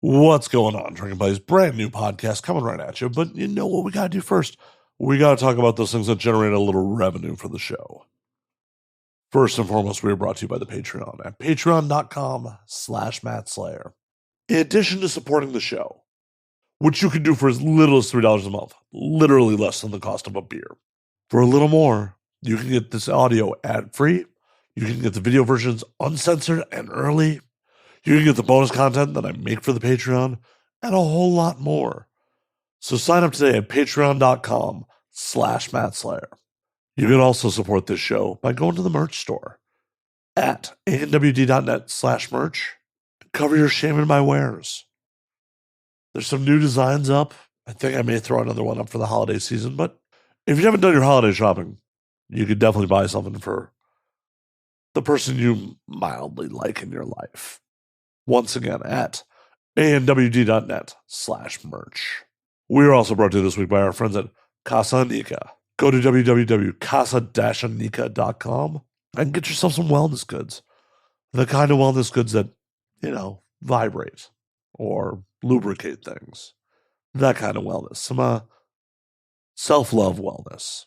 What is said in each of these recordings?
What's going on, Drinking Buddies? Brand new podcast coming right at you. But you know what we got to do first? We got to talk about those things that generate a little revenue for the show. First and foremost, we are brought to you by the Patreon at patreon.com/MattSlayer. In addition to supporting the show, which you can do for as little as $3 a month, literally less than the cost of a beer. For a little more, you can get this audio ad-free. You can get the video versions uncensored and early. You can get the bonus content that I make for the Patreon and a whole lot more. So sign up today at patreon.com/MattSlayer. You can also support this show by going to the merch store at anwd.net/merch. Cover your shame in my wares. There's some new designs up. I think I may throw another one up for the holiday season, but if you haven't done your holiday shopping, you could definitely buy something for the person you mildly like in your life. Once again, at anwd.net/merch. We are also brought to you this week by our friends at Casa Anica. Go to www.casa-anica.com and get yourself some wellness goods. The kind of wellness goods that, vibrate or lubricate things. That kind of wellness. Some self-love wellness.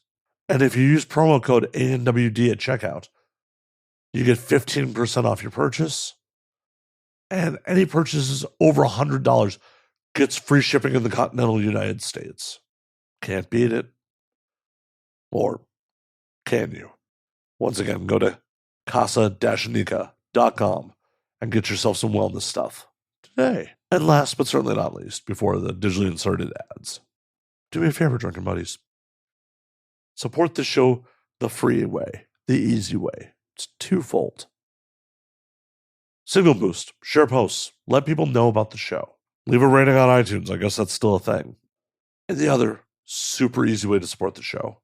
And if you use promo code ANWD at checkout, you get 15% off your purchase. And any purchases over $100 gets free shipping in the continental United States. Can't beat it. Or can you? Once again, go to casa-anica.com and get yourself some wellness stuff today. And last but certainly not least, before the digitally inserted ads, do me a favor, Drunken Buddies. Support the show the free way, the easy way. It's twofold. Signal boost, share posts, let people know about the show. Leave a rating on iTunes. I guess that's still a thing. And the other super easy way to support the show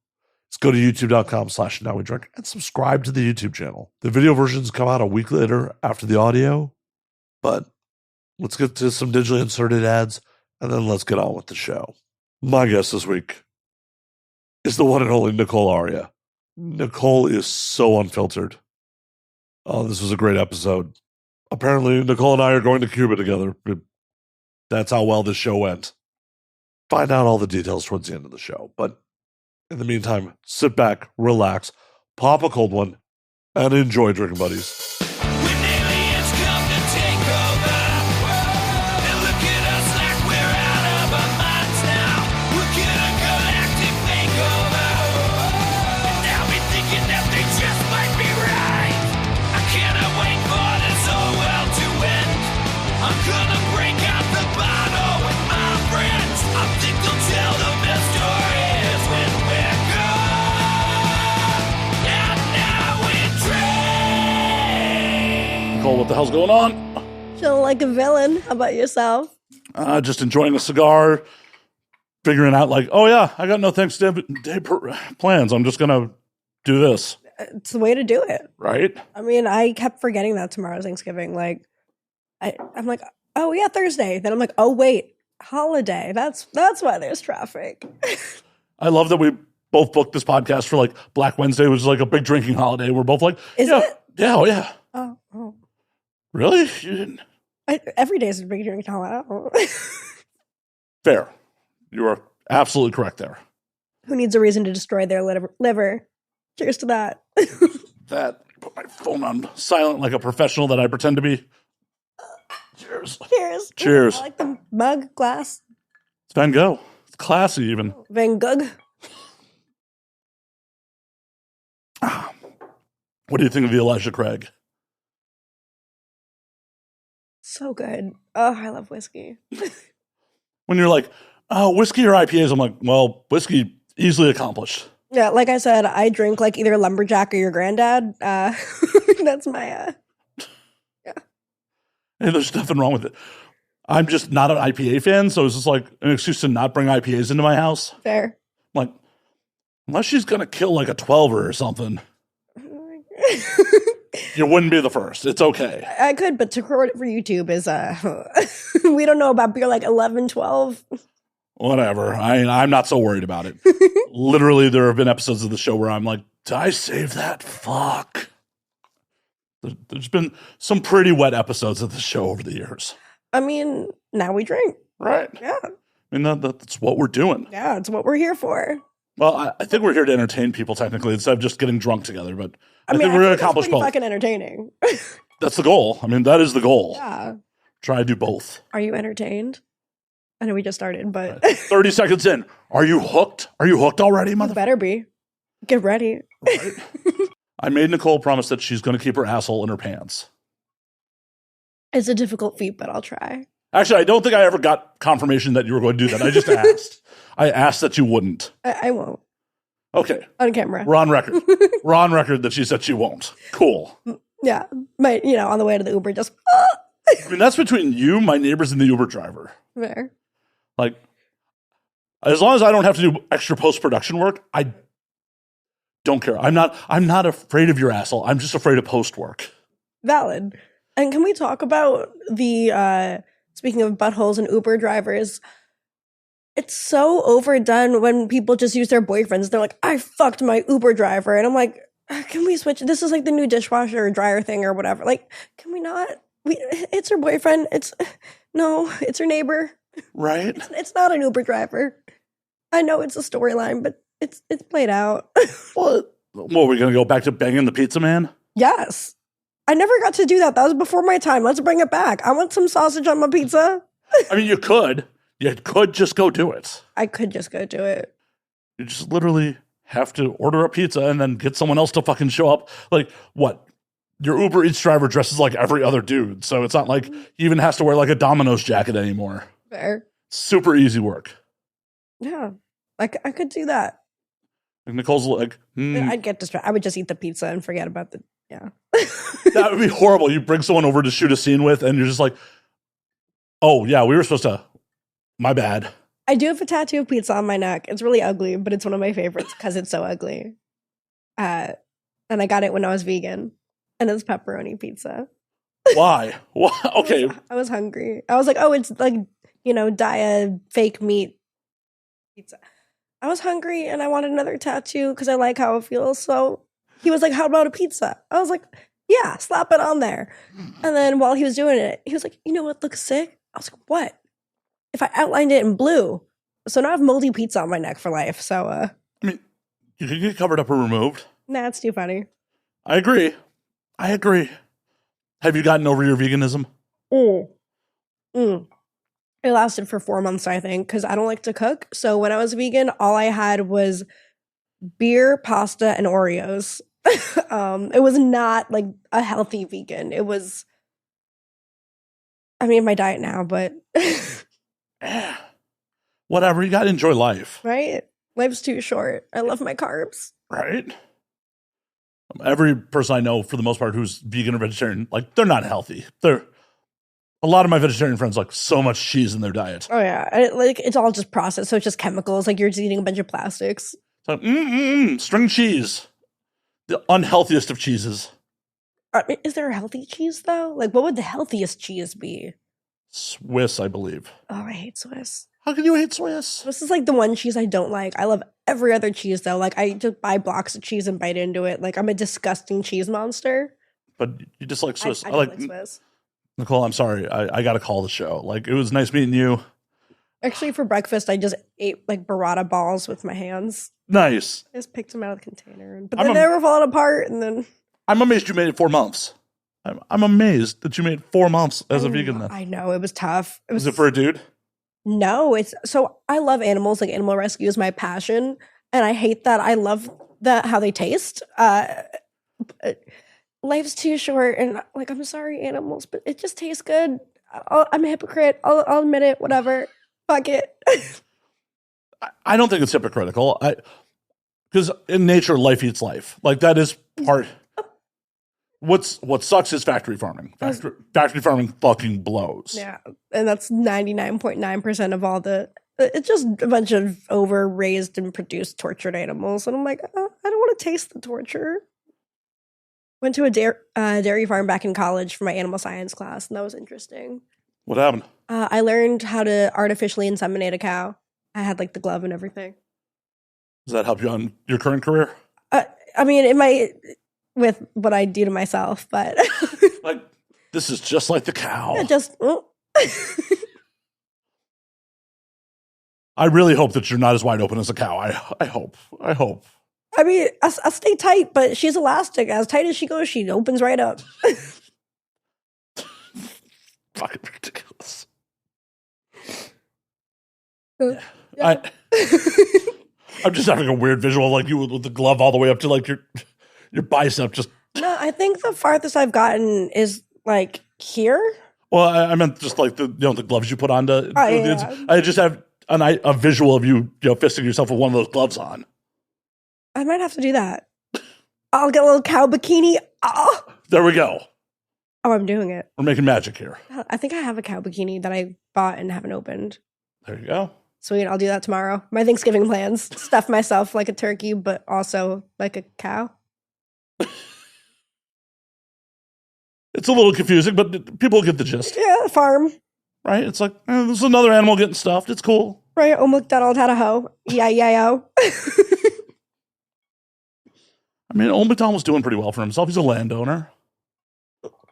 is go to youtube.com/nowwedrink and subscribe to the YouTube channel. The video versions come out a week later after the audio, but let's get to some digitally inserted ads and then let's get on with the show. My guest this week is the one and only Nicole Aria. Nicole is so unfiltered. Oh, this was a great episode. Apparently, Nicole and I are going to Cuba together. That's how well this show went. Find out all the details towards the end of the show. But in the meantime, sit back, relax, pop a cold one, and enjoy, Drinking Buddies. Nicole, what the hell's going on? Feeling like a villain. How about yourself? Just enjoying a cigar, figuring out oh yeah, I got no Thanksgiving Day plans. I'm just going to do this. It's the way to do it. Right? I mean, I kept forgetting that tomorrow's Thanksgiving. I'm like, oh yeah, Thursday. Then I'm like, oh wait, holiday. That's why there's traffic. I love that we both booked this podcast for Black Wednesday, which is a big drinking holiday. We're both like, is it? Yeah, oh yeah. Oh. Really? You didn't? Every day is a big drinking holiday. Fair. You are absolutely correct there. Who needs a reason to destroy their liver? Cheers to that. Put my phone on silent like a professional that I pretend to be. Cheers. Cheers. Cheers. I like the mug, glass. It's Van Gogh. It's classy even. Van Gogh. What do you think of the Elijah Craig? So good. Oh, I love whiskey. When you're like, oh, whiskey or IPAs, I'm like, well, whiskey easily accomplished. Yeah, like I said, I drink either lumberjack or your granddad. That's my yeah. Hey, there's nothing wrong with it. I'm just not an IPA fan, so it's just an excuse to not bring IPAs into my house. Fair. Unless she's gonna kill a 12er or something. You wouldn't be the first. It's okay. I could, but to record it for YouTube is we don't know about beer 11, 12. Whatever. I'm not so worried about it. Literally, there have been episodes of the show where I'm like, did I save that? Fuck. There's been some pretty wet episodes of the show over the years. I mean, now we drink. Right. Yeah. I mean, that's what we're doing. Yeah, it's what we're here for. Well, I think we're here to entertain people, technically, instead of just getting drunk together. But I mean, think we're going to accomplish pretty both. Fucking entertaining. That's the goal. I mean, that is the goal. Yeah. Try to do both. Are you entertained? I know we just started, but... Right. 30 seconds in. Are you hooked? Are you hooked already, mother? You better be. Get ready. Right. I made Nicole promise that she's going to keep her asshole in her pants. It's a difficult feat, but I'll try. Actually, I don't think I ever got confirmation that you were going to do that. I just asked. I asked that you wouldn't. I won't. Okay. On camera. We're on record. We're on record that she said she won't. Cool. Yeah. On the way to the Uber, just... I mean, that's between you, my neighbors, and the Uber driver. Fair. Like, as long as I don't have to do extra post-production work, I don't care. I'm not afraid of your asshole. I'm just afraid of post work. Valid. And can we talk about the speaking of buttholes and Uber drivers? It's so overdone when people just use their boyfriends. They're like, I fucked my Uber driver. And I'm like, can we switch? This is like the new dishwasher or dryer thing or whatever. Like, can we not? It's her boyfriend. It's her neighbor. Right? It's not an Uber driver. I know it's a storyline, but it's played out. What? What, are we going to go back to banging the pizza man? Yes. I never got to do that. That was before my time. Let's bring it back. I want some sausage on my pizza. I mean, you could. You could just go do it. I could just go do it. You just literally have to order a pizza and then get someone else to fucking show up. Like, what? Your Uber Eats driver dresses like every other dude, so it's not like he even has to wear like a Domino's jacket anymore. Fair. Super easy work. Yeah. I could do that. Like Nicole's like, I'd get distracted. I would just eat the pizza and forget about the, yeah. That would be horrible. You bring someone over to shoot a scene with, and you're just like, oh, yeah, we were supposed to, my bad. I do have a tattoo of pizza on my neck. It's really ugly, but it's one of my favorites because it's so ugly. And I got it when I was vegan, and it's pepperoni pizza. Why? Why? Okay. I was hungry. I was like, oh, it's like, Dia fake meat pizza. I was hungry and I wanted another tattoo because I like how it feels. So he was like, how about a pizza? I was like, yeah, slap it on there. And then while he was doing it, he was like, you know what looks sick? I was like, what? If I outlined it in blue. So now I have moldy pizza on my neck for life. So, I mean, you can get covered up or removed. Nah, it's too funny. I agree. Have you gotten over your veganism? It lasted for 4 months, I think, because I don't like to cook. So when I was vegan, all I had was beer, pasta, and Oreos. It was not like a healthy vegan. It was, my diet now, but whatever. You got to enjoy life. Right? Life's too short. I love my carbs. Right? Every person I know, for the most part, who's vegan or vegetarian, like, they're not healthy. A lot of my vegetarian friends like so much cheese in their diet. Oh, yeah. It's all just processed. So it's just chemicals. Like you're just eating a bunch of plastics. So, string cheese. The unhealthiest of cheeses. Is there a healthy cheese, though? Like, what would the healthiest cheese be? Swiss, I believe. Oh, I hate Swiss. How can you hate Swiss? Swiss is like the one cheese I don't like. I love every other cheese, though. Like, I just buy blocks of cheese and bite into it. Like, I'm a disgusting cheese monster. But you just like Swiss. I like Swiss. Nicole, I'm sorry. I got to call the show. Like, it was nice meeting you. Actually, for breakfast, I just ate like burrata balls with my hands. Nice. I just picked them out of the container. But then they were falling apart, and then... I'm amazed you made it 4 months. I'm amazed that you made 4 months as a vegan then. I know, it was tough. Was it for a dude? No, so I love animals. Like, animal rescue is my passion, and I hate that I love how they taste. Life's too short, and like, I'm sorry, animals, but it just tastes good. I'm a hypocrite. I'll admit it. Whatever. Fuck it. I don't think it's hypocritical. Because in nature, life eats life. Like, that is part. What sucks is factory farming. Factory farming fucking blows. Yeah, and that's 99.9% of all the. It's just a bunch of over-raised and produced tortured animals, and I'm like, I don't want to taste the torture. Went to a dairy farm back in college for my animal science class, and that was interesting. What happened? I learned how to artificially inseminate a cow. I had like the glove and everything. Does that help you on your current career? It might with what I do to myself, but like, this is just like the cow. Yeah, just I really hope that you're not as wide open as a cow. I hope. I mean, I stay tight, but she's elastic. As tight as she goes, she opens right up. Fucking ridiculous. Yeah. I'm just having a weird visual of like you with the glove all the way up to like your bicep. Just No, I think the farthest I've gotten is like here. well, I meant just like the the gloves you put on to. Yeah. I just have a visual of you fisting yourself with one of those gloves on. I might have to do that. I'll get a little cow bikini. Oh, There we go. I'm doing it. We're making magic here. I think I have a cow bikini that I bought and haven't opened. There you go. Sweet, I'll do that tomorrow. My Thanksgiving plans. Stuff myself like a turkey, but also like a cow. It's a little confusing, but people get the gist. Yeah, farm. Right? It's like, this is another animal getting stuffed. It's cool. Right, Old MacDonald had a hoe. E-I-E-I-O. I mean, Old MacDonald was doing pretty well for himself. He's a landowner.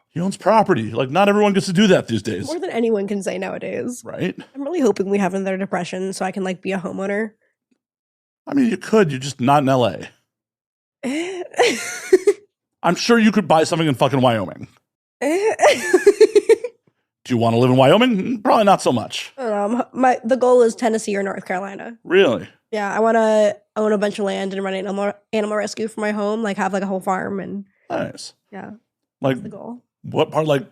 He owns property. Like, not everyone gets to do that these days. More than anyone can say nowadays. Right? I'm really hoping we have another depression so I can like be a homeowner. I mean, you could. You're just not in L.A. I'm sure you could buy something in fucking Wyoming. Do you want to live in Wyoming? Probably not so much. The goal is Tennessee or North Carolina. Really? Yeah, I want to own a bunch of land and run animal rescue for my home, like have like a whole farm and Nice. yeah, Like that's the goal. what part? Like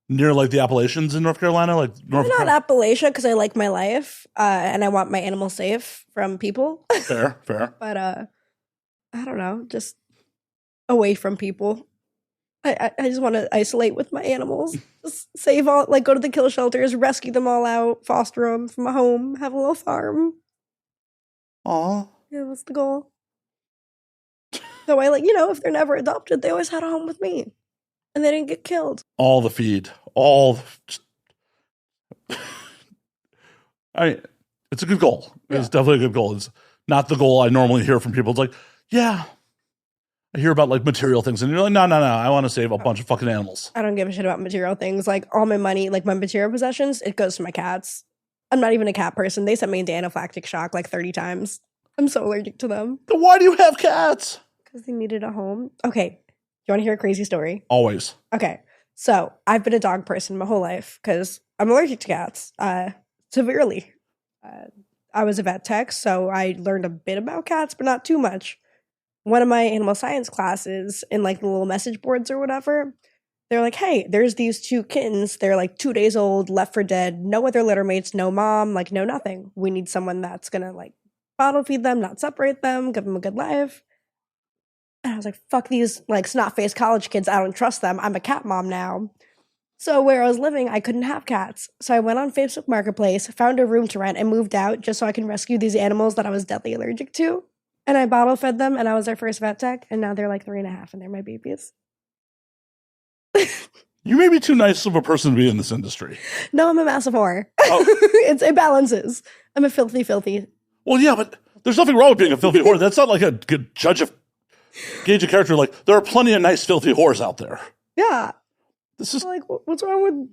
near like the Appalachians in North Carolina, like North. Not Appalachia because I like my life and I want my animals safe from people. Fair. But I don't know, just away from people. I just want to isolate with my animals. Just save all, like go to the kill shelters, rescue them all out, foster them from a home, have a little farm. Aw. Yeah, that's the goal. So I if they're never adopted, they always had a home with me. And they didn't get killed. All the feed. It's a good goal. Yeah. It's definitely a good goal. It's not the goal I normally hear from people. It's like, yeah, I hear about like material things, and you're like, no, I want to save a bunch of fucking animals. I don't give a shit about material things. Like all my money, like my material possessions, it goes to my cats. I'm not even a cat person. They sent me into anaphylactic shock like 30 times. I'm so allergic to them. Then why do you have cats? Because they needed a home. Okay. You want to hear a crazy story? Always. Okay. So I've been a dog person my whole life because I'm allergic to cats severely. I was a vet tech, so I learned a bit about cats, but not too much. One of my animal science classes in like the little message boards or whatever, they're like, hey, there's these 2 kittens. They're like 2 days old, left for dead, no other litter mates, no mom, like no nothing. We need someone that's going to like bottle feed them, not separate them, give them a good life. And I was like, fuck these like snot-faced college kids. I don't trust them. I'm a cat mom now. So where I was living, I couldn't have cats. So I went on Facebook Marketplace, found a room to rent, and moved out just so I can rescue these animals that I was deadly allergic to. And I bottle fed them, and I was their first vet tech, and now they're like 3.5, and they're my babies. You may be too nice of a person to be in this industry. No, I'm a massive whore. Oh. It balances. I'm a filthy. Well, yeah, but there's nothing wrong with being a filthy whore. That's not like a good gauge of character. Like, there are plenty of nice filthy whores out there. Yeah. This is like, what's wrong with,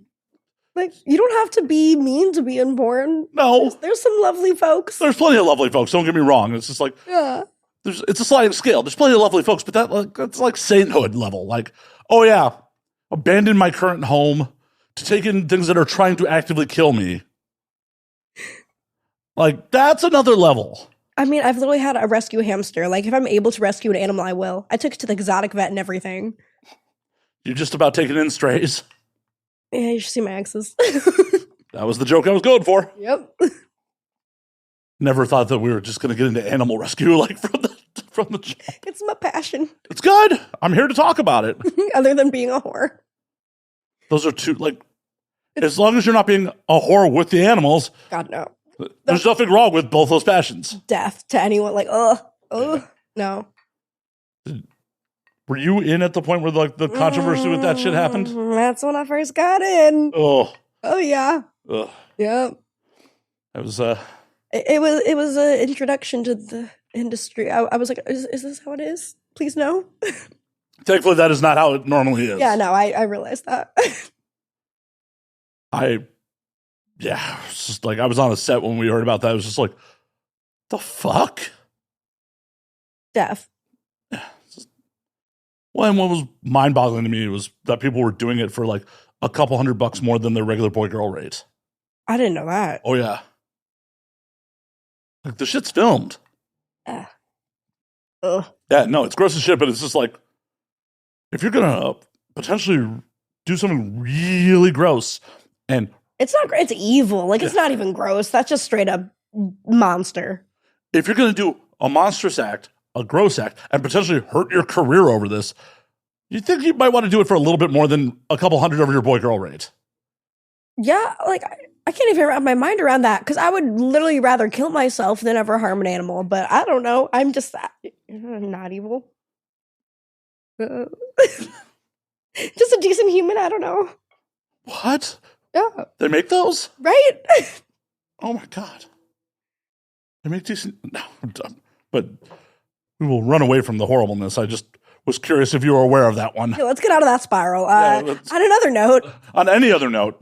like, you don't have to be mean to be inborn. No. There's some lovely folks. There's plenty of lovely folks. Don't get me wrong. It's just like, yeah. It's a sliding scale. There's plenty of lovely folks, but that's like sainthood level. Like, oh yeah, abandon my current home to take in things that are trying to actively kill me. Like, that's another level. I mean, I've literally had a rescue hamster. Like, if I'm able to rescue an animal, I will. I took it to the exotic vet and everything. You're just about taking in strays. Yeah, you should see my exes. That was the joke I was going for. Yep. Never thought that we were just going to get into animal rescue like from the jump. It's my passion. It's good. I'm here to talk about it. Other than being a whore. Those are two, like, as long as you're not being a whore with the animals. God, no. There's nothing wrong with both those passions. Death to anyone. Like, no. Were you in at the point where like the controversy with that shit happened? That's when I first got in. Oh yeah. Ugh. Yep. It was It was an introduction to the industry. I was like, is this how it is? Please no. Thankfully, that is not how it normally is. Yeah, no, I realized that. I Yeah, it's just like I was on a set when we heard about that. It was just like, the fuck? Deaf. Well, and what was mind-boggling to me was that people were doing it for like a couple $100 more than their regular boy-girl rate. I didn't know that. Oh, yeah. Like, the shit's filmed. Ugh. Yeah, no, it's gross as shit, but it's just like, if you're going to potentially do something really gross and... It's not it's evil. Like, it's not even gross. That's just straight up monster. If you're going to do a monstrous act, a gross act, and potentially hurt your career over this, you think you might want to do it for a little bit more than a couple hundred over your boy-girl rate. Yeah, like, I can't even wrap my mind around that, because I would literally rather kill myself than ever harm an animal, but I don't know. I'm just not evil. Just a decent human, I don't know. What? Yeah. They make those? Right? Oh my God. They make decent... No, I'm done. But we will run away from the horribleness. I just was curious if you were aware of that one. Yeah, let's get out of that spiral. On another note... On any other note.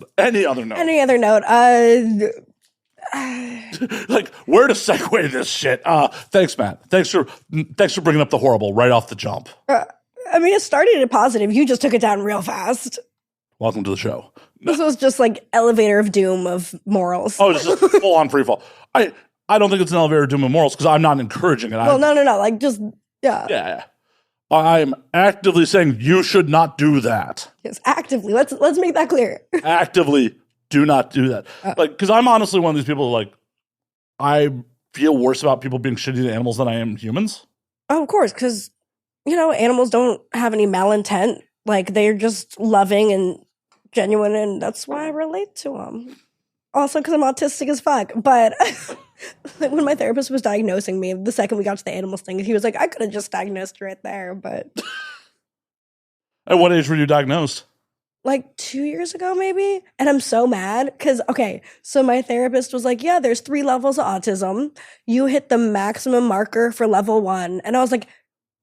Like, where to segue this shit? Thanks, Matt. Thanks for bringing up the horrible right off the jump. I mean, it started at positive. You just took it down real fast. Welcome to the show. This was just like elevator of doom of morals. Oh, it's just full on free fall. I don't think it's an elevator of doom of morals because I'm not encouraging it. Well, no. Like, just, yeah. Yeah. I'm actively saying you should not do that. Yes, actively. Let's make that clear. Actively do not do that. Like, because I'm honestly one of these people, like, I feel worse about people being shitty to animals than I am humans. Oh, of course, because, animals don't have any malintent. Like, they're just loving and genuine, and that's why I relate to them. Also, because I'm autistic as fuck. But like, when my therapist was diagnosing me, the second we got to the animals thing, he was like, I could have just diagnosed you right there, but... At what age were you diagnosed? Like 2 years ago, maybe? And I'm so mad, because, okay, so my therapist was like, yeah, there's 3 levels of autism. You hit the maximum marker for level 1. And I was like,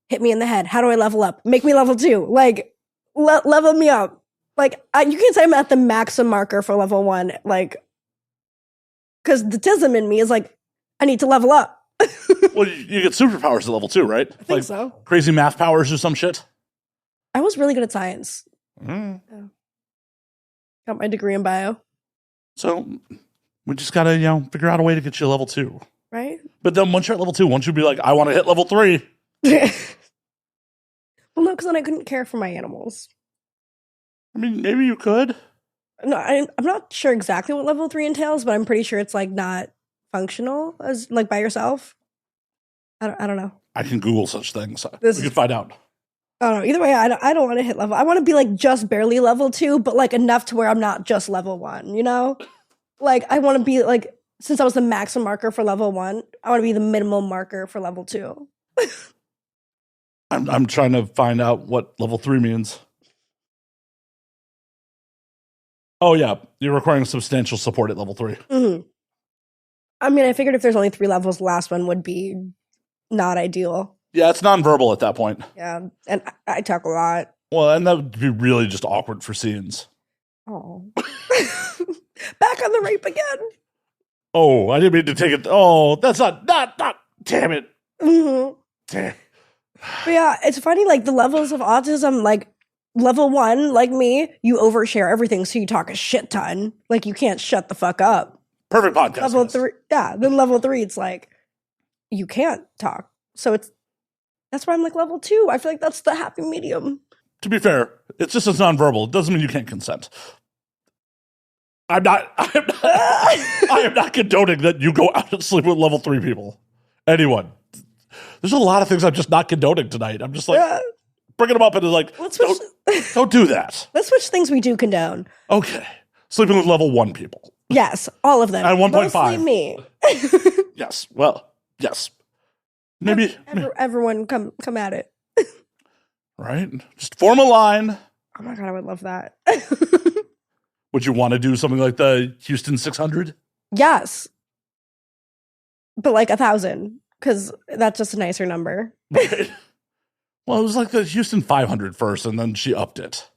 hit me in the head. How do I level up? Make me level 2. Like, level me up. Like, you can't say I'm at the maximum marker for level 1, like... Because the tism in me is like, I need to level up. Well, you get superpowers at level 2, right? I think so. Crazy math powers or some shit? I was really good at science. Yeah. Got my degree in bio. So we just got to, figure out a way to get you level 2. Right? But then once you're at level 2, once you be like, I want to hit level 3. Well, no, because then I couldn't care for my animals. I mean, maybe you could. No, I'm not sure exactly what level 3 entails, but I'm pretty sure it's like not functional as like by yourself. I don't know. I can Google such things. We can find out. I don't know. Either way, I don't want to hit level. I want to be like just barely level 2, but like enough to where I'm not just level 1, Like, I want to be like, since I was the maximum marker for level 1, I want to be the minimum marker for level 2. I'm trying to find out what level 3 means. Oh, yeah. You're requiring substantial support at level 3. Mm-hmm. I mean, I figured if there's only 3 levels, the last one would be not ideal. Yeah, it's nonverbal at that point. Yeah, and I talk a lot. Well, and that would be really just awkward for scenes. Oh. Back on the rape again. Oh, I didn't mean to take it. Oh, that's not, damn it. Mm-hmm. Damn. But yeah, it's funny, like, the levels of autism, like, level 1, like me, you overshare everything, so you talk a shit ton. Like, you can't shut the fuck up. Perfect podcast. Level 3, yeah. Then level 3, it's like, you can't talk. So that's why I'm like level 2. I feel like that's the happy medium. To be fair, it's nonverbal. It doesn't mean you can't consent. I am not condoning that you go out and sleep with level 3 people. Anyone. There's a lot of things I'm just not condoning tonight. I'm just like, bringing them up and like, don't do that. Let's switch things we do condone. Okay. Sleeping with level 1 people. Yes, all of them. And 1.5. Mostly me. Yes. Well, yes. Maybe. Everyone come at it. Right? Just form a line. Oh my God, I would love that. Would you want to do something like the Houston 600? Yes. But like 1,000, because that's just a nicer number. Right. Well, it was like the Houston 500 first, and then she upped it.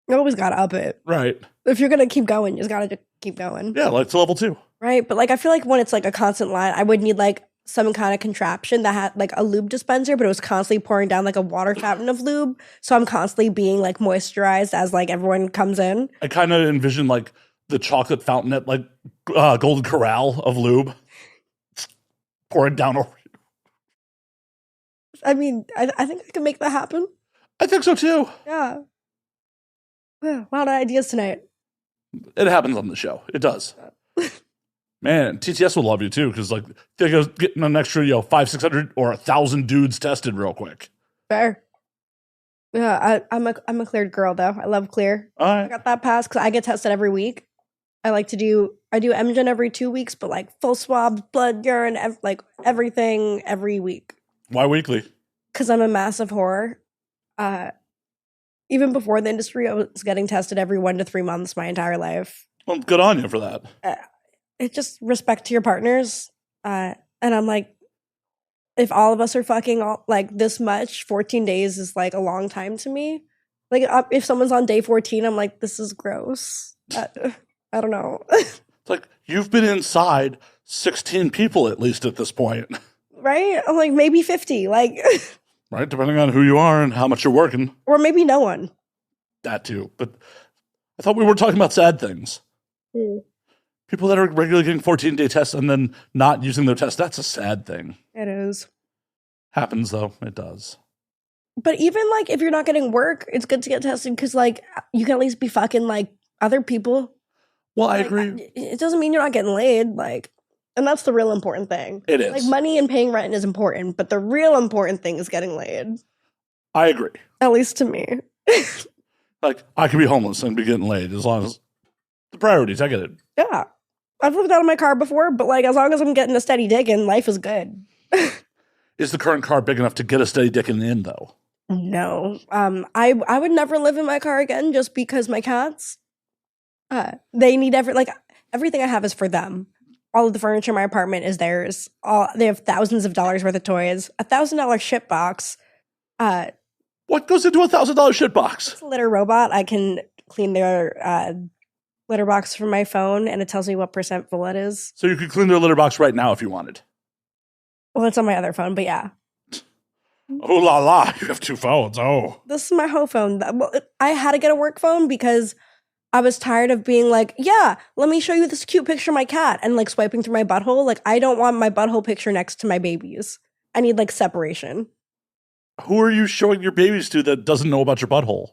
You always got to up it. Right. If you're gonna keep going, you just gotta keep going. Yeah, like to level 2. Right, but like I feel like when it's like a constant line, I would need like some kind of contraption that had like a lube dispenser, but it was constantly pouring down like a water fountain of lube. So I'm constantly being like moisturized as like everyone comes in. I kind of envision like the chocolate fountain at like Golden Corral of lube pouring down over you. I mean, I think I can make that happen. I think so too. Yeah. A lot of ideas tonight. It happens on the show. It does. Man, TTS will love you too, because like they go getting an extra, 500, 600 or 1,000 dudes tested real quick. Fair. Yeah, I'm a cleared girl though. I love clear. All right. I got that pass because I get tested every week. I do MGen every 2 weeks, but like full swabs, blood, urine, like everything every week. Why weekly? Because I'm a massive whore. Even before the industry, I was getting tested every 1 to 3 months my entire life. Well, good on you for that. It's just respect to your partners. And I'm like, if all of us are fucking like this much, 14 days is like a long time to me. Like if someone's on day 14, I'm like, this is gross. I don't know. It's like, you've been inside 16 people at least at this point. Right? I'm like, maybe 50. Like, right? Depending on who you are and how much you're working. Or maybe no one. That too. But I thought we were talking about sad things. People that are regularly getting 14-day tests and then not using their test, that's a sad thing. It is. Happens, though. It does. But even, like, if you're not getting work, it's good to get tested because, like, you can at least be fucking, like, other people. Well, I like, agree. It doesn't mean you're not getting laid, like, and that's the real important thing. It is. Like, money and paying rent is important, but the real important thing is getting laid. I agree. At least to me. Like, I could be homeless and be getting laid as long as the priorities, I get it. Yeah. I've lived out of my car before, but, like, as long as I'm getting a steady dick in, life is good. Is the current car big enough to get a steady dick in, though? No. I would never live in my car again just because my cats, they need everything I have is for them. All of the furniture in my apartment is theirs. They have thousands of dollars worth of toys. $1,000 shit box. What goes into $1,000 shit box? It's a litter robot. I can clean their litter box from my phone, and it tells me what percent full it is. So you could clean their litter box right now if you wanted. Well, it's on my other phone, but yeah. Oh la la! You have 2 phones. Oh, this is my whole phone. Well, I had to get a work phone because I was tired of being like, yeah, let me show you this cute picture of my cat and like swiping through my butthole. Like, I don't want my butthole picture next to my babies. I need like separation. Who are you showing your babies to that doesn't know about your butthole?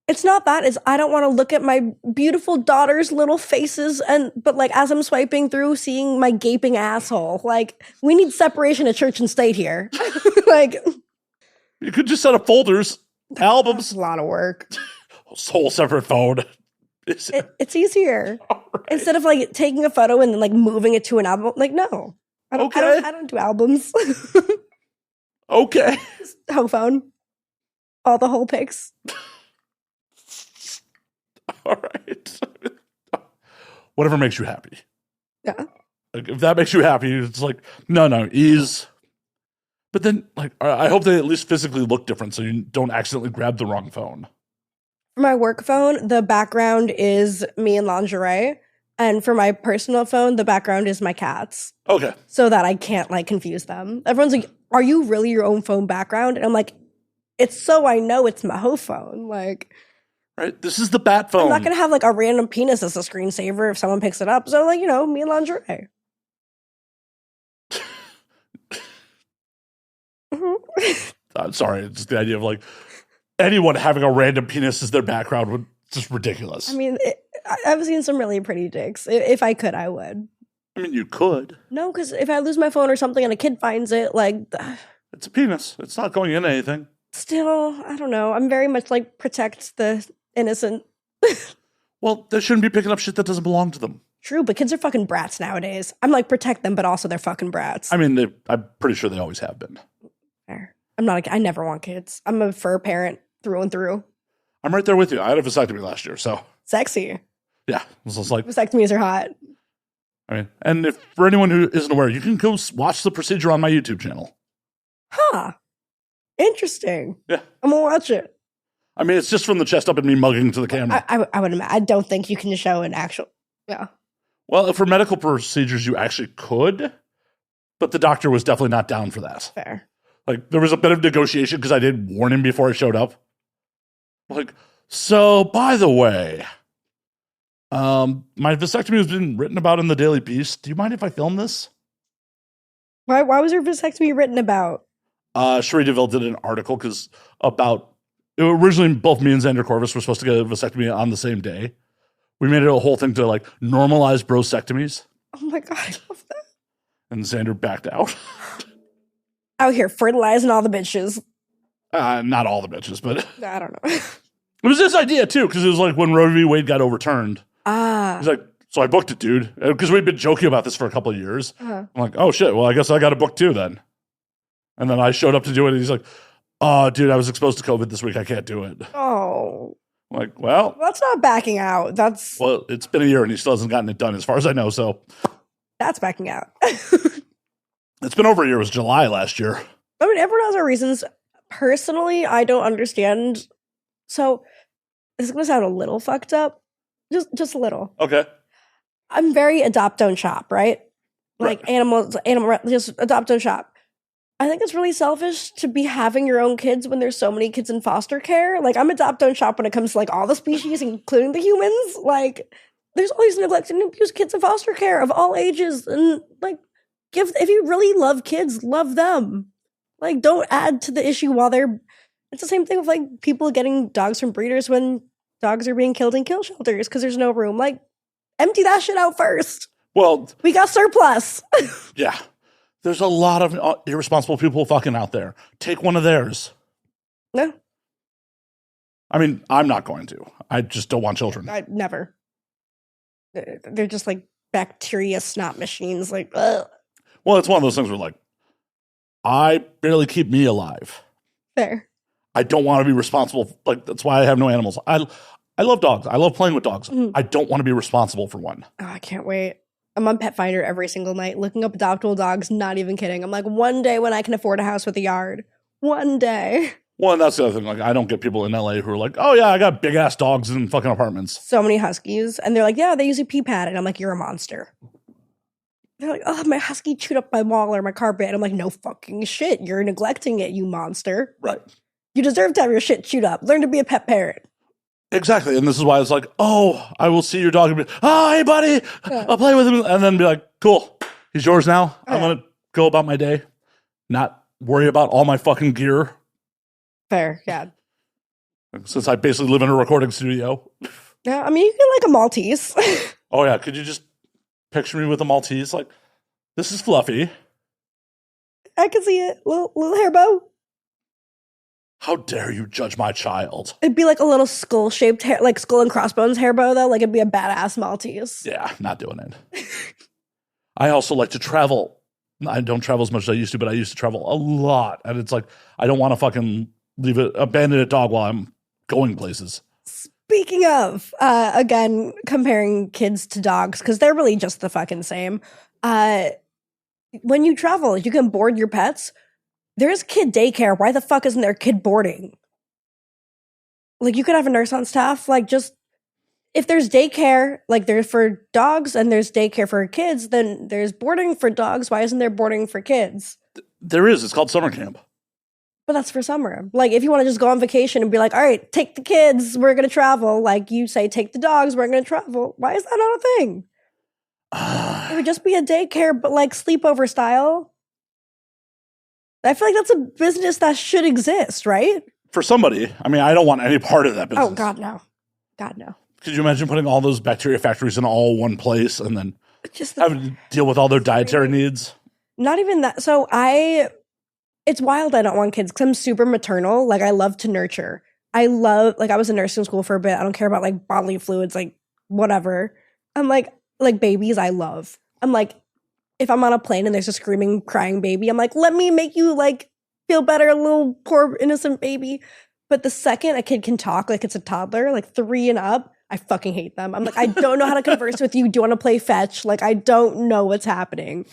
It's not that. It's I don't want to look at my beautiful daughter's little faces but like as I'm swiping through, seeing my gaping asshole. Like, we need separation of church and state here. Like, you could just set up folders, albums. That's a lot of work. Whole separate phone. It's easier. Right. Instead of like taking a photo and then like moving it to an album. Like, no. I don't do albums. Okay. Whole phone. All the whole pics. All right. Whatever makes you happy. Yeah. Like, if that makes you happy, it's like, no, ease. But then, like, I hope they at least physically look different so you don't accidentally grab the wrong phone. For my work phone, the background is me in lingerie. And for my personal phone, the background is my cats. Okay. So that I can't, like, confuse them. Everyone's like, are you really your own phone background? And I'm like, it's so I know it's my whole phone. Like... Right, this is the bat phone. I'm not going to have, like, a random penis as a screensaver if someone picks it up. So, like, me in lingerie. I'm sorry, it's just the idea of, like, anyone having a random penis as their background would just ridiculous. I mean, I've seen some really pretty dicks. If I could, I would. I mean, you could. No, because if I lose my phone or something and a kid finds it, like... It's a penis. It's not going into anything. Still, I don't know. I'm very much, like, protect the... innocent. Well, they shouldn't be picking up shit that doesn't belong to them. True, but kids are fucking brats nowadays. I'm like, protect them, but also they're fucking brats. I mean, I'm pretty sure they always have been. Fair. I never want kids. I'm a fur parent through and through. I'm right there with you. I had a vasectomy last year, so. Sexy. Yeah. It was just like. Vasectomies are hot. I mean, and if for anyone who isn't aware, you can go watch the procedure on my YouTube channel. Huh. Interesting. Yeah. I'm gonna watch it. I mean, it's just from the chest up and me mugging to the camera. I would imagine. I don't think you can show an actual. Yeah. Well, for medical procedures, you actually could, but the doctor was definitely not down for that. Fair. Like, there was a bit of negotiation because I did warn him before I showed up. Like, so, by the way, my vasectomy has been written about in the Daily Beast. Do you mind if I film this? Why was your vasectomy written about? Cherie DeVille did an article because originally both me and Xander Corvus were supposed to get a vasectomy on the same day. We made it a whole thing to like normalize brosectomies. Oh my God, I love that. And Xander backed out. Out here fertilizing all the bitches. Not all the bitches, but I don't know. It was this idea too, because it was like when Roe v. Wade got overturned. He's like, so I booked it, dude. Because we'd been joking about this for a couple of years. I'm like, oh shit, well, I guess I got a book too then. And then I showed up to do it, and he's like, oh, dude, I was exposed to COVID this week. I can't do it. Oh. I'm like, well. That's not backing out. Well, it's been a year, and he still hasn't gotten it done as far as I know, so. That's backing out. It's been over a year. It was July last year. I mean, everyone has their reasons. Personally, I don't understand. So, this is going to sound a little fucked up. Just a little. Okay. I'm very adopt, don't shop, right? Like right. animal, just adopt, don't shop. I think it's really selfish to be having your own kids when there's so many kids in foster care. Like, I'm adopt, don't shop when it comes to like all the species, including the humans. Like, there's all these neglected and abused kids in foster care of all ages. And like, if you really love kids, love them. Like, don't add to the issue while it's the same thing with like people getting dogs from breeders when dogs are being killed in kill shelters because there's no room. Like, empty that shit out first. Well, we got surplus. Yeah. There's a lot of irresponsible people fucking out there. Take one of theirs. No. I mean, I'm not going to. I just don't want children. I never. They're just like bacteria snot machines. Like, ugh. Well, it's one of those things where like, I barely keep me alive. Fair. I don't want to be responsible. Like, that's why I have no animals. I love dogs. I love playing with dogs. Mm-hmm. I don't want to be responsible for one. Oh, I can't wait. I'm on Pet Finder every single night looking up adoptable dogs, not even kidding. I'm like, one day when I can afford a house with a yard. One day. Well, and that's the other thing. Like, I don't get people in LA who are like, oh, yeah, I got big-ass dogs in fucking apartments. So many huskies. And they're like, yeah, they use a pee pad. And I'm like, you're a monster. They're like, oh, my husky chewed up my wall or my carpet. And I'm like, no fucking shit. You're neglecting it, you monster. Right. You deserve to have your shit chewed up. Learn to be a pet parent. Exactly. And this is why it's like, oh, I will see your dog and be, oh, hey, buddy, I'll play with him. And then be like, cool, he's yours now. I'm going to go about my day, not worry about all my fucking gear. Fair, yeah. Since I basically live in a recording studio. Yeah, I mean, you can like a Maltese. Oh, yeah. Could you just picture me with a Maltese? Like, this is fluffy. I can see it. Little hair bow. How dare you judge my child? It'd be like a little skull-shaped hair, like skull and crossbones hair bow, though. Like, it'd be a badass Maltese. Yeah, not doing it. I also like to travel. I don't travel as much as I used to, but I used to travel a lot. And it's like, I don't want to fucking abandon a dog while I'm going places. Speaking of, again, comparing kids to dogs, because they're really just the fucking same. When you travel, you can board your pets. There's kid daycare. Why the fuck isn't there kid boarding? Like, you could have a nurse on staff. Like, just, if there's daycare, like there's for dogs and there's daycare for kids, then there's boarding for dogs. Why isn't there boarding for kids? There is. It's called summer camp. But that's for summer. Like, if you want to just go on vacation and be like, all right, take the kids, we're going to travel. Like, you say, take the dogs, we're going to travel. Why is that not a thing? It would just be a daycare, but like sleepover style. I feel like that's a business that should exist, right? For somebody. I mean, I don't want any part of that business. Oh, God, no. God, no. Could you imagine putting all those bacteria factories in all one place and then just having to deal with all their dietary needs? Not even that. So it's wild I don't want kids because I'm super maternal. Like, I love to nurture. I was in nursing school for a bit. I don't care about like bodily fluids, like whatever. I'm like babies I love. I'm like, if I'm on a plane and there's a screaming, crying baby, I'm like, let me make you like feel better, little poor innocent baby. But the second a kid can talk like it's a toddler, like 3 and up, I fucking hate them. I'm like, I don't know how to converse with you. Do you want to play fetch? Like, I don't know what's happening.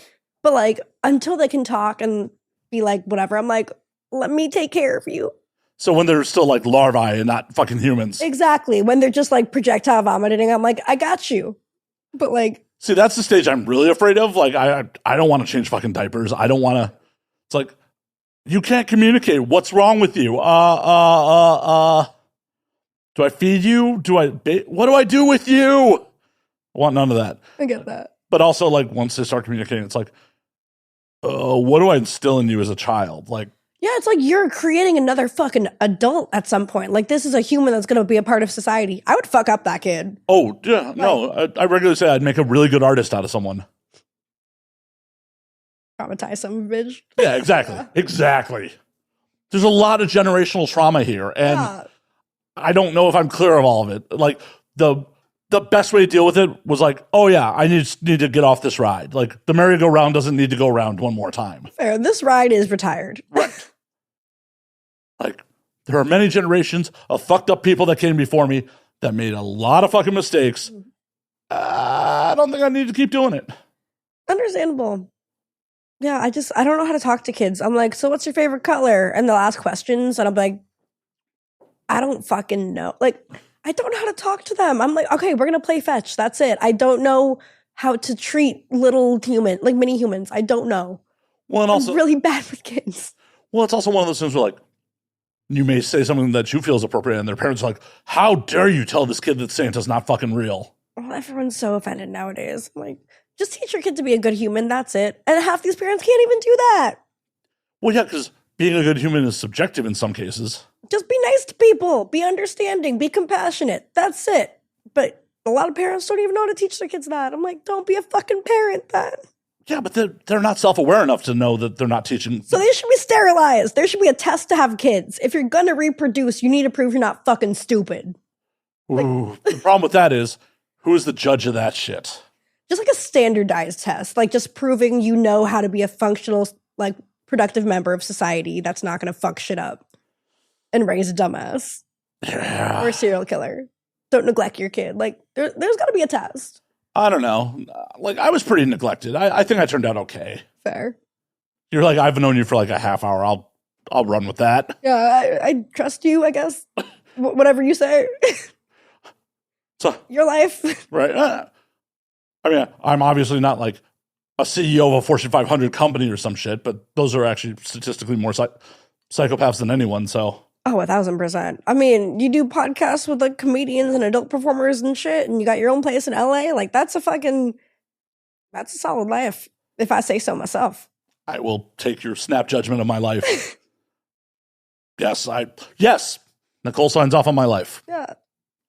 But like, until they can talk and be like, whatever, I'm like, let me take care of you. So when they're still like larvae and not fucking humans. Exactly. When they're just like projectile vomiting, I'm like, I got you. But like, see, that's the stage I'm really afraid of. Like, I don't want to change fucking diapers. I don't want to. It's like, you can't communicate. What's wrong with you? Do I feed you? What do I do with you? I want none of that. I get that. But also, like, once they start communicating, it's like, what do I instill in you as a child? Like, yeah, it's like you're creating another fucking adult at some point. Like, this is a human that's going to be a part of society. I would fuck up that kid. Oh, yeah, no. I regularly say I'd make a really good artist out of someone. Traumatize some bitch. Yeah, exactly. Yeah. Exactly. There's a lot of generational trauma here, and I don't know if I'm clear of all of it. Like, the best way to deal with it was like, oh yeah, I need to get off this ride. Like, the merry-go-round doesn't need to go around one more time. Fair. This ride is retired. Right. Like, there are many generations of fucked up people that came before me that made a lot of fucking mistakes. I don't think I need to keep doing it. Understandable. Yeah, I don't know how to talk to kids. I'm like, so what's your favorite color? And they'll ask questions, and I'm like, I don't fucking know. Like, I don't know how to talk to them. I'm like, okay, we're going to play fetch. That's it. I don't know how to treat little mini humans. I don't know. Well, and also, I'm really bad with kids. Well, it's also one of those things where, like, you may say something that you feel is appropriate, and their parents are like, how dare you tell this kid that Santa's not fucking real? Well, everyone's so offended nowadays. I'm like, just teach your kid to be a good human. That's it. And half these parents can't even do that. Well, yeah, because being a good human is subjective in some cases. Just be nice to people. Be understanding. Be compassionate. That's it. But a lot of parents don't even know how to teach their kids that. I'm like, don't be a fucking parent then. Yeah, but they're not self-aware enough to know that they're not teaching. So they should be sterilized. There should be a test to have kids. If you're going to reproduce, you need to prove you're not fucking stupid. Ooh, the problem with that is, who is the judge of that shit? Just like a standardized test. Like, just proving you know how to be a functional, like, productive member of society that's not going to fuck shit up and raise a dumbass. Yeah. Or a serial killer. Don't neglect your kid. Like, there's got to be a test. I don't know. Like, I was pretty neglected. I think I turned out okay. Fair. You're like, I've known you for like a half hour. I'll run with that. Yeah, I trust you, I guess. Whatever you say. So your life. Right. I mean, I'm obviously not like a CEO of a Fortune 500 company or some shit, but those are actually statistically more psychopaths than anyone, so. Oh, 1,000%. I mean, you do podcasts with like comedians and adult performers and shit, and you got your own place in LA. Like, that's a solid life, if I say so myself. I will take your snap judgment of my life. Yes. Nicole signs off on my life. Yeah.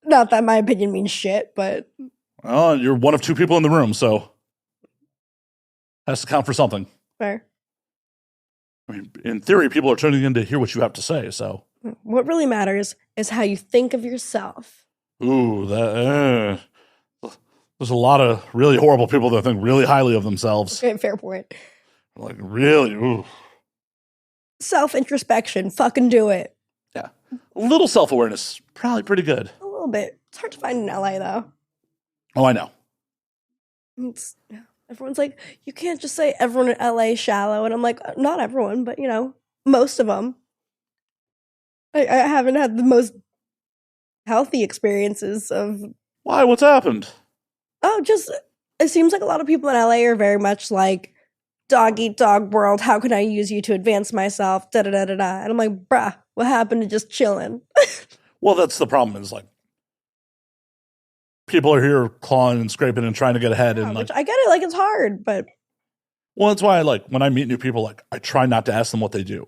Not that my opinion means shit, but. Well, you're one of two people in the room, so. Has to count for something. Fair. I mean, in theory, people are tuning in to hear what you have to say, so. What really matters is how you think of yourself. Ooh, there's a lot of really horrible people that think really highly of themselves. Okay, fair point. Like, really? Ooh. Self-introspection. Fucking do it. Yeah. A little self-awareness. Probably pretty good. A little bit. It's hard to find in LA, though. Oh, I know. Everyone's like, you can't just say everyone in LA is shallow. And I'm like, not everyone, but, most of them. I haven't had the most healthy experiences of... Why? What's happened? Oh, just... It seems like a lot of people in LA are very much like, dog eat dog world, how can I use you to advance myself, da-da-da-da-da. And I'm like, bruh, what happened to just chilling? Well, that's the problem is, like, people are here clawing and scraping and trying to get ahead. Yeah, and like, I get it, like, it's hard, but... Well, that's why when I meet new people, like, I try not to ask them what they do.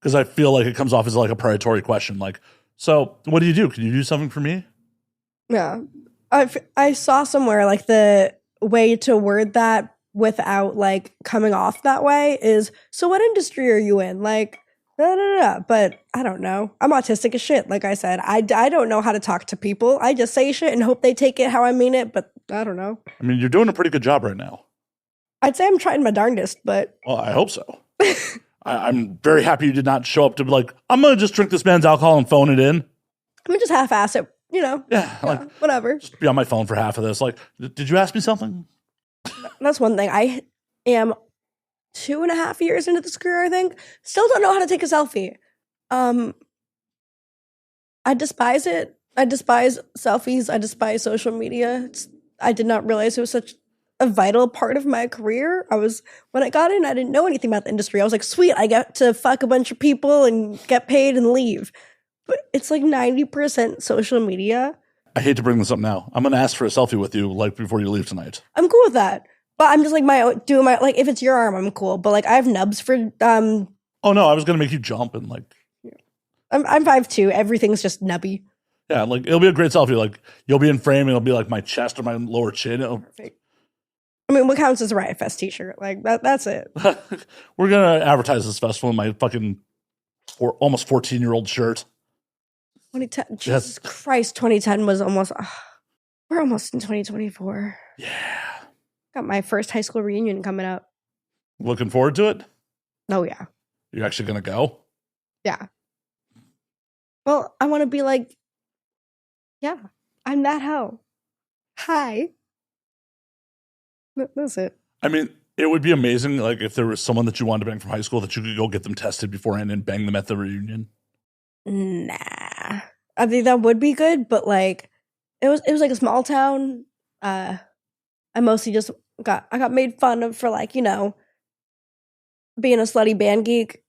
Because I feel like it comes off as like a predatory question. Like, so what do you do? Can you do something for me? Yeah. I saw somewhere like the way to word that without like coming off that way is, so what industry are you in? Like, but I don't know. I'm autistic as shit. Like I said, I don't know how to talk to people. I just say shit and hope they take it how I mean it, but I don't know. I mean, you're doing a pretty good job right now. I'd say I'm trying my darndest, but... Well, I hope so. I'm very happy you did not show up to be like, I'm going to just drink this man's alcohol and phone it in. I'm going to just half-ass it, Yeah, like, whatever. Just be on my phone for half of this. Like, did you ask me something? That's one thing. I am 2.5 years into this career, I think. Still don't know how to take a selfie. I despise it. I despise selfies. I despise social media. I did not realize it was such a vital part of my career. When I got in, I didn't know anything about the industry. I was like, sweet, I get to fuck a bunch of people and get paid and leave. But it's like 90% social media. I hate to bring this up now. I'm going to ask for a selfie with you like before you leave tonight. I'm cool with that. But I'm just like like if it's your arm, I'm cool. But like I have nubs for Oh no, I was going to make you jump and like. I'm 5'2". Everything's just nubby. Yeah, like it'll be a great selfie. Like you'll be in frame and it'll be like my chest or my lower chin. Perfect. I mean, what counts as a Riot Fest t-shirt? Like that's it. We're going to advertise this festival in my fucking almost 14-year-old shirt. 2010. Jesus Christ, 2010 was almost. We're almost in 2024. Yeah. Got my first high school reunion coming up. Looking forward to it? Oh, yeah. You're actually going to go? Yeah. Well, I want to be like, yeah, I'm that hoe. Hi. That's it. I mean, it would be amazing, like, if there was someone that you wanted to bang from high school that you could go get them tested beforehand and bang them at the reunion. Nah. I think that would be good, but like it was like a small town. I mostly just got made fun of for like, being a slutty band geek,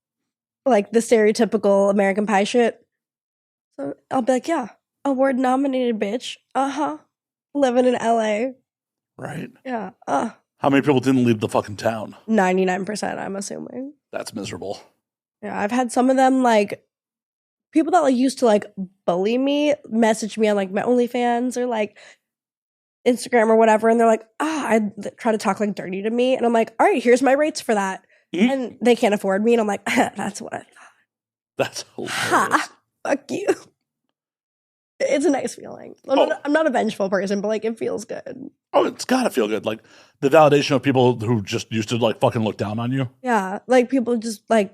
like the stereotypical American Pie shit. So I'll be like, yeah, award nominated bitch. Living in LA. Right. Yeah. How many people didn't leave the fucking town? 99%, I'm assuming. That's miserable. Yeah, I've had some of them like people that like used to like bully me message me on like my OnlyFans or like Instagram or whatever, and they're like, I try to talk like dirty to me, and I'm like, all right, here's my rates for that, and they can't afford me, and I'm like, that's what I thought. That's hilarious. Ha, fuck you. It's a nice feeling. I'm not a vengeful person, but like it feels good. Oh, it's gotta feel good. Like the validation of people who just used to like fucking look down on you. Yeah, like people just like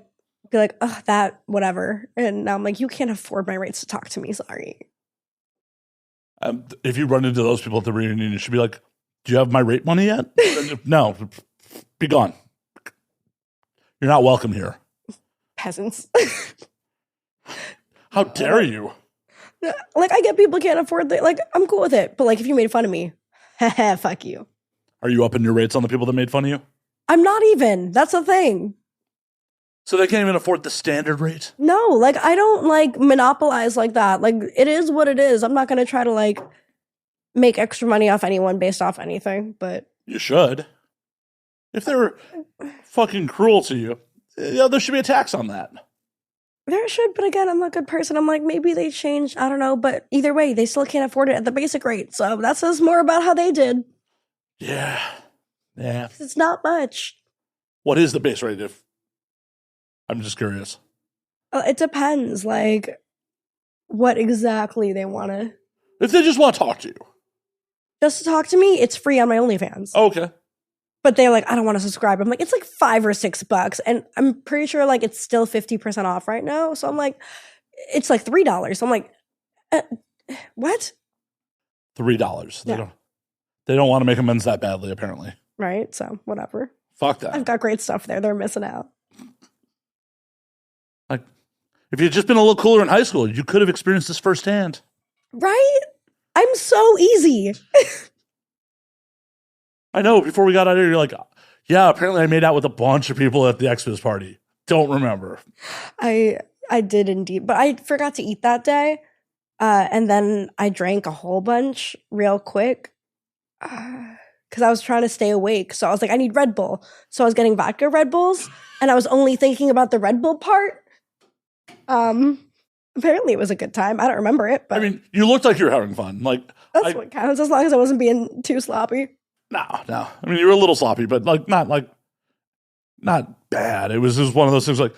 be like, that whatever, and now I'm like, you can't afford my rates to talk to me. Sorry. If you run into those people at the reunion, you should be like, "Do you have my rate money yet?" No, be gone. You're not welcome here. Peasants. How dare you? Like, I get people can't afford it. Like, I'm cool with it. But, like, if you made fun of me, fuck you. Are you upping your rates on the people that made fun of you? I'm not even. That's the thing. So they can't even afford the standard rate? No, like, I don't, like, monopolize like that. Like, it is what it is. I'm not going to try to, like, make extra money off anyone based off anything, but... You should. If they're fucking cruel to you, there should be a tax on that. There should, but again, I'm a good person. I'm like, maybe they changed. I don't know. But either way, they still can't afford it at the basic rate. So that says more about how they did. Yeah. Yeah. It's not much. What is the base rate? I'm just curious. It depends, like, what exactly they want to. If they just want to talk to you. Just to talk to me, it's free on my OnlyFans. Okay. But they're like, I don't want to subscribe. I'm like, it's like $5 or $6. And I'm pretty sure like it's still 50% off right now. So I'm like, it's like $3. So I'm like, what? $3. Yeah. They don't want to make amends that badly, apparently. Right? So whatever. Fuck that. I've got great stuff there. They're missing out. Like, if you'd just been a little cooler in high school, you could have experienced this firsthand. Right? I'm so easy. I know, before we got out of here, you're like, yeah, apparently I made out with a bunch of people at the Xmas party. Don't remember. I did indeed. But I forgot to eat that day. And then I drank a whole bunch real quick. Because I was trying to stay awake. So I was like, I need Red Bull. So I was getting vodka Red Bulls. And I was only thinking about the Red Bull part. Apparently it was a good time. I don't remember it. But I mean, you looked like you were having fun. Like that's what counts, as long as I wasn't being too sloppy. No. I mean, you were a little sloppy, but not bad. It was just one of those things like,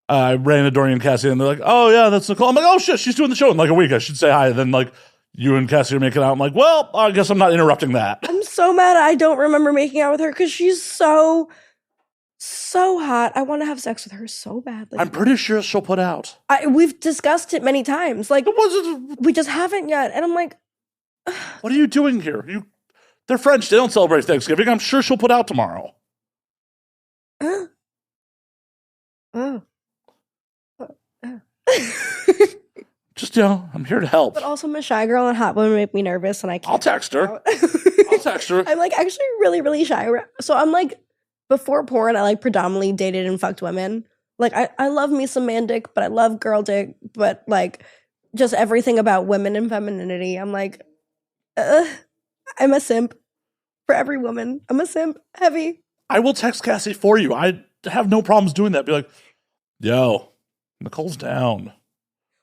I ran into Dorian and Cassie and they're like, oh yeah, that's Nicole. I'm like, oh shit, she's doing the show in like a week. I should say hi. And then like you and Cassie are making out. I'm like, well, I guess I'm not interrupting that. I'm so mad I don't remember making out with her because she's so hot. I want to have sex with her so badly. I'm pretty sure she'll put out. We've discussed it many times. Like, it? We just haven't yet. And I'm like, what are you doing here? They're French. They don't celebrate Thanksgiving. I'm sure she'll put out tomorrow. just, I'm here to help. But also, I'm a shy girl, and hot women make me nervous, and I can't. I'll text her. I'll text her. I'm like actually really, really shy. So I'm like, before porn, I like predominantly dated and fucked women. Like I love me some man dick, but I love girl dick, but like just everything about women and femininity. I'm like, I'm a simp for every woman. I'm a simp. Heavy. I will text Cassie for you. I have no problems doing that. Be like, yo, Nicole's down.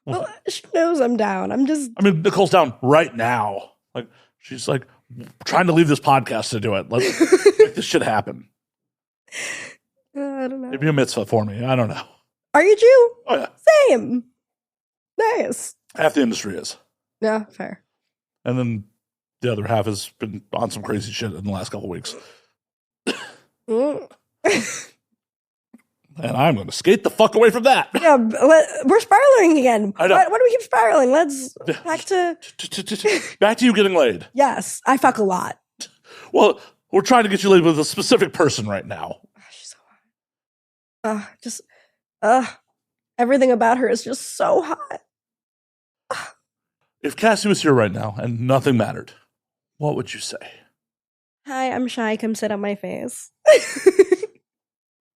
Well, she knows I'm down. I mean, Nicole's down right now. Like, she's like trying to leave this podcast to do it. Let's make this shit happen. I don't know. Maybe a mitzvah for me. I don't know. Are you Jew? Oh, yeah. Same. Nice. Half the industry is. Yeah, fair. And then the other half has been on some crazy shit in the last couple of weeks. And I'm going to skate the fuck away from that. Yeah, we're spiraling again. I know. Why do we keep spiraling? Let's back to you getting laid. Yes, I fuck a lot. Well, we're trying to get you laid with a specific person right now. She's so hot. Everything about her is just so hot. If Cassie was here right now and nothing mattered, what would you say? Hi, I'm shy. Come sit on my face.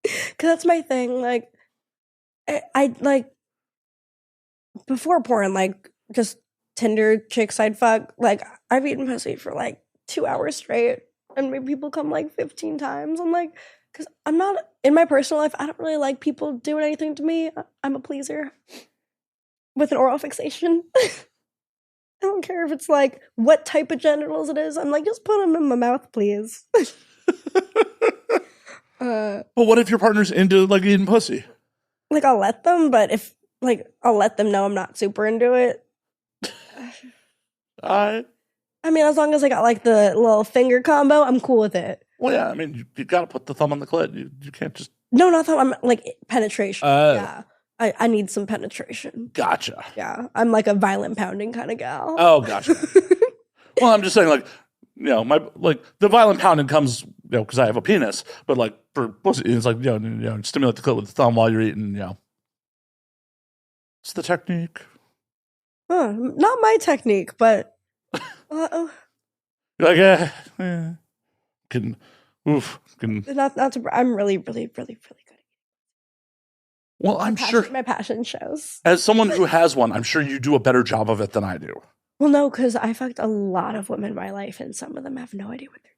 Because that's my thing. Like, I like, before porn, like, just Tinder chicks I'd fuck. Like, I've eaten pussy for like 2 hours straight. And maybe people come like 15 times. I'm like, because I'm not, in my personal life, I don't really like people doing anything to me. I'm a pleaser with an oral fixation. I don't care if it's like what type of genitals it is. I'm like, just put them in my mouth, please. But what if your partner's into like eating pussy? Like, I'll let them, but if like I'll let them know I'm not super into it. I mean, as long as I got like the little finger combo, I'm cool with it. Well, yeah, I mean, you got to put the thumb on the clit. You can't just... No, not thumb. I'm like penetration. Yeah. I need some penetration. Gotcha. Yeah. I'm like a violent pounding kind of gal. Oh, gotcha. Well, I'm just saying, like, the violent pounding comes, because I have a penis, but like for pussy, it's like, stimulate the clit with the thumb while you're eating, It's the technique. Not my technique, but... You're like, Not to, I'm really, really, really, really good. Well, I'm sure my passion shows. As someone who has one, I'm sure you do a better job of it than I do. Well, no, because I fucked a lot of women in my life, and some of them have no idea what they're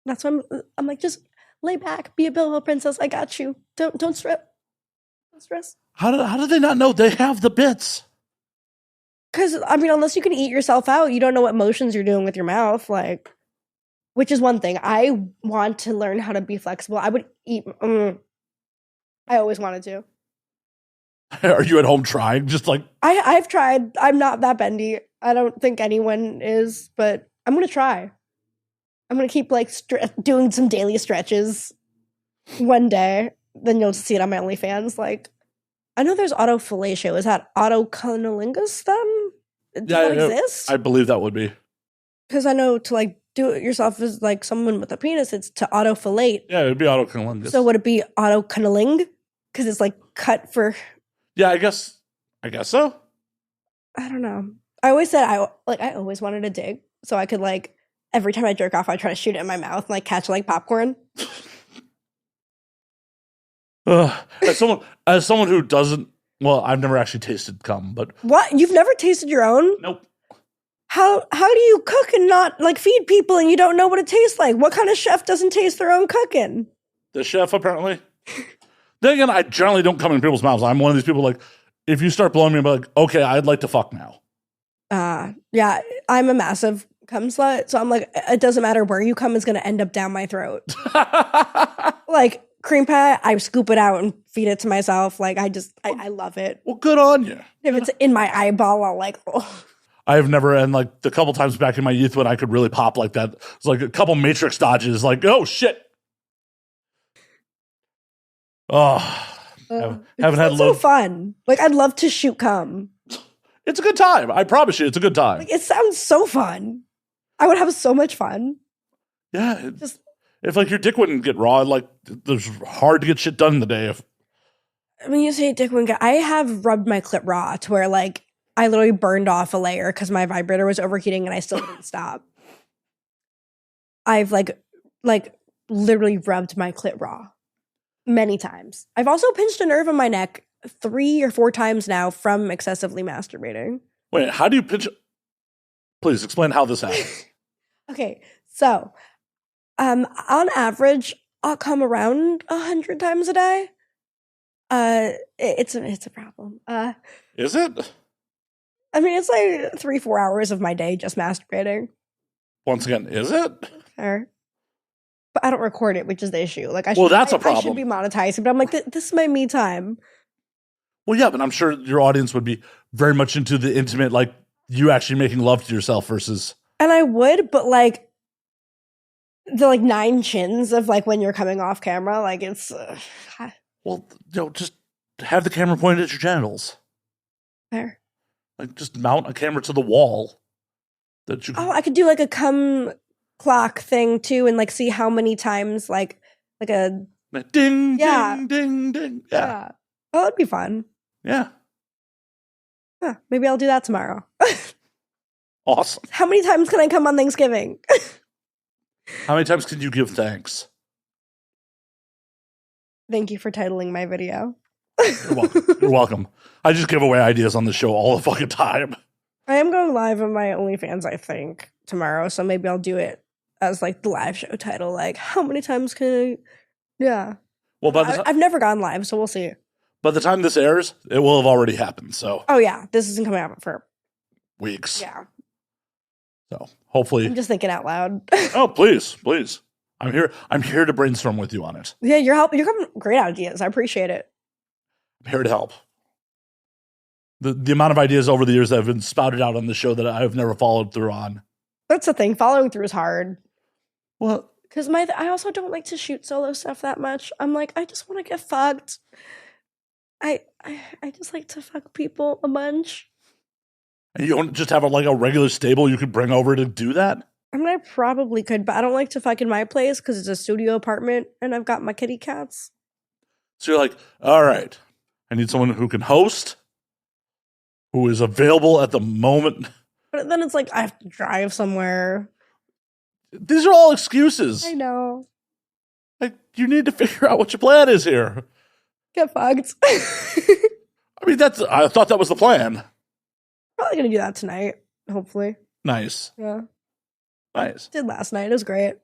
doing. That's why I'm like, just lay back, be a Bilbo princess. I got you. Don't stress. Don't stress. How do they not know they have the bits? Because I mean, unless you can eat yourself out, you don't know what motions you're doing with your mouth. Like, which is one thing. I want to learn how to be flexible. I would eat. I always wanted to. Are you at home trying? Just like I've tried. I'm not that bendy. I don't think anyone is, but I'm gonna try. I'm gonna keep like doing some daily stretches one day. Then you'll see it on my OnlyFans. Like, I know there's autofellatio. Is that autocunnilingus then? Does that exist? I believe that would be. Because I know to like do it yourself as like someone with a penis, it's to autofellate. Yeah, it would be autocunnilingus. So would it be autocunniling? Because it's like cut for. Yeah, I guess so. I don't know. I always said I always wanted to dig, so I could like every time I jerk off, I try to shoot it in my mouth and like catch it like popcorn. As someone who doesn't, well, I've never actually tasted cum, but what? You've never tasted your own? Nope. How do you cook and not like feed people and you don't know what it tastes like? What kind of chef doesn't taste their own cooking? The chef, apparently. Then again, I generally don't come in people's mouths. I'm one of these people like, if you start blowing me, I'm like, okay, I'd like to fuck now. Yeah, I'm a massive cum slut, so I'm like, it doesn't matter where you come, it's going to end up down my throat. Like, cream pie, I scoop it out and feed it to myself. Like, I love it. Well, good on you. If it's in my eyeball, I'll like, oh. I have never, and like the couple times back in my youth when I could really pop like that, it's like a couple Matrix dodges, like, oh shit. Oh, haven't had so fun. Like, I'd love to shoot cum. It's a good time. I promise you, it's a good time. Like, it sounds so fun. I would have so much fun. Yeah. If like your dick wouldn't get raw, like there's hard to get shit done in the day. When you say dick wing, I have rubbed my clit raw to where like I literally burned off a layer because my vibrator was overheating and I still didn't stop. I've like literally rubbed my clit raw many times. I've also pinched a nerve in my neck 3 or 4 times now from excessively masturbating. Wait, how do you pinch? Please explain how this happens. Okay, so on average, I'll come around 100 times a day. It's a problem. Is it? I mean, it's like 3-4 hours of my day just masturbating. Once again, is it? Fair. But I don't record it, which is the issue. Like, that's a I problem. should be monetizing, but I'm like, this is my me time. Well, yeah, but I'm sure your audience would be very much into the intimate, like you actually making love to yourself versus. And I would, but like the like 9 chins of like when you're coming off camera, like it's. Well, just have the camera pointed at your genitals. Fair. Like, just mount a camera to the wall. That you. Oh, I could do like a cum clock thing too, and like see how many times like a ding, yeah. ding, ding, ding. Yeah. Oh, that'd be fun. Yeah. Huh, maybe I'll do that tomorrow. Awesome. How many times can I come on Thanksgiving? How many times can you give thanks? Thank you for titling my video. You're welcome. You're welcome. I just give away ideas on the show all the fucking time. I am going live on my OnlyFans, I think, tomorrow, so maybe I'll do it as like the live show title. Like, how many times can I? Yeah. Well, I've never gone live, so we'll see. By the time this airs, it will have already happened. So. Oh yeah, this isn't coming out for weeks. Yeah. So hopefully. I'm just thinking out loud. Oh, please. I'm here to brainstorm with you on it. Yeah, you're helping. You're coming with great ideas. I appreciate it. I'm here to help. The amount of ideas over the years that have been spouted out on the show that I've never followed through on. That's the thing. Following through is hard. Well, because I also don't like to shoot solo stuff that much. I'm like, I just want to get fucked. I just like to fuck people a bunch. And you don't just have a regular stable you could bring over to do that? I mean, I probably could, but I don't like to fuck in my place because it's a studio apartment and I've got my kitty cats. So you're like, all right, I need someone who can host, who is available at the moment. But then it's like, I have to drive somewhere. These are all excuses. I know. Like, you need to figure out what your plan is here. Get fucked. I mean, I thought that was the plan. Probably gonna do that tonight, hopefully. Nice. Yeah. Nice. Did last night. It was great.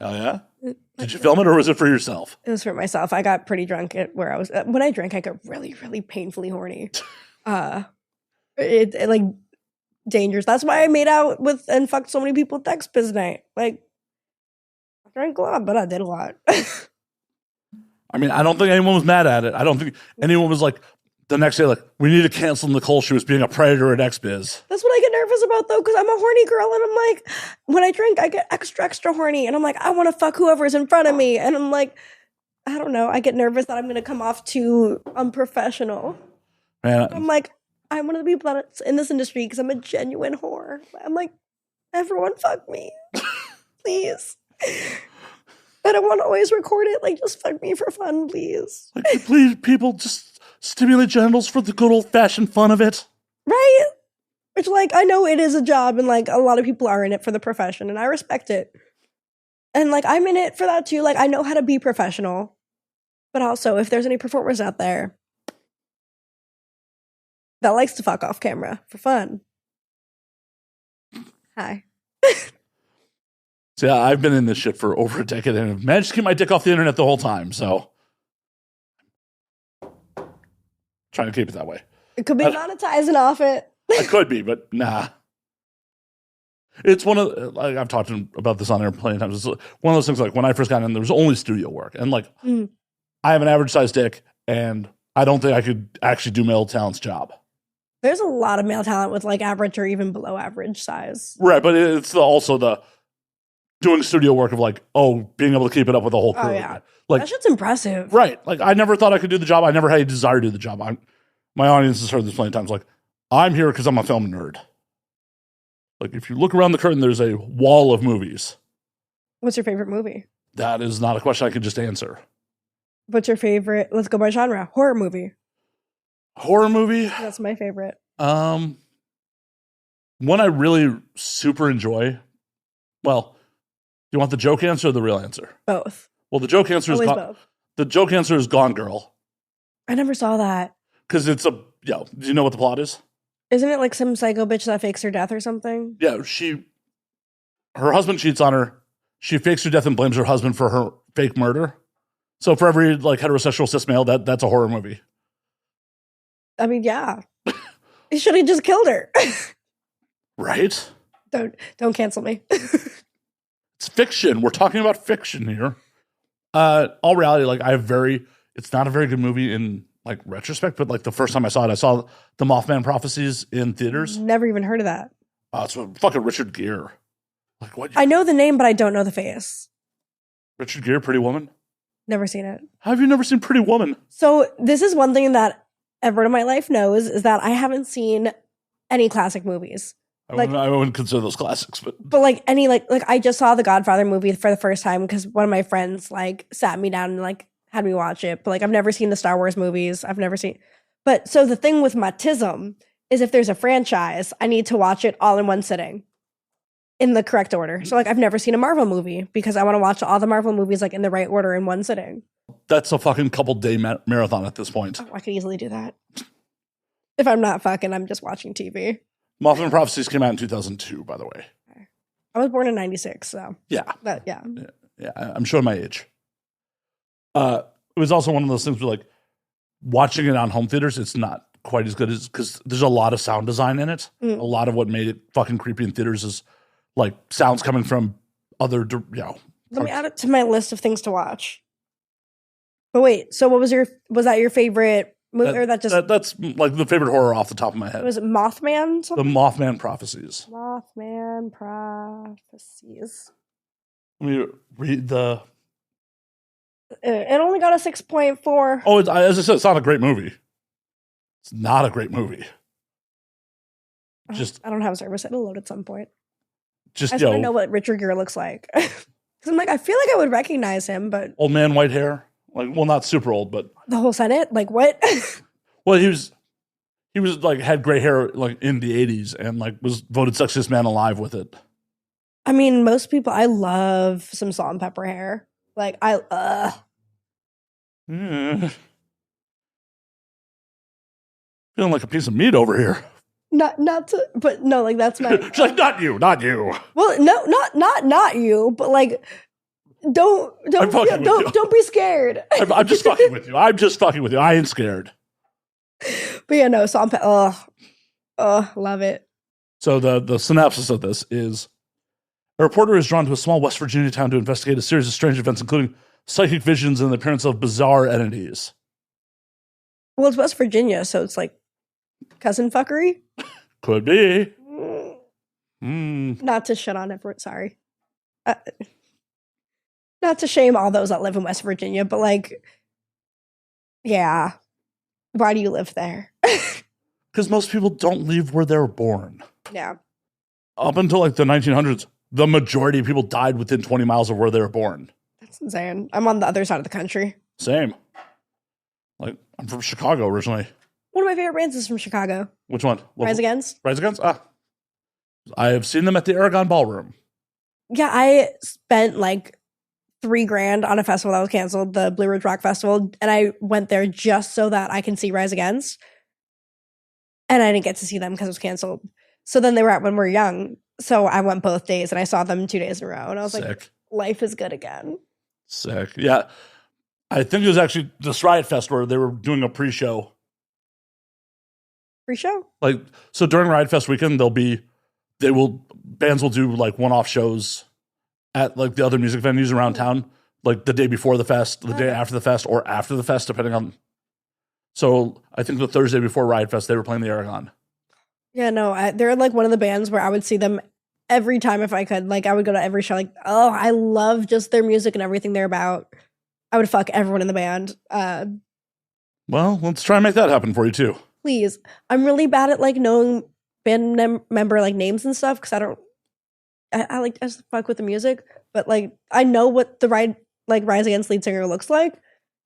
Hell yeah. Did you film it or was it for yourself? It was for myself. I got pretty drunk at where I was. When I drink, I get really, really painfully horny. It like dangerous. That's why I made out with and fucked so many people at the Expo night. Like, I drank a lot, but I did a lot. I mean, I don't think anyone was mad at it. I don't think anyone was like, the next day, like, we need to cancel Nicole. She was being a predator at XBiz. That's what I get nervous about, though, because I'm a horny girl, and I'm like, when I drink, I get extra horny, and I'm like, I want to fuck whoever's in front of me, and I'm like, I don't know, I get nervous that I'm going to come off too unprofessional. Man, I'm like, I'm one of the people that's in this industry because I'm a genuine whore. I'm like, everyone fuck me. Please. I don't want to always record it. Like, just fuck me for fun, please. Like, please, people, just stimulate genitals for the good old-fashioned fun of it. Right? Which, like, I know it is a job, and, like, a lot of people are in it for the profession, and I respect it. And, like, I'm in it for that, too. Like, I know how to be professional. But also, if there's any performers out there that likes to fuck off camera for fun, hi. So, yeah, I've been in this shit for over a decade and have managed to keep my dick off the internet the whole time, so trying to keep it that way. It could be monetizing off it. I could be, but nah. It's one of, like, I've talked about this on air plenty of times. It's one of those things, like, when I first got in, there was only studio work. And, like, I have an average-sized dick, and I don't think I could actually do male talent's job. There's a lot of male talent with, like, average or even below average size. Right, but it's also the doing studio work of, like, being able to keep it up with the whole crew. Oh, yeah. Like, that shit's impressive. Right. Like, I never thought I could do the job. I never had a desire to do the job. My audience has heard this plenty of times. Like, I'm here because I'm a film nerd. Like, if you look around the curtain, there's a wall of movies. What's your favorite movie? That is not a question I could just answer. What's your favorite? Let's go by genre. Horror movie. Horror movie? That's my favorite. One I really super enjoy. Well, you want the joke answer or the real answer? Both. Well, the joke answer is both. The joke answer is Gone Girl. I never saw that. Because it's do you know what the plot is? Isn't it like some psycho bitch that fakes her death or something? Yeah, her husband cheats on her. She fakes her death and blames her husband for her fake murder. So for every like heterosexual cis male, that's a horror movie. I mean, yeah. He should have just killed her. Right? Don't cancel me. It's fiction. We're talking about fiction here. All reality, like it's not a very good movie in like retrospect, but like the first time I saw it, I saw the Mothman Prophecies in theaters. Never even heard of that. It's fucking Richard Gere. Like what? I know the name, but I don't know the face. Richard Gere, Pretty Woman? Never seen it. How have you never seen Pretty Woman? So this is one thing that everyone in my life knows is that I haven't seen any classic movies. I wouldn't consider those classics, but like any like I just saw the Godfather movie for the first time because one of my friends like sat me down and like had me watch it. But like I've never seen the Star Wars movies. I've never seen. But so the thing with my tism is if there's a franchise, I need to watch it all in one sitting, in the correct order. So like I've never seen a Marvel movie because I want to watch all the Marvel movies like in the right order in one sitting. That's a fucking couple day marathon at this point. Oh, I could easily do that. If I'm not fucking, I'm just watching TV. Mothman Prophecies came out in 2002, by the way. I was born in 96, so. Yeah. Yeah. Yeah, I'm showing my age. It was also one of those things where, like, watching it on home theaters, it's not quite as good as, because there's a lot of sound design in it. A lot of what made it fucking creepy in theaters is, like, sounds coming from other, Let me add it to my list of things to watch. But wait, so was that your favorite movie, or that just that's like the favorite horror off the top of my head? Was it Mothman? The Mothman Prophecies. Mothman Prophecies. Let me read the. It only got a 6.4. Oh, as I said, it's not a great movie. It's not a great movie. I don't have service. It'll load at some point. I just want to know what Richard Gere looks like. Because I'm like, I feel like I would recognize him, but old man, white hair. Like, well, not super old, but the whole Senate. Like, what? Well, he was like had gray hair like in the 80s and like was voted sexiest man alive with it. I mean, most people. I love some salt and pepper hair. Like Feeling like a piece of meat over here. Not to, but no, like that's my. She's like, not you. Well, no, not you, but like, don't be scared. I'm just fucking with you. I ain't scared. But yeah, no, salt and pepper. Love it. So the synopsis of this is: a reporter is drawn to a small West Virginia town to investigate a series of strange events, including psychic visions and the appearance of bizarre entities. Well, it's West Virginia, so it's like cousin fuckery. Could be. Not to shit on everyone. Sorry. Not to shame all those that live in West Virginia, but like, yeah. Why do you live there? Because most people don't leave where they were born. Yeah. Up until like the 1900s, the majority of people died within 20 miles of where they were born. That's insane. I'm on the other side of the country. Same. Like, I'm from Chicago originally. One of my favorite bands is from Chicago. Which one? Rise Against. Rise Against? I have seen them at the Aragon Ballroom. Yeah, I spent like $3,000 on a festival that was canceled, the Blue Ridge Rock Festival, and I went there just so that I can see Rise Against. And I didn't get to see them because it was canceled. So then they were at When We're Young. So I went both days and I saw them 2 days in a row. And I was like, life is good again. Sick. Yeah. I think it was actually this Riot Fest where they were doing a pre-show. Pre-show? Like, so during Riot Fest weekend, bands will do like one-off shows at like the other music venues around town, like the day before the fest, the day after the fest, or after the fest, depending on. So I think the Thursday before Riot Fest, they were playing the Aragon. Yeah, no, they're like one of the bands where I would see them every time if I could. Like, I would go to every show. Like, oh, I love just their music and everything they're about. I would fuck everyone in the band. Well, let's try and make that happen for you too. Please. I'm really bad at like knowing band member like names and stuff because I just fuck with the music. But like, I know what the Rise Against lead singer looks like.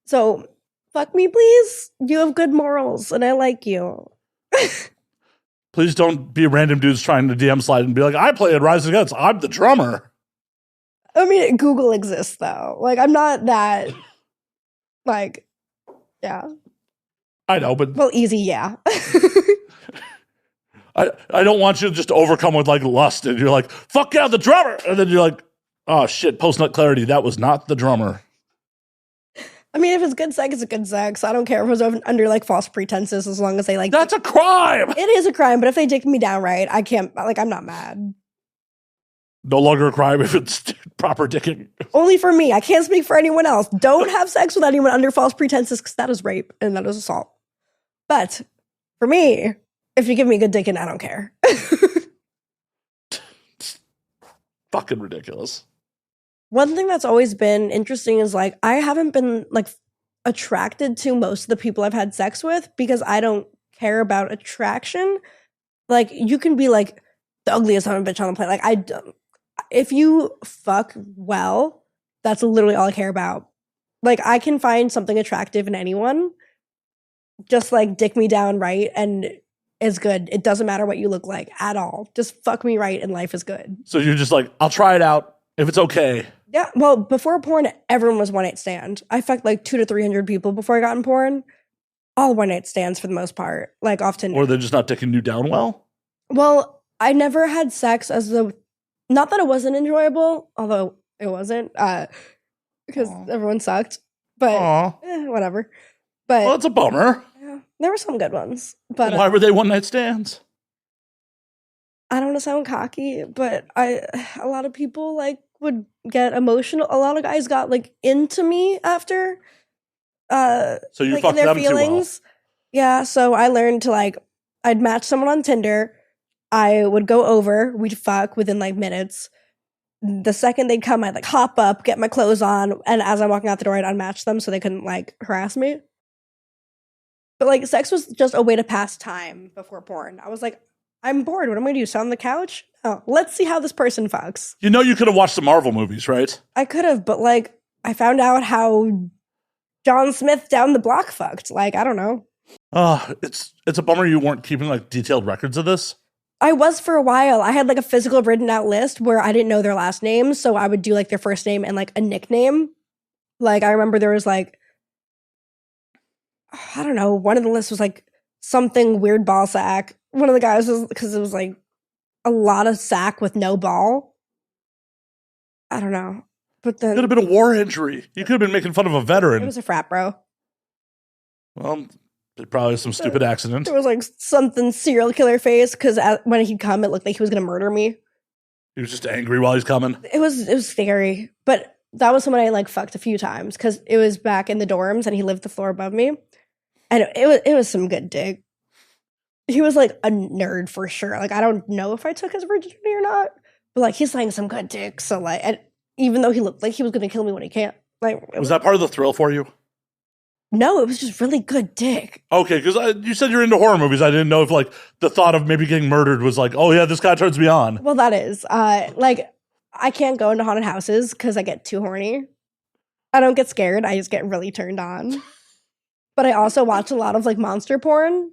So, fuck me, please. You have good morals, and I like you. Please don't be random dudes trying to DM slide and be like, I play in Rise Against. I'm the drummer. I mean, Google exists, though. Like, I'm not that, like, yeah. I know, but Well, easy, yeah. I don't want you to just overcome with like lust and you're like, fuck yeah, the drummer. And then you're like, oh shit, post-nut clarity. That was not the drummer. I mean, if it's good sex, it's good sex. I don't care if it was under like false pretenses as long as they like. That's a crime. It is a crime, but if they dick me down right, I can't, like, I'm not mad. No longer a crime if it's proper dicking. Only for me. I can't speak for anyone else. Don't have sex with anyone under false pretenses because that is rape and that is assault. But for me, if you give me good dicking, I don't care. Fucking ridiculous. One thing that's always been interesting is like I haven't been like attracted to most of the people I've had sex with because I don't care about attraction. Like you can be like the ugliest son of a bitch on the planet. Like I don't. If you fuck well, that's literally all I care about. Like I can find something attractive in anyone. Just like dick me down right and it's good. It doesn't matter what you look like at all. Just fuck me right and life is good. So you're just like, I'll try it out if it's okay. Yeah, well, before porn, everyone was one night stand. I fucked like 200 to 300 people before I got in porn. All one night stands for the most part, like off Tinder. Or they're just not dicking you down well? Well, I never had sex as the, not that it wasn't enjoyable, although it wasn't, because everyone sucked. But whatever. But well, it's a bummer. yeah, there were some good ones. But why were they one night stands? I don't want to sound cocky, but a lot of people like would get emotional. A lot of guys got like into me after. So you like, fucked them too well. Yeah, so I learned to like, I'd match someone on Tinder. I would go over, we'd fuck within like minutes. The second they'd come, I'd like hop up, get my clothes on, and as I'm walking out the door, I'd unmatch them so they couldn't like harass me. But like, sex was just a way to pass time before porn. I was like, I'm bored. What am I gonna do? Sit on the couch? Oh, let's see how this person fucks. You know, you could have watched the Marvel movies, right? I could have, but like, I found out how John Smith down the block fucked. Like, I don't know. It's a bummer you weren't keeping like detailed records of this. I was for a while. I had like a physical written out list where I didn't know their last names, so I would do like their first name and like a nickname. Like I remember there was like, I don't know, one of the lists was like something weird ball sack. One of the guys was, because it was like a lot of sack with no ball. I don't know. But then could have been a war injury. You could have been making fun of a veteran. It was a frat bro. Well, probably some stupid accident. There was like something serial killer face because when he'd come, it looked like he was going to murder me. He was just angry while he's coming. It was scary, but that was someone I like fucked a few times because it was back in the dorms and he lived the floor above me, and it was some good dick. He was like a nerd for sure. Like I don't know if I took his virginity or not, but like he's saying some good dick. So like, and even though he looked like he was going to kill me when he can't, like was that part of the thrill for you? No, it was just really good dick. Okay, because you said you're into horror movies. I didn't know if like the thought of maybe getting murdered was like, oh yeah, this guy turns me on. Well, that is like I can't go into haunted houses because I get too horny. I don't get scared. I just get really turned on. But I also watch a lot of like monster porn.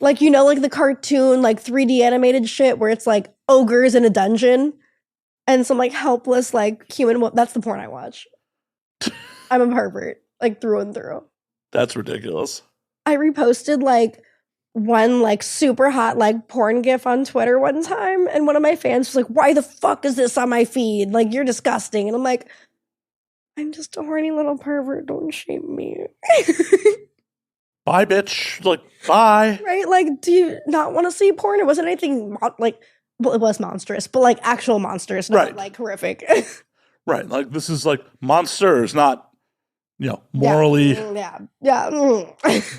Like, you know, like the cartoon, like 3D animated shit where it's like ogres in a dungeon and some like helpless, like human. That's the porn I watch. I'm a pervert, like through and through. That's ridiculous. I reposted like one like super hot like porn gif on Twitter one time, and one of my fans was like, why the fuck is this on my feed? Like, you're disgusting. And I'm like, I'm just a horny little pervert. Don't shame me. Bye, bitch. Like, bye. Right? Like, do you not want to see porn? It wasn't anything like, well, it was monstrous, but like actual monsters, not right. Like horrific. Right. Like, this is like monsters, not, you know, morally.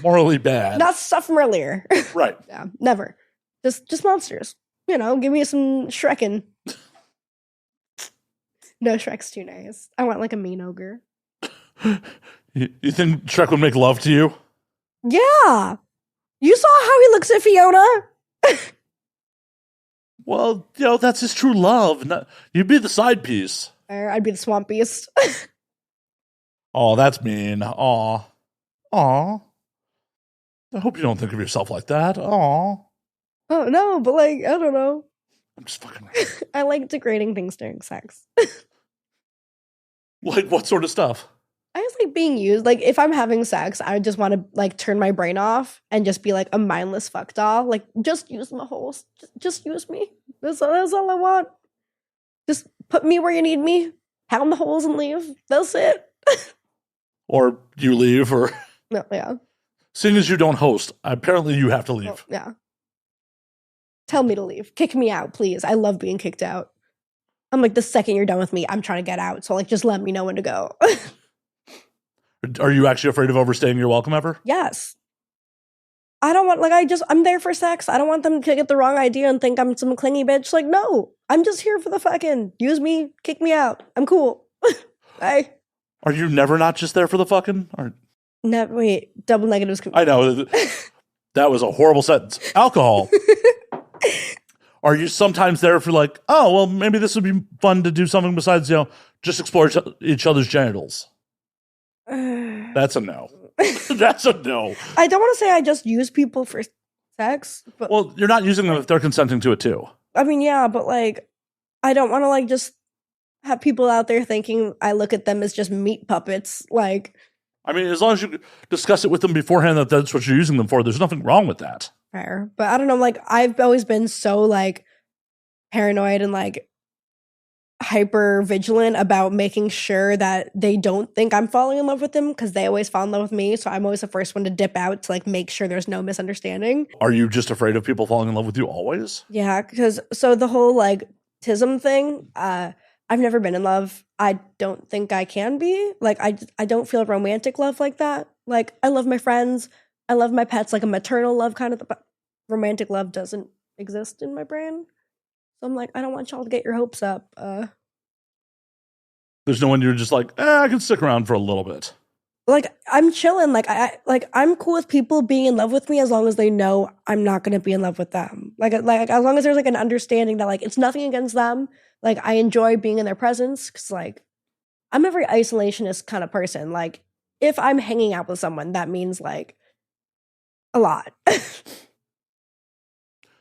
Morally bad. Not stuff from earlier. Right. Yeah, never. Just monsters. You know, give me some Shrekin. No, Shrek's too nice. I want like a mean ogre. You think Shrek would make love to you? Yeah. You saw how he looks at Fiona? Well, you know, that's his true love. You'd be the side piece. Or I'd be the swamp beast. Oh, that's mean. Aw. Aw. I hope you don't think of yourself like that. Aw. Oh no, but like I don't know. I'm just fucking around. I like degrading things during sex. Like what sort of stuff? I just like being used. Like if I'm having sex, I just want to like turn my brain off and just be like a mindless fuck doll. Like just use my holes. Just use me. That's all I want. Just put me where you need me. Pound the holes and leave. That's it. Or you leave, or No, yeah. seeing as you don't host, apparently you have to leave. Well, yeah. Tell me to leave. Kick me out, please. I love being kicked out. I'm like, the second you're done with me, I'm trying to get out. So like, just let me know when to go. Are you actually afraid of overstaying your welcome ever? Yes. I don't want, like, I'm there for sex. I don't want them to get the wrong idea and think I'm some clingy bitch. Like, no, I'm just here for the fucking use me, kick me out. I'm cool. Bye. Are you never not just there for the fucking? Or No, wait, double negatives. I know that was a horrible sentence. Alcohol. Are you sometimes there for like, oh, well, maybe this would be fun to do something besides, just explore each other's genitals? That's a no. That's a no. I don't want to say I just use people for sex, but Well, you're not using them if they're consenting to it too. I mean, yeah, but like, I don't want to like just have people out there thinking I look at them as just meat puppets. Like, I mean, as long as you discuss it with them beforehand that that's what you're using them for, there's nothing wrong with that. fair. But I don't know, like, I've always been so like paranoid and like hyper vigilant about making sure that they don't think I'm falling in love with them because they always fall in love with me. So I'm always the first one to dip out to like make sure there's no misunderstanding. Are you just afraid of people falling in love with you always? Yeah, because so the whole like tism thing, I've never been in love. I don't think I can be. Like I don't feel romantic love like that. Like I love my friends, I love my pets, like a maternal love kind of. But romantic love doesn't exist in my brain. So I'm like, I don't want y'all to get your hopes up. There's no one you're just like, I can stick around for a little bit. Like I'm chilling. Like I'm cool with people being in love with me as long as they know I'm not gonna be in love with them. Like as long as there's like an understanding that like it's nothing against them. Like I enjoy being in their presence because like I'm a very isolationist kind of person. Like if I'm hanging out with someone, that means like a lot.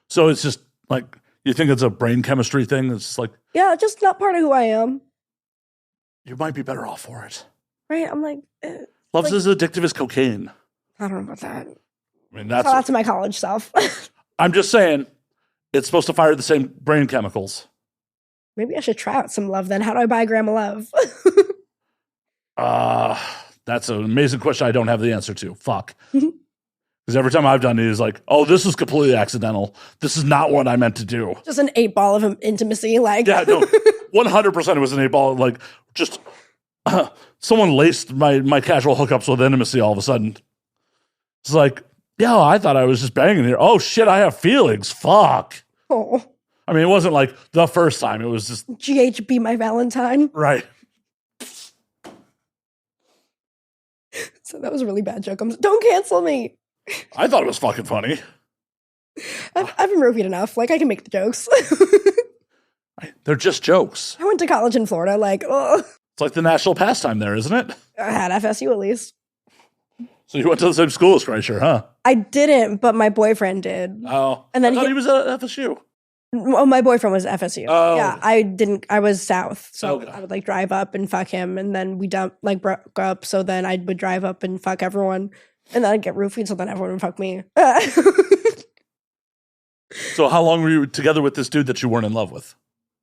So it's just like, you think it's a brain chemistry thing? It's like, Yeah, just not part of who I am. you might be better off for it. Right? I'm like, Love's like- as addictive as cocaine. I don't know about that. I mean, Shout out to my college self. I'm just saying, it's supposed to fire the same brain chemicals. Maybe I should try out some love then. How do I buy Grandma love? That's an amazing question I don't have the answer to. Fuck. Because every time I've done it, it's like, oh, this is completely accidental. This is not what I meant to do. Just an 8-ball of intimacy. Like, Yeah, no, 100% it was an 8-ball. Like, just someone laced my casual hookups with intimacy all of a sudden. It's like, yeah, I thought I was just banging here. Oh, shit, I have feelings. Fuck. oh, I mean, it wasn't like the first time. It was just, GHB my Valentine. right. So that was a really bad joke. Don't cancel me. I thought it was fucking funny. I've been roofied enough. Like, I can make the jokes. They're just jokes. I went to college in Florida. Like, oh, It's like the national pastime there, isn't it? I had FSU at least. So you went to the same school as Kreischer, huh? I didn't, but my boyfriend did. Oh. And then I thought he was at FSU. Oh, my boyfriend was FSU. Oh. Yeah, I didn't. I was South, so Okay. I would like drive up and fuck him, and then we broke up. So then I would drive up and fuck everyone, and then I'd get roofied. So then everyone would fuck me. So how long were you together with this dude that you weren't in love with?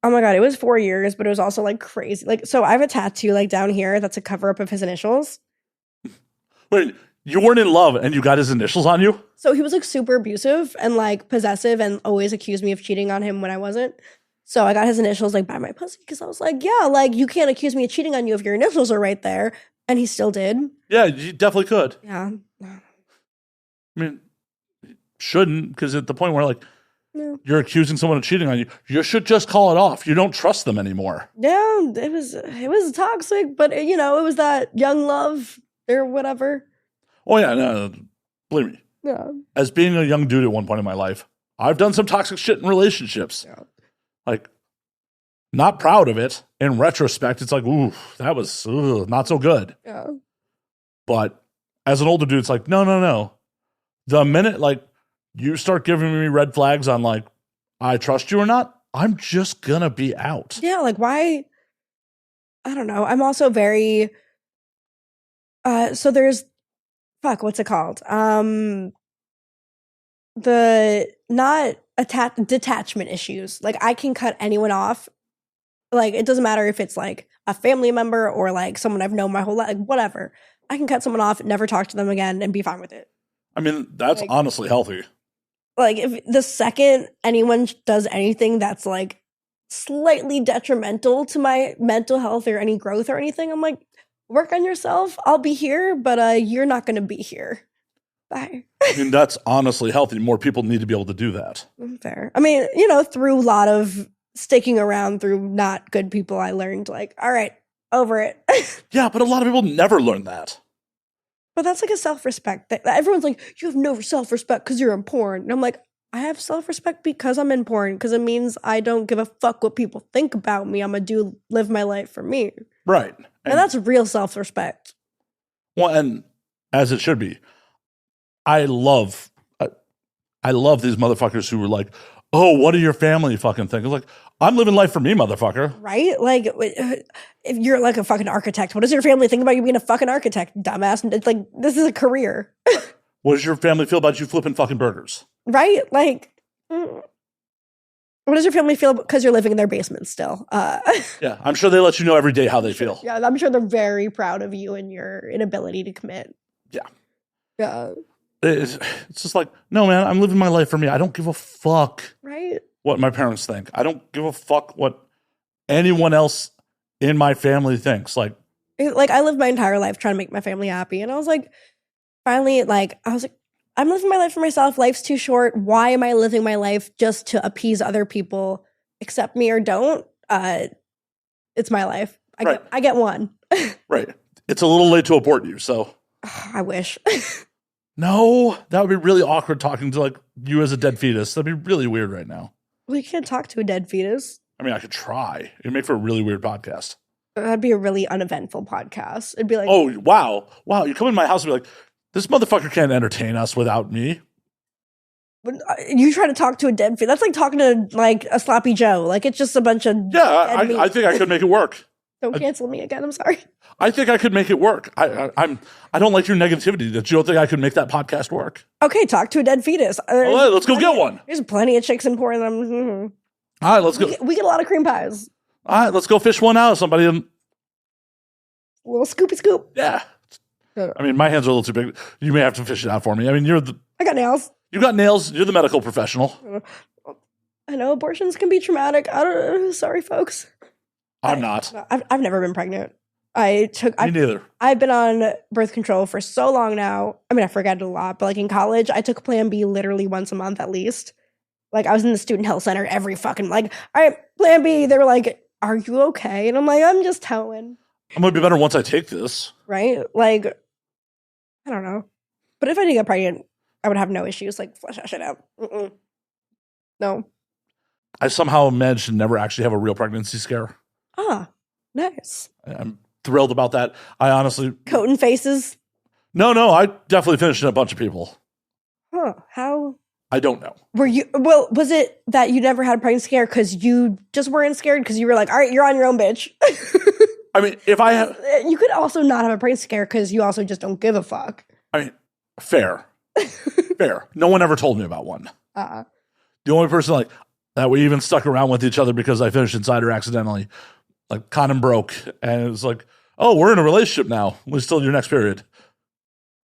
Oh my god, it was 4 years, but it was also like crazy. Like, so I have a tattoo like down here that's a cover up of his initials. Wait, you weren't in love and you got his initials on you? So he was like super abusive and like possessive and always accused me of cheating on him when I wasn't. So I got his initials like by my pussy because I was like, yeah, like you can't accuse me of cheating on you if your initials are right there. And he still did. Yeah, you definitely could. Yeah. I mean, shouldn't, because at the point where like No. you're accusing someone of cheating on you, you should just call it off. You don't trust them anymore. Yeah, it was toxic, but you know, it was that young love or whatever. Oh yeah, no, believe me. Yeah. As being a young dude at one point in my life, I've done some toxic shit in relationships. Yeah. Like, not proud of it. In retrospect, it's like, ooh, that was not so good. Yeah. But as an older dude, it's like, no. The minute like you start giving me red flags on like, I trust you or not, I'm just gonna be out. Yeah, like why? I don't know. I'm also very so there's what's it called? The not detachment issues. Like I can cut anyone off. Like it doesn't matter if it's like a family member or like someone I've known my whole life, like whatever. I can cut someone off, never talk to them again, and be fine with it. I mean, that's like, honestly healthy. Like if the second anyone does anything that's like slightly detrimental to my mental health or any growth or anything, I'm like, work on yourself. I'll be here, but you're not going to be here. Bye. I mean, that's honestly healthy. More people need to be able to do that. Fair. I mean, through a lot of sticking around through not good people, I learned like, all right, over it. Yeah, but a lot of people never learn that. But that's like a self-respect. Everyone's like, you have no self-respect because you're in porn. And I'm like, I have self-respect because I'm in porn, because it means I don't give a fuck what people think about me. I'm going to live my life for me. Right. And that's real self-respect. Well, and as it should be. I love these motherfuckers who were like, oh, what do your family fucking think? It's like, I'm living life for me, motherfucker. Right? Like, if you're like a fucking architect, what does your family think about you being a fucking architect, dumbass? It's like, this is a career. What does your family feel about you flipping fucking burgers? Right? Like, what does your family feel because you're living in their basement still? Yeah, I'm sure they let you know every day how they feel. Yeah, I'm sure they're very proud of you and your inability to commit. Yeah. Yeah. It's just like, no, man, I'm living my life for me. I don't give a fuck right? What my parents think. I don't give a fuck what anyone else in my family thinks. Like I lived my entire life trying to make my family happy. And I was like, finally, I'm living my life for myself. Life's too short. Why am I living my life just to appease other people? Accept me or don't. It's my life. I get one. Right. It's a little late to abort you, so. I wish. No, that would be really awkward talking to like you as a dead fetus. That'd be really weird right now. Well, you can't talk to a dead fetus. I mean, I could try. It'd make for a really weird podcast. That'd be a really uneventful podcast. It'd be like, oh, wow. You come in my house and be like, this motherfucker can't entertain us without me. But you try to talk to a dead fetus. That's like talking to like a sloppy Joe. Like it's just a bunch of I think I could make it work. Don't cancel me again. I'm sorry. I think I could make it work. I don't like your negativity that you don't think I could make that podcast work. Okay, talk to a dead fetus. All right, let's go get one. There's plenty of chicks in porn. All right, let's go. We get a lot of cream pies. All right, let's go fish one out of somebody. A little scoopy scoop. Yeah. I mean, my hands are a little too big. You may have to fish it out for me. I mean, I got nails. You got nails. You're the medical professional. I know abortions can be traumatic. Sorry, folks. I'm not. I've never been pregnant. Me neither. I've been on birth control for so long now. I mean, I forget it a lot, but like in college, I took Plan B literally once a month at least. Like I was in the student health center every fucking all right, Plan B. They were like, "Are you okay?" And I'm like, "I'm just telling." I'm gonna be better once I take this. Right? Like, I don't know. But if I did get pregnant, I would have no issues. Like, flush that shit out. No. I somehow managed to never actually have a real pregnancy scare. Ah, nice. I'm thrilled about that. I honestly... Coat and faces? No, I definitely finished in a bunch of people. Huh, how? I don't know. Was it that you never had a pregnancy scare because you just weren't scared because you were like, all right, you're on your own, bitch? I mean, if I have... You could also not have a pregnancy scare because you also just don't give a fuck. I mean, fair. Fair. No one ever told me about one. The only person that we even stuck around with each other because I finished inside her accidentally, condom broke, and it was like, oh, we're in a relationship now. We're still in your next period.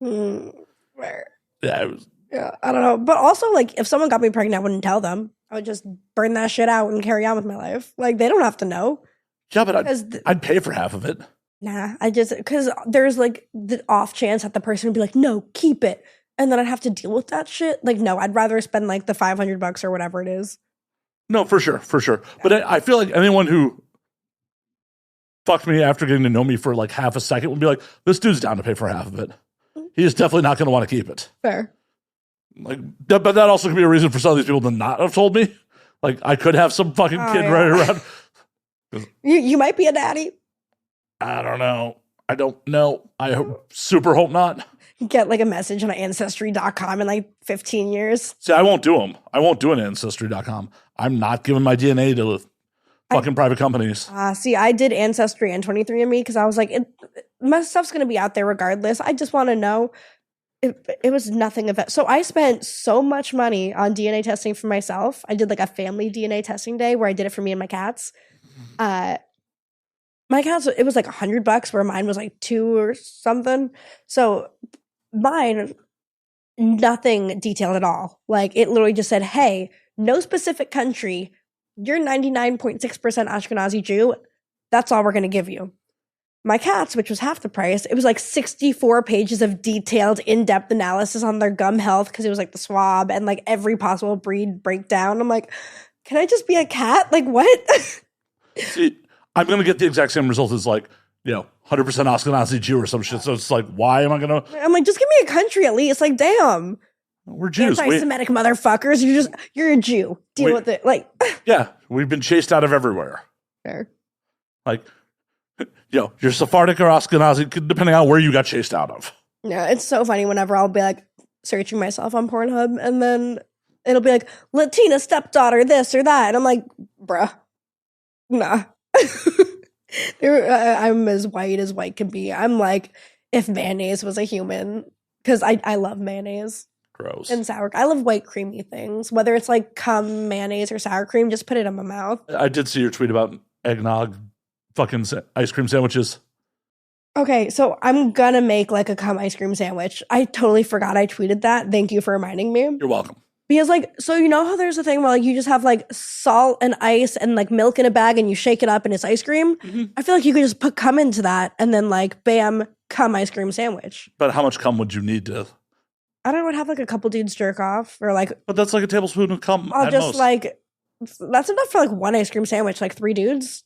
Where? Yeah, it was... Yeah, I don't know. But also, if someone got me pregnant, I wouldn't tell them. I would just burn that shit out and carry on with my life. They don't have to know. Yeah, but I'd pay for half of it. Nah, because there's the off chance that the person would be like, no, keep it. And then I'd have to deal with that shit. No, I'd rather spend the $500 or whatever it is. No, for sure. Yeah. But I feel like anyone who fucked me after getting to know me for half a second would be like, this dude's down to pay for half of it. He is definitely not going to want to keep it. Fair. But that also could be a reason for some of these people to not have told me. I could have some fucking kid running around. You might be a daddy. I don't know. I don't know. Super hope not. Get like a message on Ancestry.com in like 15 years. See, I won't do them. I won't do an Ancestry.com. I'm not giving my DNA to fucking private companies. See, I did Ancestry and 23andMe because I was like, my stuff's going to be out there regardless. I just want to know. It was nothing of it. So I spent so much money on DNA testing for myself. I did like a family DNA testing day where I did it for me and my cats. My cats, it was like $100 where mine was like $2 or something. So mine, nothing detailed at all. Like it literally just said, hey, no specific country. You're 99.6% Ashkenazi Jew. That's all we're going to give you. My cats, which was half the price, it was like 64 pages of detailed, in-depth analysis on their gum health because it was like the swab and like every possible breed breakdown. I'm like, can I just be a cat? Like what? See, I'm going to get the exact same result as like, 100% Ashkenazi Jew or some shit. So it's like, why am I going to? I'm like, just give me a country at least. Like, damn. We're Jews. Anti-Semitic motherfuckers. You're a Jew. Deal with it. Like, yeah, we've been chased out of everywhere. Fair. Like, you're Sephardic or Ashkenazi, depending on where you got chased out of. Yeah, it's so funny whenever I'll be like searching myself on Pornhub and then it'll be like Latina stepdaughter, this or that, and I'm like, bruh, nah. I'm as white can be. I'm like, if mayonnaise was a human, because I love mayonnaise. Gross. And sour. I love white creamy things. Whether it's like cum mayonnaise or sour cream, just put it in my mouth. I did see your tweet about eggnog fucking ice cream sandwiches. Okay, so I'm gonna make like a cum ice cream sandwich. I totally forgot I tweeted that. Thank you for reminding me. You're welcome. Because like, so you know how there's a thing where like you just have like salt and ice and like milk in a bag and you shake it up and it's ice cream? Mm-hmm. I feel like you could just put cum into that and then like, bam, cum ice cream sandwich. But how much cum would you need to? I don't know, I'd have like a couple dudes jerk off or like. But that's like a tablespoon of cum. I'll just most. Like, that's enough for like one ice cream sandwich, like 3 dudes.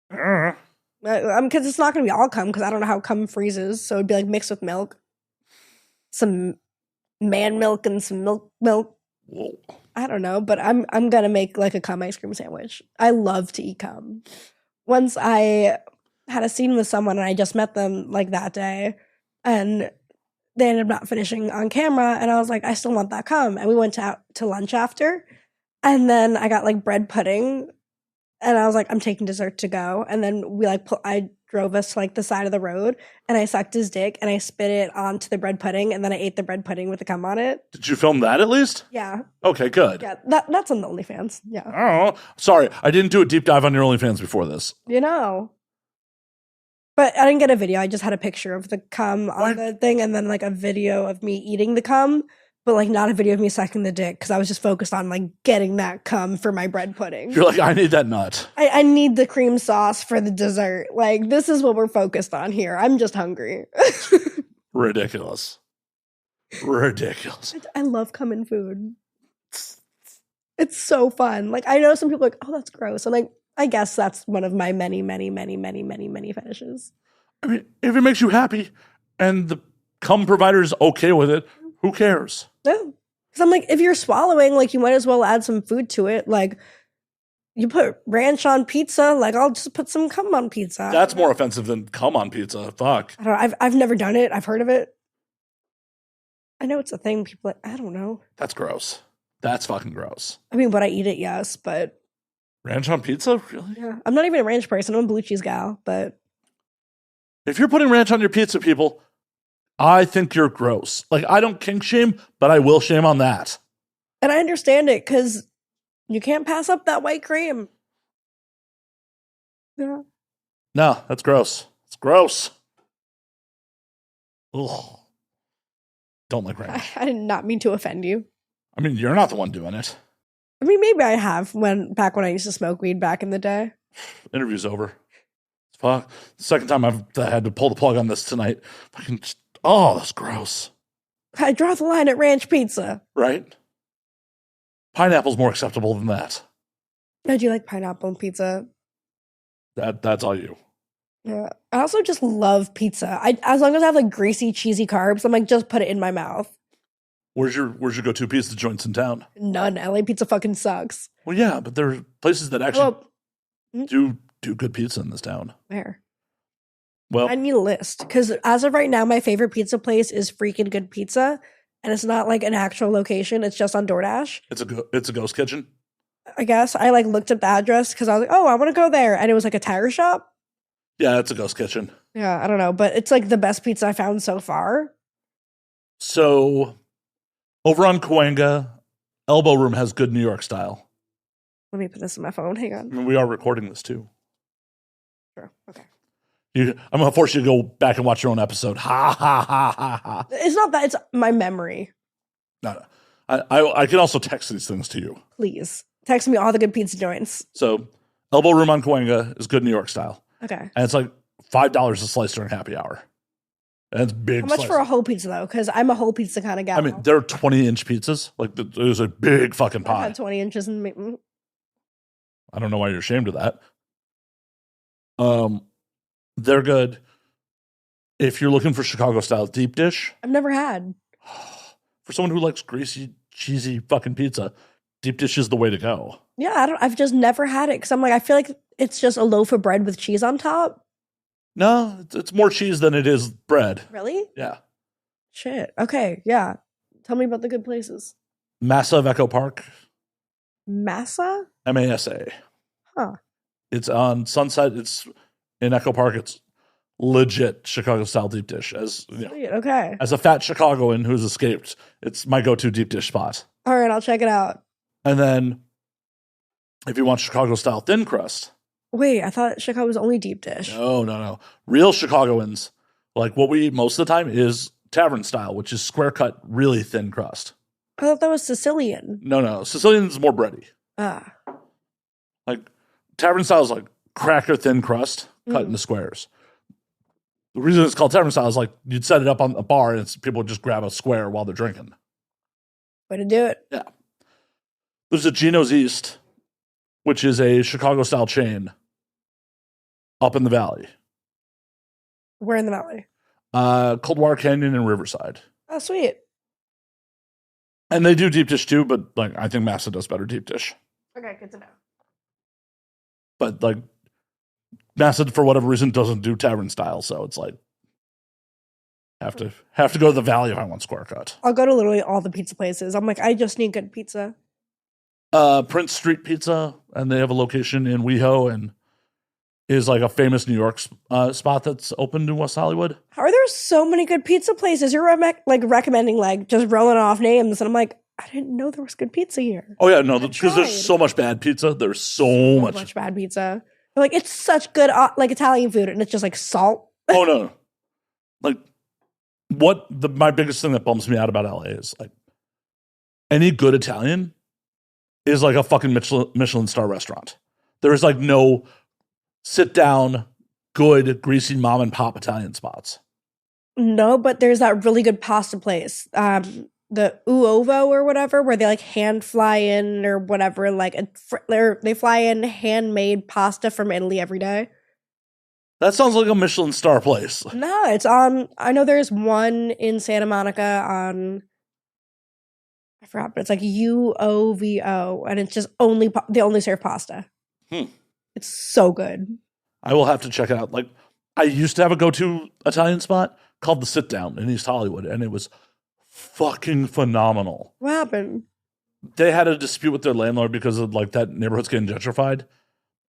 Because it's not going to be all cum because I don't know how cum freezes. So it'd be like mixed with milk. Some man milk and some milk. Whoa. I don't know, but I'm going to make like a cum ice cream sandwich. I love to eat cum. Once I had a scene with someone and I just met them like that day and they ended up not finishing on camera and I was like, I still want that cum. And we went out to lunch after and then I got like bread pudding and I was like, I'm taking dessert to go. And then we like, I drove us to like the side of the road and I sucked his dick and I spit it onto the bread pudding and then I ate the bread pudding with the cum on it. Did you film that at least? Yeah. Okay, good. Yeah, that's on the OnlyFans. Yeah. Oh, sorry. I didn't do a deep dive on your OnlyFans before this. You know. But I didn't get a video. I just had a picture of the cum on the thing and then like a video of me eating the cum, but like not a video of me sucking the dick because I was just focused on like getting that cum for my bread pudding. You're like, I need that nut. I need the cream sauce for the dessert. Like this is what we're focused on here. I'm just hungry. Ridiculous. Ridiculous. I love cum in food. It's so fun. Like I know some people are like, oh, that's gross. And like, I guess that's one of my many, many, many, many, many, many fetishes. I mean, if it makes you happy and the cum provider is okay with it, who cares? Yeah. Because I'm like, if you're swallowing, like you might as well add some food to it. Like you put ranch on pizza, like I'll just put some cum on pizza. That's more offensive than cum on pizza. Fuck. I don't know. I've never done it. I've heard of it. I know it's a thing. People, I don't know. That's gross. That's fucking gross. I mean, would I eat it? Yes, but. Ranch on pizza? Really? Yeah. I'm not even a ranch person. I'm a blue cheese gal, but. If you're putting ranch on your pizza, people, I think you're gross. Like, I don't kink shame, but I will shame on that. And I understand it because you can't pass up that white cream. Yeah. No, that's gross. It's gross. Ugh. Don't like ranch. I did not mean to offend you. I mean, you're not the one doing it. I mean, maybe I have back when I used to smoke weed back in the day. Interview's over. Fuck. Second time I've had to pull the plug on this tonight. Fucking, that's gross. I draw the line at ranch pizza. Right? Pineapple's more acceptable than that. I do like pineapple on pizza. That's all you. Yeah. I also just love pizza. As long as I have like greasy, cheesy carbs, I'm like, just put it in my mouth. Where's your go-to pizza joints in town? None. LA pizza fucking sucks. Well, yeah, but there are places that actually do good pizza in this town. Where? Well, I need a list because as of right now, my favorite pizza place is Freaking Good Pizza, and it's not like an actual location; it's just on DoorDash. it's a ghost kitchen. I guess I like looked at the address because I was like, "Oh, I want to go there," and it was like a tire shop. Yeah, it's a ghost kitchen. Yeah, I don't know, but it's like the best pizza I found so far. So, over on Cahuenga, Elbow Room has good New York style. Let me put this in my phone. Hang I on. mean, we are recording this too. Sure. Okay. I'm going to force you to go back and watch your own episode. Ha, ha, ha, ha, ha. It's not that; it's my memory. No. I can also text these things to you. Please text me all the good pizza joints. So, Elbow Room on Cahuenga is good New York style. Okay. And it's like $5 a slice during happy hour. And it's big. How much slices. for a whole pizza though? Because I'm a whole pizza kind of gal. I mean, they're 20-inch pizzas. Like, there's a big fucking I've pie. had 20 inches in me. I don't know why you're ashamed of that. They're good. If you're looking for Chicago style deep dish, I've never had. for someone who likes greasy, cheesy fucking pizza, deep dish is the way to go. Yeah, I've just never had it because I'm like, I feel like it's just a loaf of bread with cheese on top. No, it's more cheese than it is bread. Really? Yeah. Shit. Okay. Yeah. Tell me about the good places. Massa of Echo Park, Massa? MASA. Huh. It's on Sunset. It's in Echo Park. It's legit Chicago style deep dish. As you know, Sweet. Okay. as a fat Chicagoan who's escaped, it's my go-to deep dish spot. All right. I'll check it out. And then, if you want Chicago style thin crust, Wait, I thought Chicago was only deep dish. no, real Chicagoans, like what we eat most of the time is tavern style, which is square cut, really thin crust. I thought that was Sicilian. No, Sicilian's more bready. Ah. Like tavern style is like cracker thin crust cut into squares. The reason it's called tavern style is like you'd set it up on a bar and people would just grab a square while they're drinking. Way to do it. Yeah. There's a Gino's East, which is a Chicago style chain up in the valley. We're in the valley. Coldwater Canyon and Riverside. Oh, sweet. And they do deep dish too, but like I think Massa does better deep dish. Okay, good to know. But like Massa, for whatever reason, doesn't do tavern style, so it's like have to go to the valley if I want square cut. I'll go to literally all the pizza places. I'm like, I just need good pizza. Prince Street Pizza, and they have a location in WeHo and is like a famous New York spot that's open in West Hollywood. How are there so many good pizza places? You're recommending like just rolling off names, and I'm like, I didn't know there was good pizza here. Oh yeah, no, because tried. there's so much bad pizza. There's so much bad pizza. They're like, it's such good like Italian food, and it's just like salt. Oh no, like my biggest thing that bums me out about LA is like any good Italian is like a fucking Michelin star restaurant. There is like no sit down, good, greasy mom and pop Italian spots. No, but there's that really good pasta place. The Uovo or whatever, where they like hand fly in or whatever, like they fly in handmade pasta from Italy every day. That sounds like a Michelin star place. No, it's on. I know there's one in Santa Monica on. I forgot, but it's like UOVO, and it's just they only serve pasta. It's so good. I will have to check it out. Like I used to have a go-to Italian spot called the Sit Down in East Hollywood, and it was fucking phenomenal. What happened? They had a dispute with their landlord because of like that neighborhood's getting gentrified.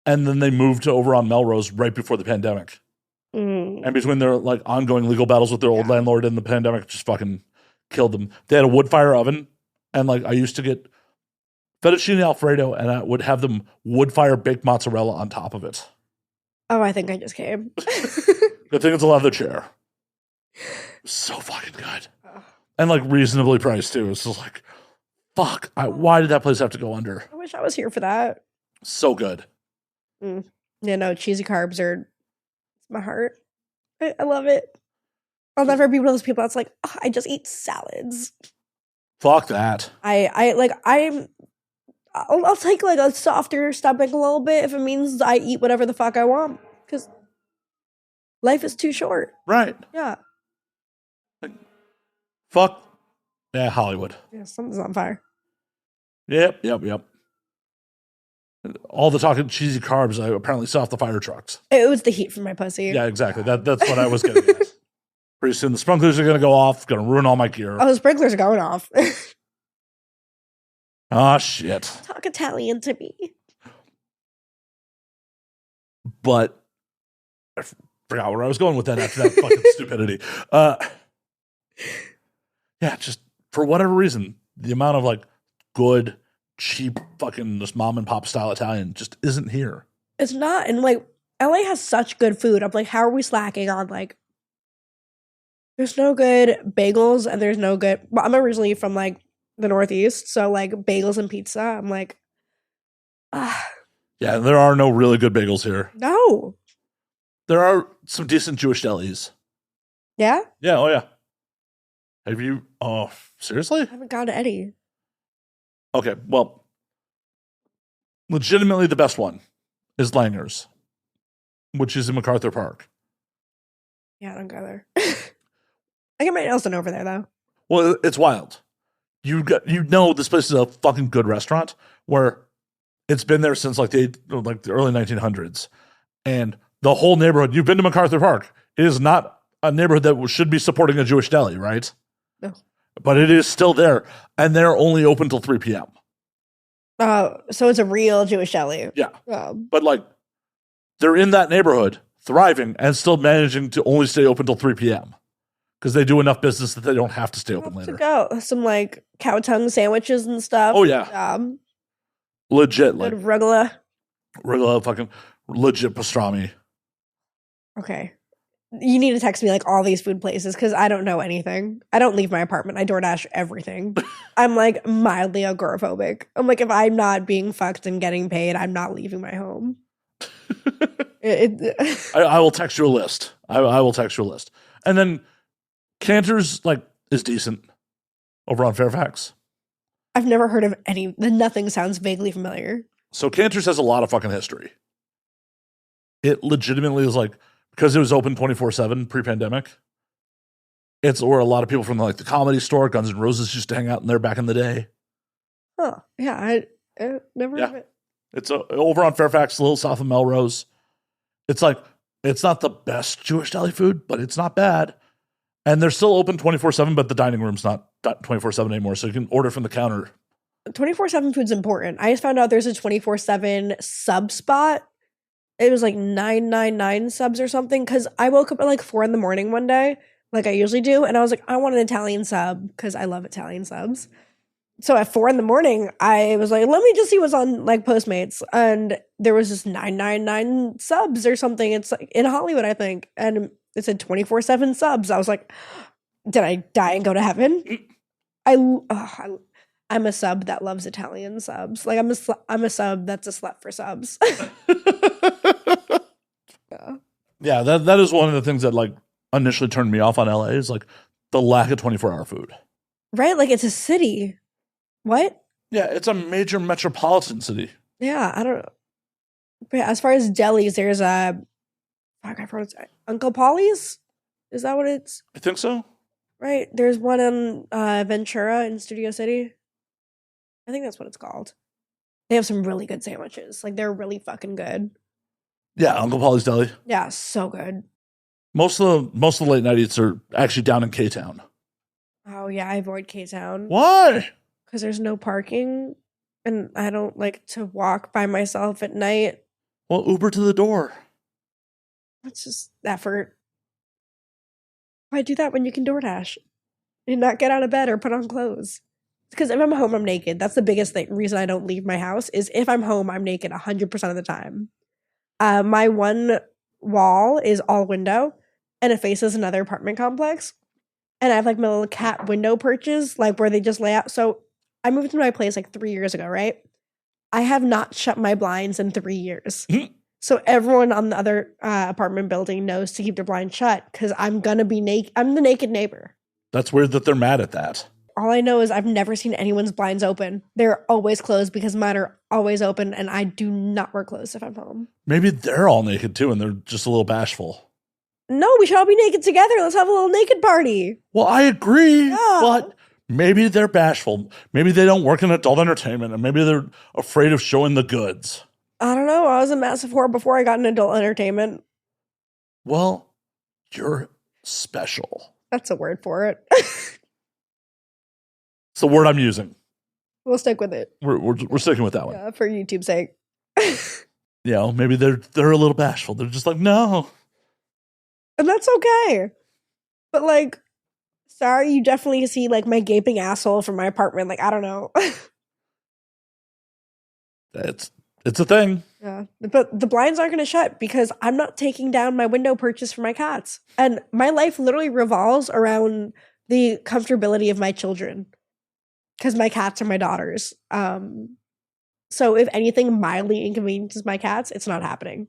And then they moved to over on Melrose right before the pandemic. And between their like ongoing legal battles with their old landlord and the pandemic just fucking killed them. They had a wood fire oven. And like I used to get fettuccine Alfredo and I would have them wood fire baked mozzarella on top of it. Oh, I think I just came. Good thing it's a leather chair. So fucking good. And like reasonably priced too. It's just like, fuck. Why did that place have to go under? I wish I was here for that. So good. Yeah, no, cheesy carbs are my heart. I love it. I'll never be one of those people that's like, oh, I just eat salads. Fuck that. I'll take like a softer stomach a little bit if it means I eat whatever the fuck I want, because life is too short. Right. Yeah. Like, fuck. Yeah, Hollywood. Yeah, something's on fire. Yep. All the talking cheesy carbs I apparently set off the fire trucks. It was the heat from my pussy. Yeah, exactly. That's what I was getting at. Pretty soon the sprinklers are going to go off, going to ruin all my gear. Oh, the sprinklers are going off. Oh, shit. Talk Italian to me. But I forgot where I was going with that after that fucking stupidity. Yeah, just for whatever reason, the amount of like good, cheap, fucking just mom and pop style Italian just isn't here. It's not. And like, LA has such good food. I'm like, how are we slacking on like, there's no good bagels and there's no good. Well, I'm originally from like the Northeast. So like bagels and pizza. I'm like, Yeah, there are no really good bagels here. no. There are some decent Jewish delis. Yeah? Yeah, oh yeah. Have you? Oh, seriously? I haven't gone to any. Okay, well, legitimately the best one is Langer's, which is in MacArthur Park. Yeah, I don't go there. I get my nails done over there though. Well, it's wild. You know this place is a fucking good restaurant where it's been there since like the early 1900s, and the whole neighborhood. You've been to MacArthur Park. It is not a neighborhood that should be supporting a Jewish deli, right? No. But it is still there, and they're only open till 3 p.m. So it's a real Jewish deli. Yeah. But like, they're in that neighborhood, thriving, and still managing to only stay open till 3 p.m. because they do enough business that they don't have to stay open later. To go. Some like cow tongue sandwiches and stuff. Oh, yeah. Legit. Like, good arugula. Fucking legit pastrami. Okay. You need to text me like all these food places because I don't know anything. I don't leave my apartment. I DoorDash everything. I'm like mildly agoraphobic. I'm like, if I'm not being fucked and getting paid, I'm not leaving my home. I will text you a list. I will text you a list. And then Cantor's like is decent over on Fairfax. I've never heard of any. Nothing sounds vaguely familiar. So Cantor's has a lot of fucking history. It legitimately is like, because it was open 24/7 pre-pandemic, it's where a lot of people from like the Comedy Store, Guns N' Roses used to hang out in there back in the day. Oh, yeah. I never heard of it. It's over on Fairfax, a little south of Melrose. It's like, it's not the best Jewish deli food, but it's not bad. And they're still open 24/7, but the dining room's not 24/7 anymore, so you can order from the counter. 24/7 food's important. I just found out there's a 24/7 sub spot. It was like 999 subs or something because I woke up at like 4 a.m. one day, like I usually do, and I was like, I want an Italian sub because I love Italian subs. So at 4 a.m, I was like, let me just see what's on like Postmates, and there was this 999 subs or something. It's like in Hollywood, I think, and it said 24/7 subs. I was like, did I die and go to heaven? I'm a sub that loves Italian subs. Like I'm a sub that's a slut for subs. Yeah, that is one of the things that like initially turned me off on LA is like the lack of 24-hour food. Right? Like it's a city. What? Yeah, it's a major metropolitan city. Yeah, I don't know. But as far as delis, there's a Uncle Polly's? Is that what it's? I think so. Right. There's one in Ventura in Studio City. I think that's what it's called. They have some really good sandwiches. Like they're really fucking good. Yeah, Uncle Polly's Deli. Yeah, so good. Most of the late night eats are actually down in K-Town. Oh yeah, I avoid K-Town. Why? Because there's no parking, and I don't like to walk by myself at night. Well, Uber to the door. That's just effort. Why do that when you can DoorDash and not get out of bed or put on clothes? Because if I'm home, I'm naked. That's the biggest reason I don't leave my house is if I'm home, I'm naked 100% of the time. My one wall is all window, and it faces another apartment complex. And I have like my little cat window perches, like where they just lay out. So I moved into my place like 3 years ago, right? I have not shut my blinds in 3 years. So everyone on the other apartment building knows to keep their blinds shut because I'm gonna be naked. I'm the naked neighbor. That's weird that they're mad at that. All I know is I've never seen anyone's blinds open. They're always closed because mine are always open, and I do not wear clothes if I'm home. Maybe they're all naked too, and they're just a little bashful. No, we should all be naked together. Let's have a little naked party. Well, I agree, Yeah. but maybe they're bashful. Maybe they don't work in adult entertainment, and maybe they're afraid of showing the goods. I don't know. I was a massive whore before I got into adult entertainment. Well, you're special. That's a word for it. It's the word I'm using. We'll stick with it. We're sticking with that one. Yeah, for YouTube's sake. You know, maybe they're a little bashful. They're just like, no. And that's okay. But like, sorry, you definitely see like my gaping asshole from my apartment. Like, I don't know. It's a thing. Yeah. But the blinds aren't going to shut because I'm not taking down my window purchase for my cats. And my life literally revolves around the comfortability of my children. Because my cats are my daughters. So if anything mildly inconveniences my cats, it's not happening.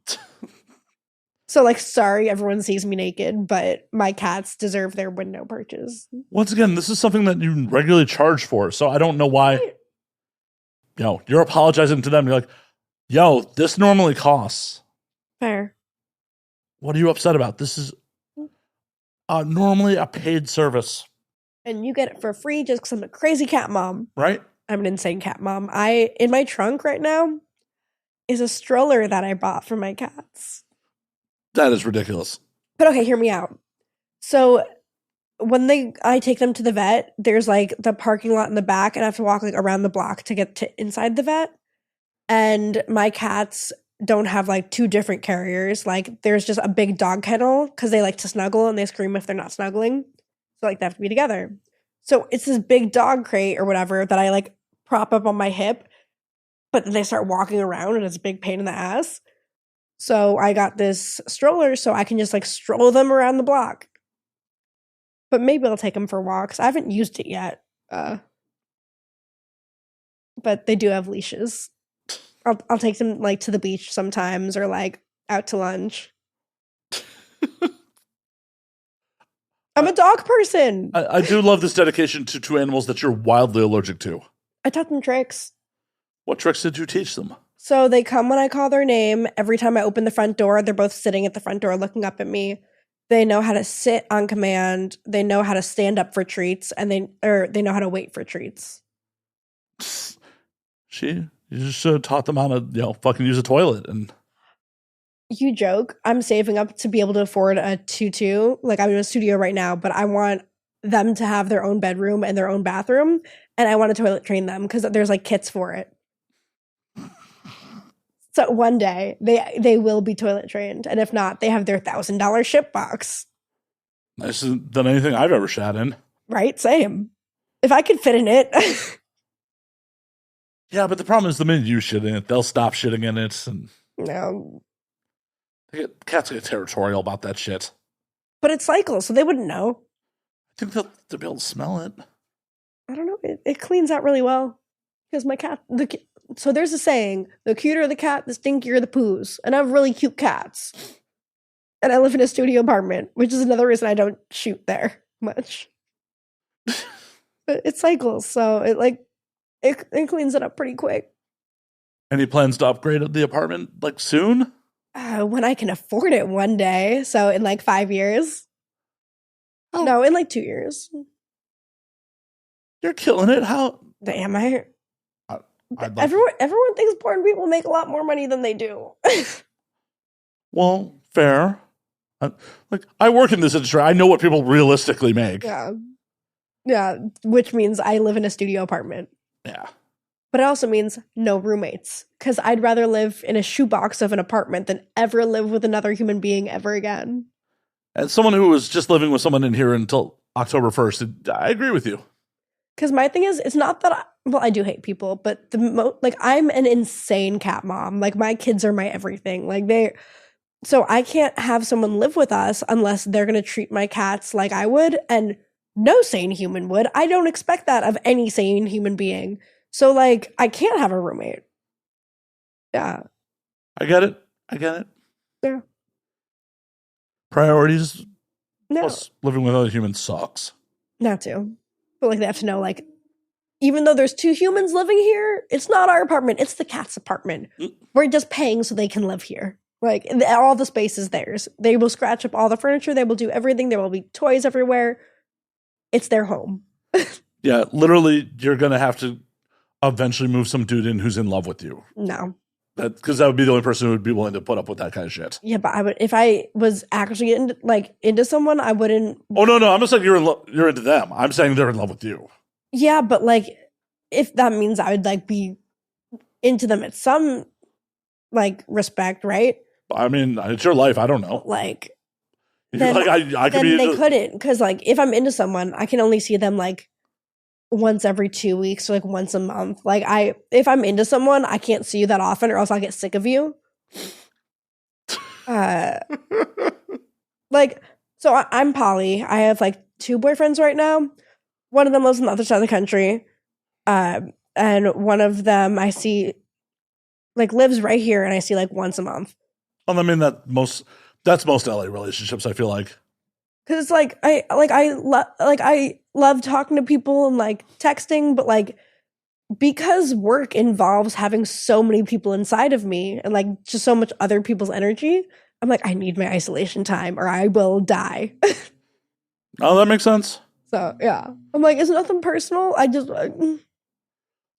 So like, sorry, everyone sees me naked, but my cats deserve their window purchase. Once again, this is something that you regularly charge for. So I don't know why, you know, you're apologizing to them. You're like, yo, this normally costs. Fair. What are you upset about? This is normally a paid service. And you get it for free just because I'm a crazy cat mom. Right? I'm an insane cat mom. In my trunk right now is a stroller that I bought for my cats. That is ridiculous. But okay, hear me out. So when I take them to the vet, there's like the parking lot in the back, and I have to walk like around the block to get to inside the vet. And my cats don't have like two different carriers. Like there's just a big dog kennel because they like to snuggle and they scream if they're not snuggling. So like they have to be together. So it's this big dog crate or whatever that I like prop up on my hip, but then they start walking around and it's a big pain in the ass. So I got this stroller so I can just like stroll them around the block. But maybe I'll take them for walks. I haven't used it yet. But they do have leashes. I'll take them like to the beach sometimes or like out to lunch. I'm a dog person. I do love this dedication to two animals that you're wildly allergic to. I taught them tricks. What tricks did you teach them? So they come when I call their name. Every time I open the front door, they're both sitting at the front door looking up at me. They know how to sit on command. They know how to stand up for treats, and they know how to wait for treats. You just should have taught them how to, fucking use a toilet. And you joke. I'm saving up to be able to afford a tutu. Like I'm in a studio right now, but I want them to have their own bedroom and their own bathroom, and I want to toilet train them because there's like kits for it. So one day they will be toilet trained, and if not, they have their $1,000 ship box. Nicer than anything I've ever shat in. Right? Same. If I could fit in it. Yeah, but the problem is the minute you shit in it, they'll stop shitting in it, and no. Cats get territorial about that shit. But it cycles, so they wouldn't know. I think they'll be able to smell it. I don't know. It cleans out really well. Because my cat... So there's a saying, the cuter the cat, the stinkier the poos. And I have really cute cats. And I live in a studio apartment, which is another reason I don't shoot there much. But it cycles, so it cleans it up pretty quick. Any plans to upgrade the apartment, like, soon? When I can afford it one day. So in like 5 years. Oh. No, in like 2 years. You're killing it. How? Am I? Everyone thinks porn people make a lot more money than they do. Well, fair. I work in this industry. I know what people realistically make. Yeah, which means I live in a studio apartment. Yeah. But it also means no roommates. Because I'd rather live in a shoebox of an apartment than ever live with another human being ever again. As someone who was just living with someone in here until October 1st, I agree with you. Because my thing is, it's not that I do hate people, but I'm an insane cat mom. Like my kids are my everything. So I can't have someone live with us unless they're going to treat my cats like I would, and no sane human would. I don't expect that of any sane human being. So like I can't have a roommate. Yeah. I get it. Yeah. Priorities. No. Plus living with other humans sucks. Not to. But like they have to know, like, even though there's 2 humans living here, it's not our apartment. It's the cat's apartment. We're just paying so they can live here. Like, all the space is theirs. They will scratch up all the furniture. They will do everything. There will be toys everywhere. It's their home. Yeah, literally, you're going to have to eventually move some dude in who's in love with you. No. Because that would be the only person who would be willing to put up with that kind of shit. Yeah, but I would if I was actually into someone, I wouldn't. Oh no, I'm not saying you're into them. I'm saying they're in love with you. Yeah, but like if that means I would like be into them at some like respect, right? I mean, it's your life. I don't know. Like Then, like I could then be they couldn't, because like if I'm into someone, I can only see them like once every 2 weeks, or like once a month. Like if I'm into someone, I can't see you that often, or else I'll get sick of you. Like, so I'm poly. I have like 2 boyfriends right now. One of them lives on the other side of the country, and one of them I see like lives right here, and I see like once a month. I mean that's most LA relationships. I feel like, because I love talking to people and like texting, but like because work involves having so many people inside of me and like just so much other people's energy, I'm like, I need my isolation time or I will die. Oh, that makes sense. So yeah, I'm like, it's nothing personal. I just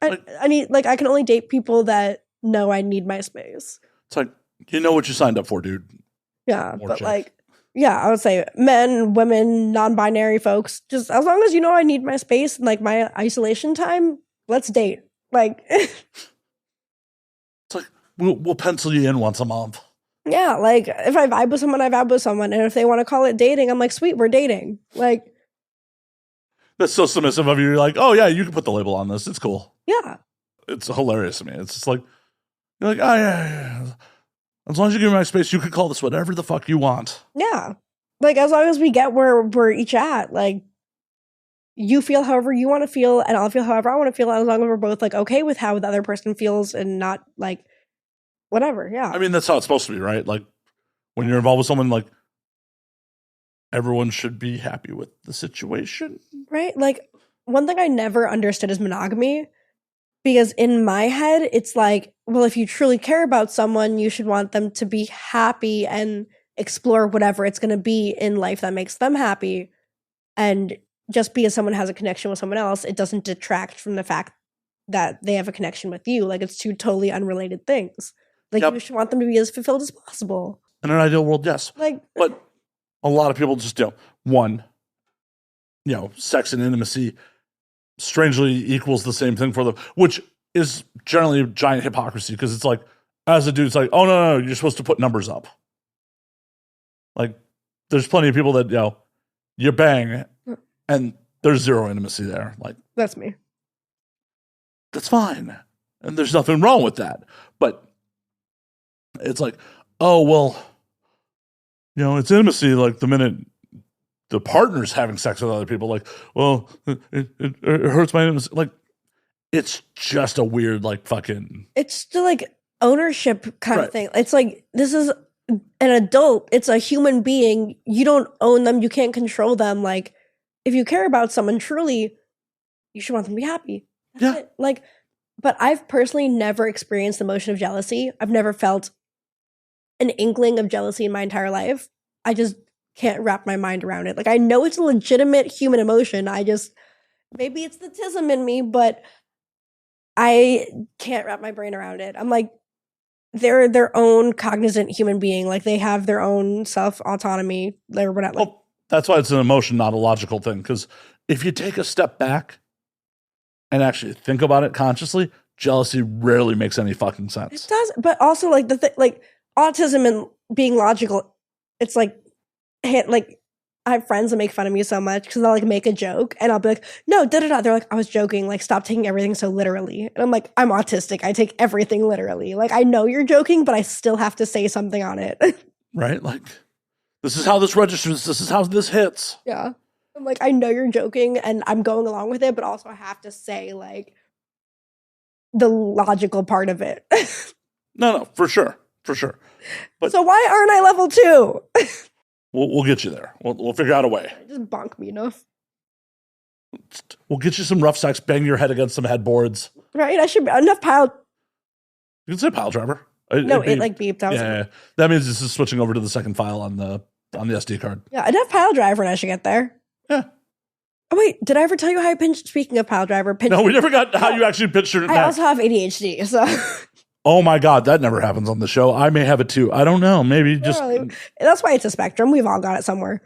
I need, like, I can only date people that know I need my space. It's like, you know what you signed up for, dude. Yeah, More but check. like, yeah, I would say men, women, non-binary folks, just as long as you know I need my space and like my isolation time, let's date. Like, It's like we'll pencil you in once a month. yeah, like if I vibe with someone, I vibe with someone, and if they want to call it dating, I'm like, sweet, we're dating. Like, That's so submissive of you. You're like, oh yeah, you can put the label on this. It's cool. yeah, It's hilarious to me. It's just like, you're like, oh yeah. As long as you give me my space, you can call this whatever the fuck you want. yeah. Like, as long as we get where we're each at, like, you feel however you want to feel, and I'll feel however I want to feel, as long as we're both like okay with how the other person feels and not like whatever. Yeah. I mean, that's how it's supposed to be, right? Like when you're involved with someone, like everyone should be happy with the situation. Right? Like, one thing I never understood is monogamy, because in my head, it's like, well, if you truly care about someone, you should want them to be happy and explore whatever it's going to be in life that makes them happy. And just because someone has a connection with someone else, it doesn't detract from the fact that they have a connection with you. Like, it's 2 totally unrelated things. Like, Yep. you should want them to be as fulfilled as possible. In an ideal world, yes. Like, But a lot of people just, one, sex and intimacy strangely equals the same thing for them, which is generally giant hypocrisy, because it's like, as a dude, it's like, oh, no, you're supposed to put numbers up. Like, there's plenty of people that, you bang, and there's zero intimacy there. Like, that's me. that's fine. And there's nothing wrong with that. But it's like, oh, well, it's intimacy like the minute the partner's having sex with other people. Like, well, it hurts my intimacy. Like, it's just a weird, like, fucking... It's still like ownership kind Right. of thing. It's like, this is an adult. It's a human being. You don't own them. You can't control them. Like, if you care about someone truly, you should want them to be happy. That's Yeah. it. Like, but I've personally never experienced the emotion of jealousy. I've never felt an inkling of jealousy in my entire life. I just can't wrap my mind around it. Like, I know it's a legitimate human emotion. Maybe it's the tism in me, but I can't wrap my brain around it. I'm like, they're their own cognizant human being. Like, they have their own self-autonomy. We're not like, Well, that's why it's an emotion, not a logical thing. Because if you take a step back and actually think about it consciously, jealousy rarely makes any fucking sense. it does. But also, like, like autism and being logical, it's like, I have friends that make fun of me so much because they'll like make a joke and I'll be like, no, da-da-da. They're like, I was joking. Like, stop taking everything so literally. And I'm like, I'm autistic. I take everything literally. Like, I know you're joking, but I still have to say something on it. Right? Like, this is how this registers. This is how this hits. Yeah. I'm like, I know you're joking and I'm going along with it, but also I have to say, like, the logical part of it. No, for sure. For sure. But so why aren't I level 2? we'll get you there. We'll figure out a way. Just bonk me enough. We'll get you some rough sex, bang your head against some headboards. Right? I should be enough pile. You can say pile driver. No, it like beeped. I was Yeah. That means this is switching over to the second file on the SD card. yeah, enough pile driver and I should get there. Yeah. Oh wait, did I ever tell you how I pinched? Speaking of pile driver, No, we never got how you actually pitched your I neck. also have ADHD, so Oh my God, that never happens on the show. I may have it too. I don't know. Maybe just. That's why it's a spectrum. We've all got it somewhere.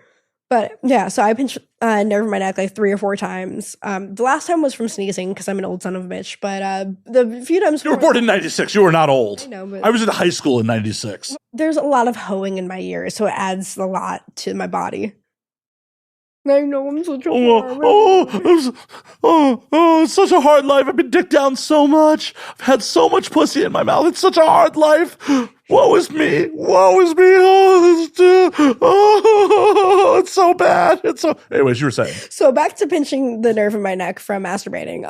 But yeah, so I pinched a nerve in my neck like 3 or 4 times. The last time was from sneezing because I'm an old son of a bitch. But the few times You were born in 96. You were not old. I know, but I was in high school in 96. there's a lot of hoeing in my ears, so it adds a lot to my body. I know I'm such a It's such a hard life. I've been dicked down so much. I've had so much pussy in my mouth. It's such a hard life. Woe is me. Woe is me. It's so bad. Anyways, you were saying. So back to pinching the nerve in my neck from masturbating.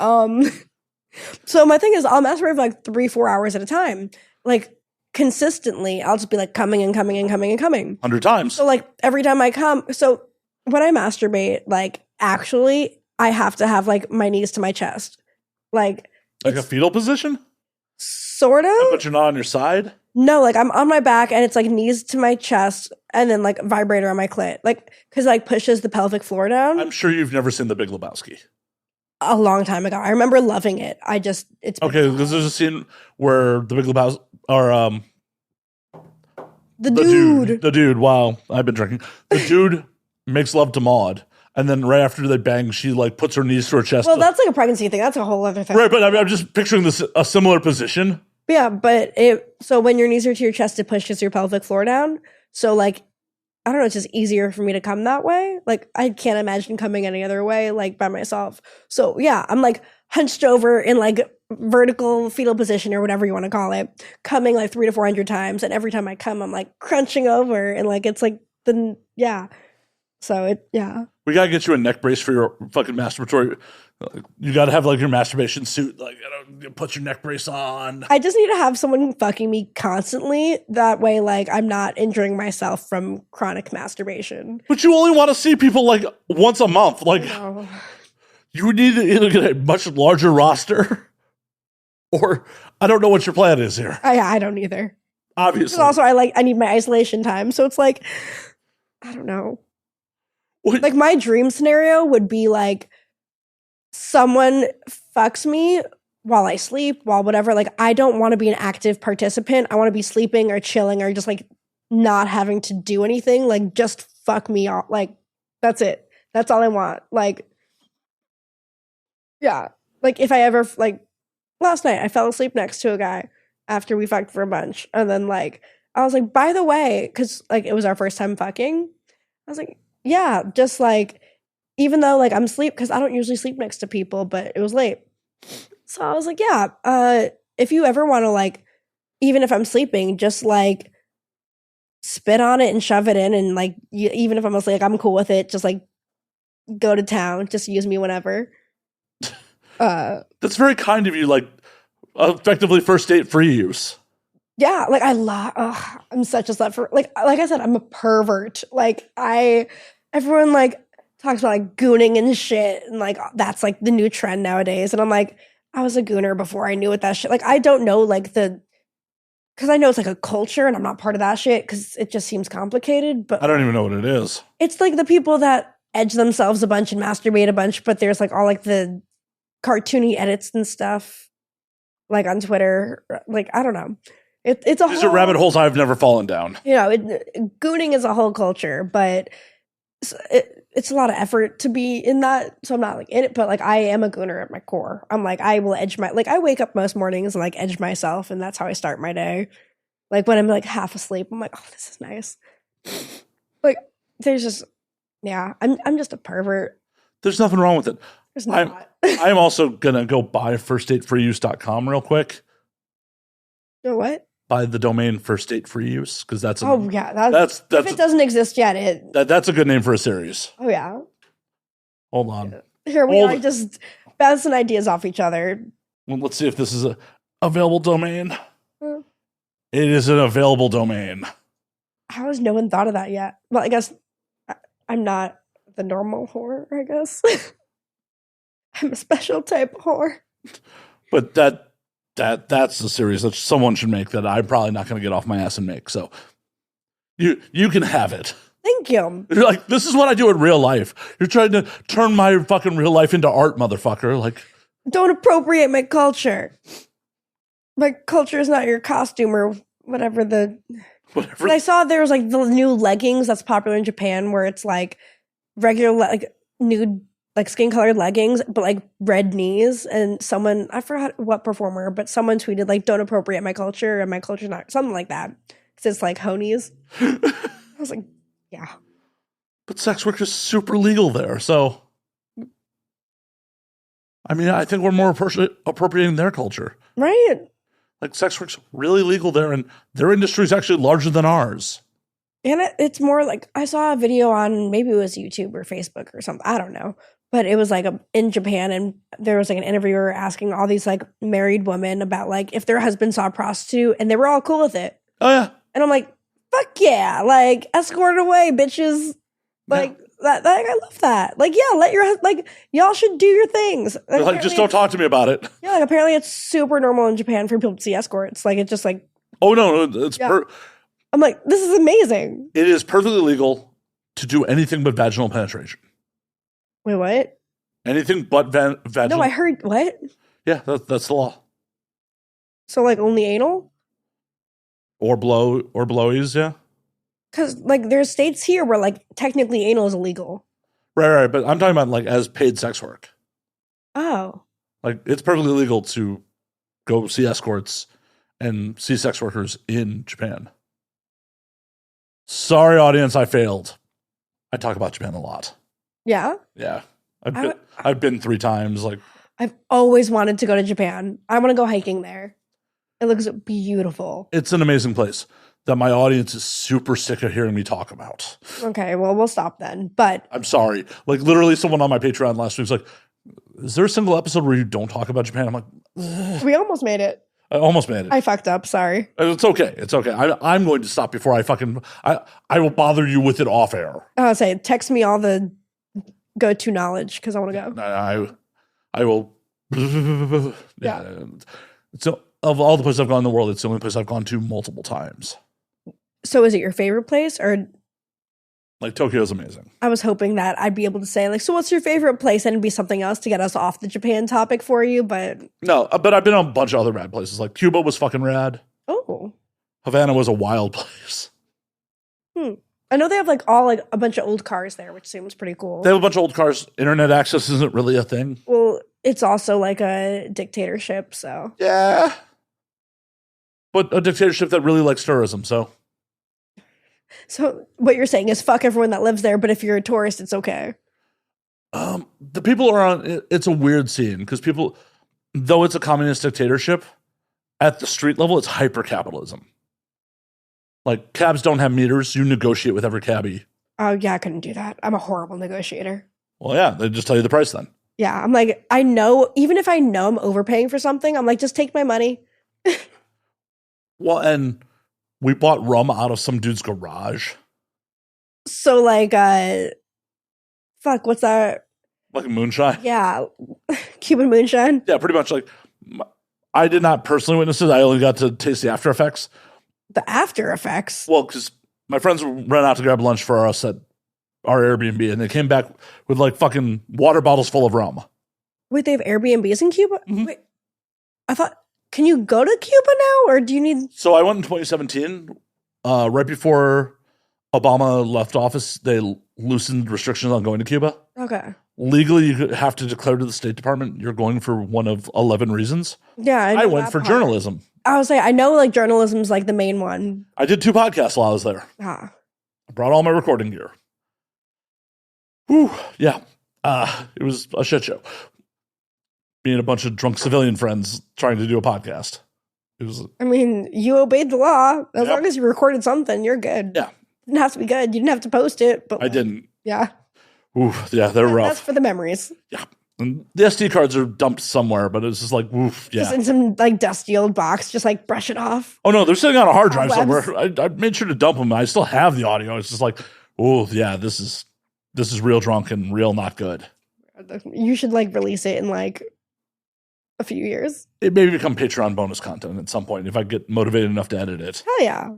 So my thing is I'll masturbate for like 3-4 hours at a time. Like consistently, I'll just be like coming and coming and coming and coming. 100 times. So like every time I come, so when I masturbate, like actually I have to have like my knees to my chest. Like a fetal position? Sort of. But you're not on your side? No, like I'm on my back and it's like knees to my chest and then like vibrator on my clit. Like, cause it, like pushes the pelvic floor down. I'm sure you've never seen The Big Lebowski. A long time ago. I remember loving it. It's okay, because there's a scene where The Big Lebowski, or the dude, wow, I've been drinking. The dude makes love to Maud, and then right after they bang, she like puts her knees to her chest. Well, that's like a pregnancy thing. That's a whole other thing. Right, but I'm just picturing a similar position. Yeah, but so when your knees are to your chest, it pushes your pelvic floor down. So like, I don't know, it's just easier for me to come that way. Like I can't imagine coming any other way, like by myself. So yeah, I'm like hunched over in like vertical fetal position or whatever you want to call it, coming like 300 to 400 times. And every time I come, I'm like crunching over and like, it's like yeah. So we gotta get you a neck brace for your fucking masturbatory. You gotta have like your masturbation suit. Like, put your neck brace on. I just need to have someone fucking me constantly. That way, like I'm not injuring myself from chronic masturbation. But you only want to see people like once a month. Like you would need to either get a much larger roster, or I don't know what your plan is here. I don't either. Obviously. Also, I need my isolation time. So it's like, I don't know. What? Like my dream scenario would be like someone fucks me while I sleep, while whatever. Like I don't want to be an active participant. I want to be sleeping or chilling or just like not having to do anything. Like just fuck me off. Like that's it. That's all I want. Like, yeah. Like if I ever, like last night I fell asleep next to a guy after we fucked for a bunch. And then like, I was like, by the way, cause like it was our first time fucking. I was like, yeah, just like, even though like I'm asleep, because I don't usually sleep next to people, but it was late. So I was like, yeah, if you ever want to like, even if I'm sleeping, just like spit on it and shove it in. And like, even if I'm asleep, like, I'm cool with it. Just like go to town, just use me whenever. That's very kind of you, like effectively first date free use. Yeah, like I'm such a slut for like I said, I'm a pervert. Like everyone like talks about like gooning and shit, and like that's like the new trend nowadays. And I'm like, I was a gooner before I knew what that shit. Like I don't know like because I know it's like a culture, and I'm not part of that shit because it just seems complicated. But I don't even know what it is. It's like the people that edge themselves a bunch and masturbate a bunch, but there's like all like the cartoony edits and stuff, like on Twitter. Like I don't know. It's a These are rabbit holes I've never fallen down. You know, gooning is a whole culture, but it's a lot of effort to be in that. So I'm not like in it, but like I am a gooner at my core. I'm like, I will edge I wake up most mornings and like edge myself, and that's how I start my day. Like when I'm like half asleep, I'm like, oh, this is nice. Like there's just, yeah, I'm just a pervert. There's nothing wrong with it. There's not. I'm also gonna go buy firstdatefreeuse.com real quick. You know what? By the domain first date free use, because that's that's if it doesn't exist yet, that's a good name for a series. Oh yeah. Hold on. Here we are just bouncing ideas off each other. Well, let's see if this is a available domain. It is an available domain. How has no one thought of that yet? Well, I guess I'm not the normal whore, I guess. I'm a special type of whore. But that's a series that someone should make that I'm probably not going to get off my ass and make. So you can have it. Thank you. You're like, this is what I do in real life. You're trying to turn my fucking real life into art, motherfucker. Like, don't appropriate my culture. Like, culture is not your costume or whatever the. Whatever. I saw there was like the new leggings that's popular in Japan where it's like regular, like nude, like skin colored leggings, but like red knees. And someone, I forgot what performer, but someone tweeted like, don't appropriate my culture and my culture's not, something like that. Because it's like honies. I was like, yeah. But sex work is super legal there. So, I mean, I think we're more appropriating their culture. Right. Like, sex work's really legal there, and their industry is actually larger than ours. And it's more like, I saw a video on, maybe it was YouTube or Facebook or something, I don't know. But it was like in Japan, and there was like an interviewer asking all these like married women about like if their husband saw a prostitute, and they were all cool with it. Oh, yeah. And I'm like, fuck yeah, like escort away, bitches. Like that, I love that. Like, yeah, let your like y'all should do your things. Like, just don't talk to me about it. Yeah, like apparently it's super normal in Japan for people to see escorts. Like, it's just like, oh no, it's I'm like, this is amazing. It is perfectly legal to do anything but vaginal penetration. Wait, what? Anything but vaginal. No, I heard what? Yeah, that's the law. So like only anal? Or blowies, yeah. Because like there's states here where like technically anal is illegal. Right. But I'm talking about like as paid sex work. Oh. Like, it's perfectly legal to go see escorts and see sex workers in Japan. Sorry, audience, I failed. I talk about Japan a lot. Yeah? Yeah. I've been 3 times. Like, I've always wanted to go to Japan. I want to go hiking there. It looks beautiful. it's an amazing place that my audience is super sick of hearing me talk about. Okay, well, we'll stop then. But I'm sorry. Like, literally someone on my Patreon last week was like, is there a single episode where you don't talk about Japan? I'm like, ugh. we almost made it. I almost made it. I fucked up. Sorry. It's okay. It's okay. I'm going to stop before I will bother you with it off air. I'll say, text me all the go-to knowledge because I want to go. I will. Yeah. So, of all the places I've gone in the world, it's the only place I've gone to multiple times. So is it your favorite place? Or Like, Tokyo's amazing. I was hoping that I'd be able to say, like, so what's your favorite place? And it'd be something else to get us off the Japan topic for you. But No, but I've been on a bunch of other rad places. Like, Cuba was fucking rad. oh. Havana was a wild place. I know they have like all like a bunch of old cars there, which seems pretty cool. They have a bunch of old cars. Internet access isn't really a thing. Well, it's also like a dictatorship, so. Yeah. But a dictatorship that really likes tourism, so. So what you're saying is fuck everyone that lives there, but if you're a tourist, it's okay. The people are on, it's a weird scene because people, though it's a communist dictatorship, at the street level, it's hyper-capitalism. Like, cabs don't have meters. You negotiate with every cabbie. Oh, yeah, I couldn't do that. I'm a horrible negotiator. Well, yeah, they just tell you the price then. Yeah, I'm like, I know, even if I know I'm overpaying for something, I'm like, just take my money. Well, and we bought rum out of some dude's garage. So, like, fuck, what's that? Like moonshine? Yeah, Cuban moonshine. Yeah, pretty much. Like, I did not personally witness it. I only got to taste the after effects. The after effects. Well, because my friends ran out to grab lunch for us at our Airbnb, and they came back with like fucking water bottles full of rum. Wait, they have Airbnbs in Cuba? Mm-hmm. Wait, I thought, can you go to Cuba now, or do you need? So I went in 2017, right before Obama left office. They loosened restrictions on going to Cuba. Okay. Legally, you have to declare to the State Department you're going for one of 11 reasons. Yeah, I went for journalism. I was like, I know like journalism's like the main one. I did 2 podcasts while I was there. Ah. I brought all my recording gear. Whew, yeah. It was a shit show. Me and a bunch of drunk civilian friends trying to do a podcast. It was. I mean, you obeyed the law. As long as you recorded something, you're good. Yeah. It didn't have to be good. You didn't have to post it. But I didn't. Yeah. Ooh, yeah, they're rough. That's for the memories. Yeah. And the SD cards are dumped somewhere, but it's just like, oof, yeah. Just in some like dusty old box, just like brush it off. Oh no, they're sitting on a hard drive Webs. somewhere. I made sure to dump them. I still have the audio. It's just like, oh yeah, this is real drunk and real not good. You should like release it in like a few years. It may become Patreon bonus content at some point if I get motivated enough to edit it. Hell yeah.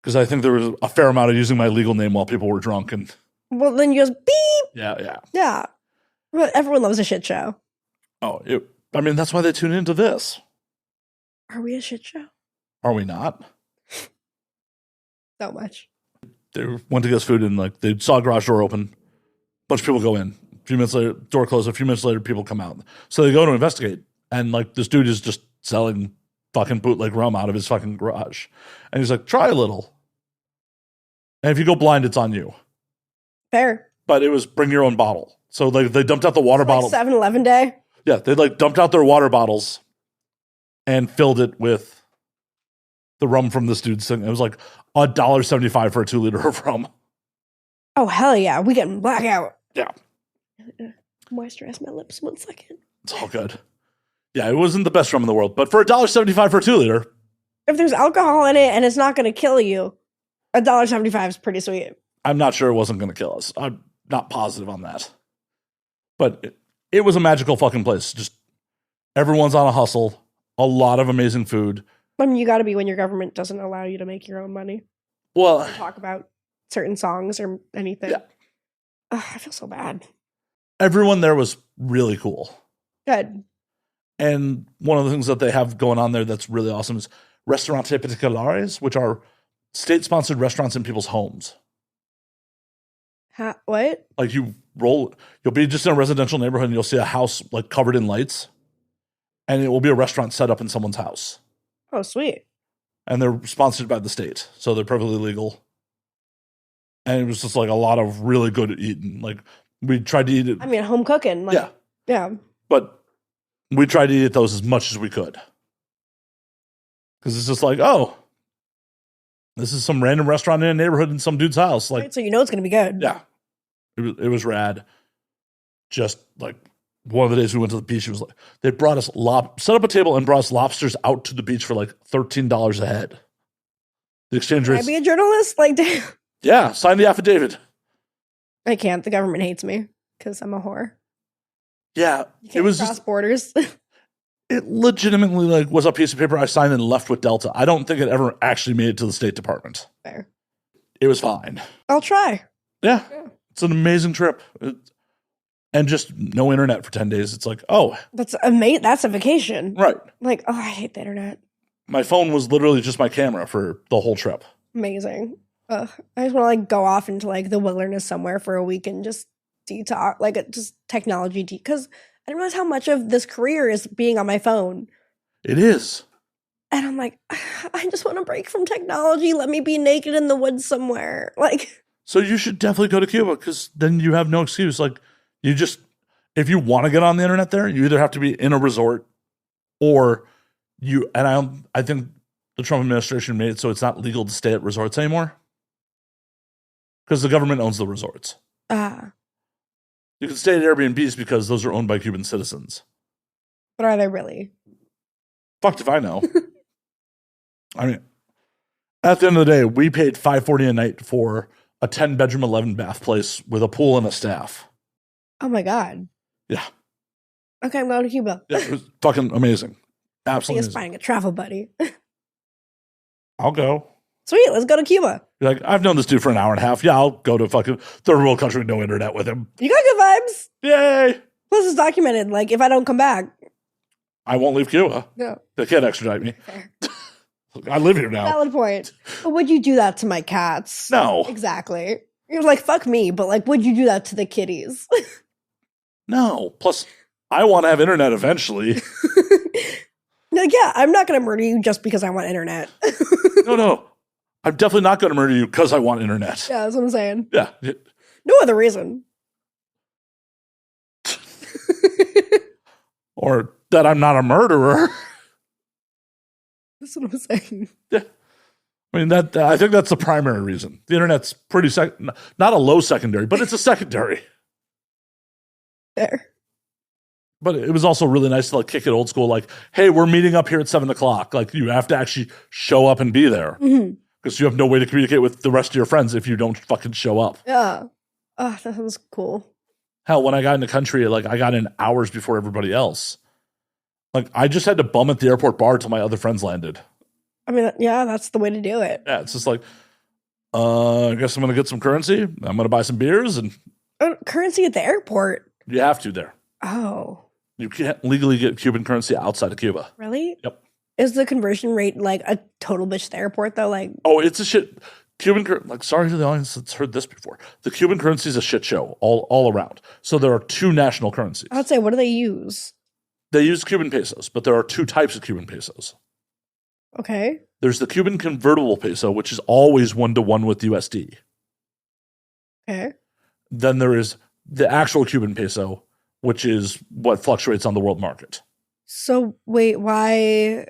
Because I think there was a fair amount of using my legal name while people were drunk. And Well, then you just beep. yeah. Yeah. Well, everyone loves a shit show. Oh, I mean, that's why they tune into this. Are we a shit show? Are we not? So much. They went to get us food and like they saw a garage door open. Bunch of people go in. A few minutes later, door closed. A few minutes later, people come out. So they go to investigate, and like this dude is just selling fucking bootleg rum out of his fucking garage. And he's like, try a little. And if you go blind, it's on you. Fair. But it was bring your own bottle. So like they dumped out the water bottle. 7-Eleven day. Yeah, they like dumped out their water bottles and filled it with the rum from this dude's thing. It was like $1.75 for a 2 liter of rum. Oh, hell yeah. We getting blackout. Yeah. Moisturize my lips 1 second. It's all good. Yeah, it wasn't the best rum in the world, but for $1.75 for a 2 liter. If there's alcohol in it and it's not going to kill you, $1.75 is pretty sweet. I'm not sure it wasn't going to kill us. I'm not positive on that. But it was a magical fucking place. Just everyone's on a hustle. A lot of amazing food. I mean, you got to be when your government doesn't allow you to make your own money. Well, Talk about certain songs or anything. Yeah. Ugh, I feel so bad. everyone there was really cool. Good. And one of the things that they have going on there that's really awesome is restaurantes particulares, which are state-sponsored restaurants in people's homes. What? Like you'll be just in a residential neighborhood and you'll see a house like covered in lights, and it will be a restaurant set up in someone's house. Oh, sweet. And they're sponsored by the state, so they're perfectly legal. And it was just like a lot of really good eating. Like we tried to eat it. I mean, home cooking. Like, yeah. But we tried to eat at those as much as we could. Because it's just like, oh, this is some random restaurant in a neighborhood in some dude's house. Like, Right, so you know it's going to be good. yeah, it was rad. Just like one of the days we went to the beach, it was like they brought us set up a table and brought us lobsters out to the beach for like $13 a head. The exchange Can I rates. be a journalist? Like, damn. Yeah, sign the affidavit. I can't. The government hates me because I'm a whore. Yeah, You it can't was cross just, borders. it legitimately like was a piece of paper I signed and left with Delta. I don't think it ever actually made it to the State Department. Fair. It was fine. I'll try. Yeah. It's an amazing trip. And just no internet for 10 days. It's like, oh. That's amazing. That's a vacation. Right. Like, oh, I hate the internet. My phone was literally just my camera for the whole trip. Amazing. I just want to like go off into like the wilderness somewhere for a week and just detox, like just technology, because I didn't realize how much of this career is being on my phone. It is. And I'm like, I just want to break from technology. Let me be naked in the woods somewhere. Like, so you should definitely go to Cuba because then you have no excuse. Like, you just, if you want to get on the internet there, you either have to be in a resort or I think the Trump administration made it so it's not legal to stay at resorts anymore because the government owns the resorts. You can stay at Airbnbs because those are owned by Cuban citizens. but are they really? Fucked if I know. I mean, at the end of the day, we paid $540 a night for a 10-bedroom, 11-bath place with a pool and a staff. Oh my God. Yeah. Okay, I'm going to Cuba. Yeah, it was fucking amazing. I Absolutely guess amazing. finding a travel buddy. I'll go. Sweet, let's go to Cuba. You're like, I've known this dude for an hour and a half. Yeah, I'll go to fucking third world country with no internet with him. You got good vibes. Yay! Plus, it's documented. Like, if I don't come back, I won't leave Cuba. no. They can't extradite me. Fair. I live here now. Valid point. But would you do that to my cats? No. Exactly. You're like, fuck me, but like, would you do that to the kitties? No. Plus, I want to have internet eventually. Like, yeah, I'm not going to murder you just because I want internet. No. I'm definitely not going to murder you because I want internet. Yeah, that's what I'm saying. Yeah. No other reason. Or that I'm not a murderer. That's what I'm saying. Yeah. I mean, I think that's the primary reason. The internet's pretty not a low secondary, but it's a secondary. There. But it was also really nice to like kick it old school. Like, hey, we're meeting up here at 7:00. Like, you have to actually show up and be there because you have no way to communicate with the rest of your friends if you don't fucking show up. Yeah. Oh, that sounds cool. Hell, when I got in the country, like I got in hours before everybody else. Like, I just had to bum at the airport bar till my other friends landed. I mean, yeah, that's the way to do it. Yeah, it's just like, I guess I'm gonna get some currency. I'm gonna buy some beers, and Currency at the airport. you have to there. Oh, You can't legally get Cuban currency outside of Cuba. really? Yep. Is the conversion rate like a total bitch at the airport though? Like, Oh, it's a shit. Sorry to the audience that's heard this before. The Cuban currency is a shit show all around. So there are two national currencies. I would say, what do they use? They use Cuban pesos, but there are two types of Cuban pesos. Okay. There's the Cuban convertible peso, which is always 1-to-1 with USD. Okay. Then there is the actual Cuban peso, which is what fluctuates on the world market. So wait, why?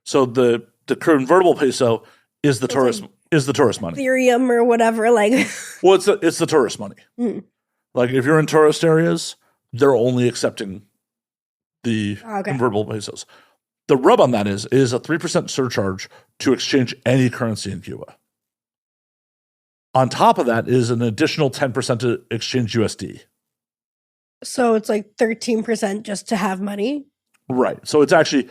So the convertible peso is the tourist money. Ethereum or whatever, like. Well, it's the tourist money. Mm. Like if you're in tourist areas, they're only accepting the convertible pesos. The rub on that is a 3% surcharge to exchange any currency in Cuba. On top of that is an additional 10% to exchange USD. So it's like 13% just to have money? Right. So it's actually...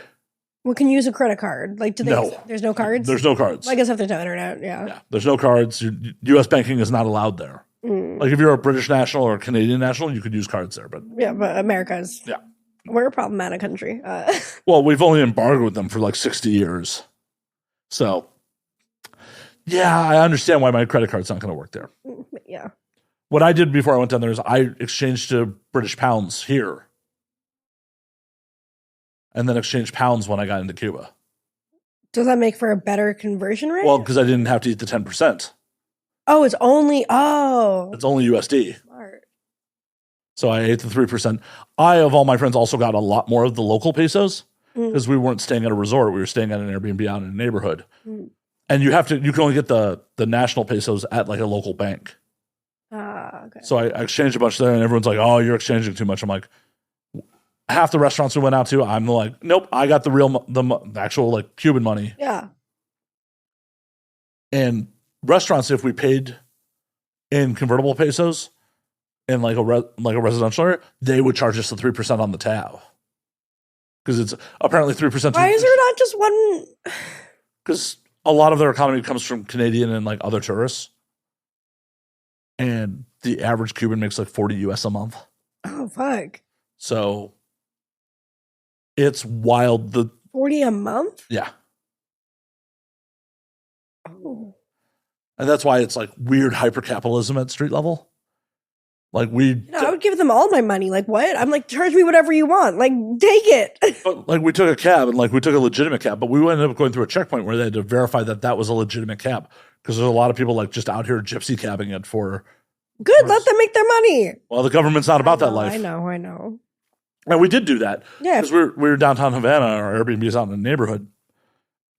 Well, can you use a credit card? Like, No. There's no cards? There's no cards. Well, I guess if there's no internet, yeah. Yeah, there's no cards. U.S. banking is not allowed there. Like if you're a British national or a Canadian national, you could use cards there. But yeah, but America's... Yeah. We're a problematic country. Well, we've only embargoed them for like 60 years. So, yeah, I understand why my credit card's not going to work there. Yeah. What I did before I went down there is I exchanged to British pounds here. And then exchanged pounds when I got into Cuba. Does that make for a better conversion rate? Well, because I didn't have to eat the 10%. Oh, it's only USD. Smart. So I ate the 3%. I, of all my friends, also got a lot more of the local pesos because we weren't staying at a resort. We were staying at an Airbnb out in a neighborhood. And you can only get the national pesos at like a local bank. Okay. So I exchanged a bunch there and everyone's like, oh, you're exchanging too much. I'm like, half the restaurants we went out to, I'm like, nope, I got the actual like Cuban money. Yeah. And restaurants, if we paid in convertible pesos in like a residential area, they would charge us the 3% on the tab because it's apparently 3%. Why is there not just one? Because a lot of their economy comes from Canadian and like other tourists, and the average Cuban makes like 40 US a month. Oh fuck! So it's wild. The 40 a month? Yeah. Oh. And that's why it's like weird hypercapitalism at street level. Like I would give them all my money. Like what? I'm like, charge me whatever you want. Like take it. But like we took a cab and like we took a legitimate cab, but we ended up going through a checkpoint where they had to verify that was a legitimate cab because there's a lot of people like just out here gypsy cabbing it for. Good. Let them make their money. Well, the government's not about that life. I know. And we did do that. Yeah. Because we were downtown Havana. Our Airbnb is out in the neighborhood.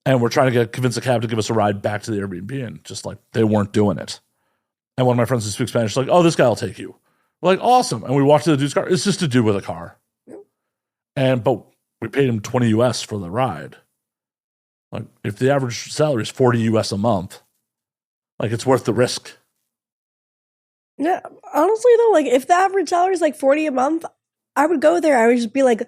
And we're trying to convince the cab to give us a ride back to the Airbnb. And just like, they weren't doing it. And one of my friends who speaks Spanish is like, oh, this guy will take you. We're like, awesome. And we walked to the dude's car. It's just a dude with a car. But we paid him 20 US for the ride. Like, if the average salary is 40 US a month, like, it's worth the risk. Yeah. Honestly, though, like, if the average salary is like 40 a month, I would go there. I would just be like,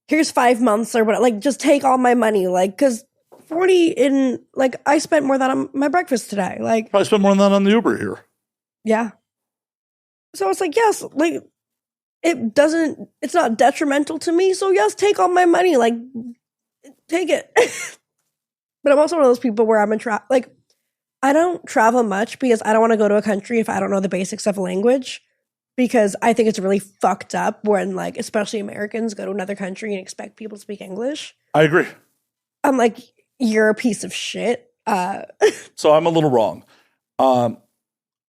here's 5 months or whatever. Like, just take all my money. Like, because 40 in, like, I spent more than on my breakfast today. Like, probably spent more than that on the Uber here. Yeah. So it's like, yes, like, it's not detrimental to me. So yes, take all my money. Like, take it. But I'm also one of those people where I don't travel much because I don't want to go to a country if I don't know the basics of a language. Because I think it's really fucked up when, like, especially Americans go to another country and expect people to speak English. I agree. I'm like, you're a piece of shit. So I'm a little wrong.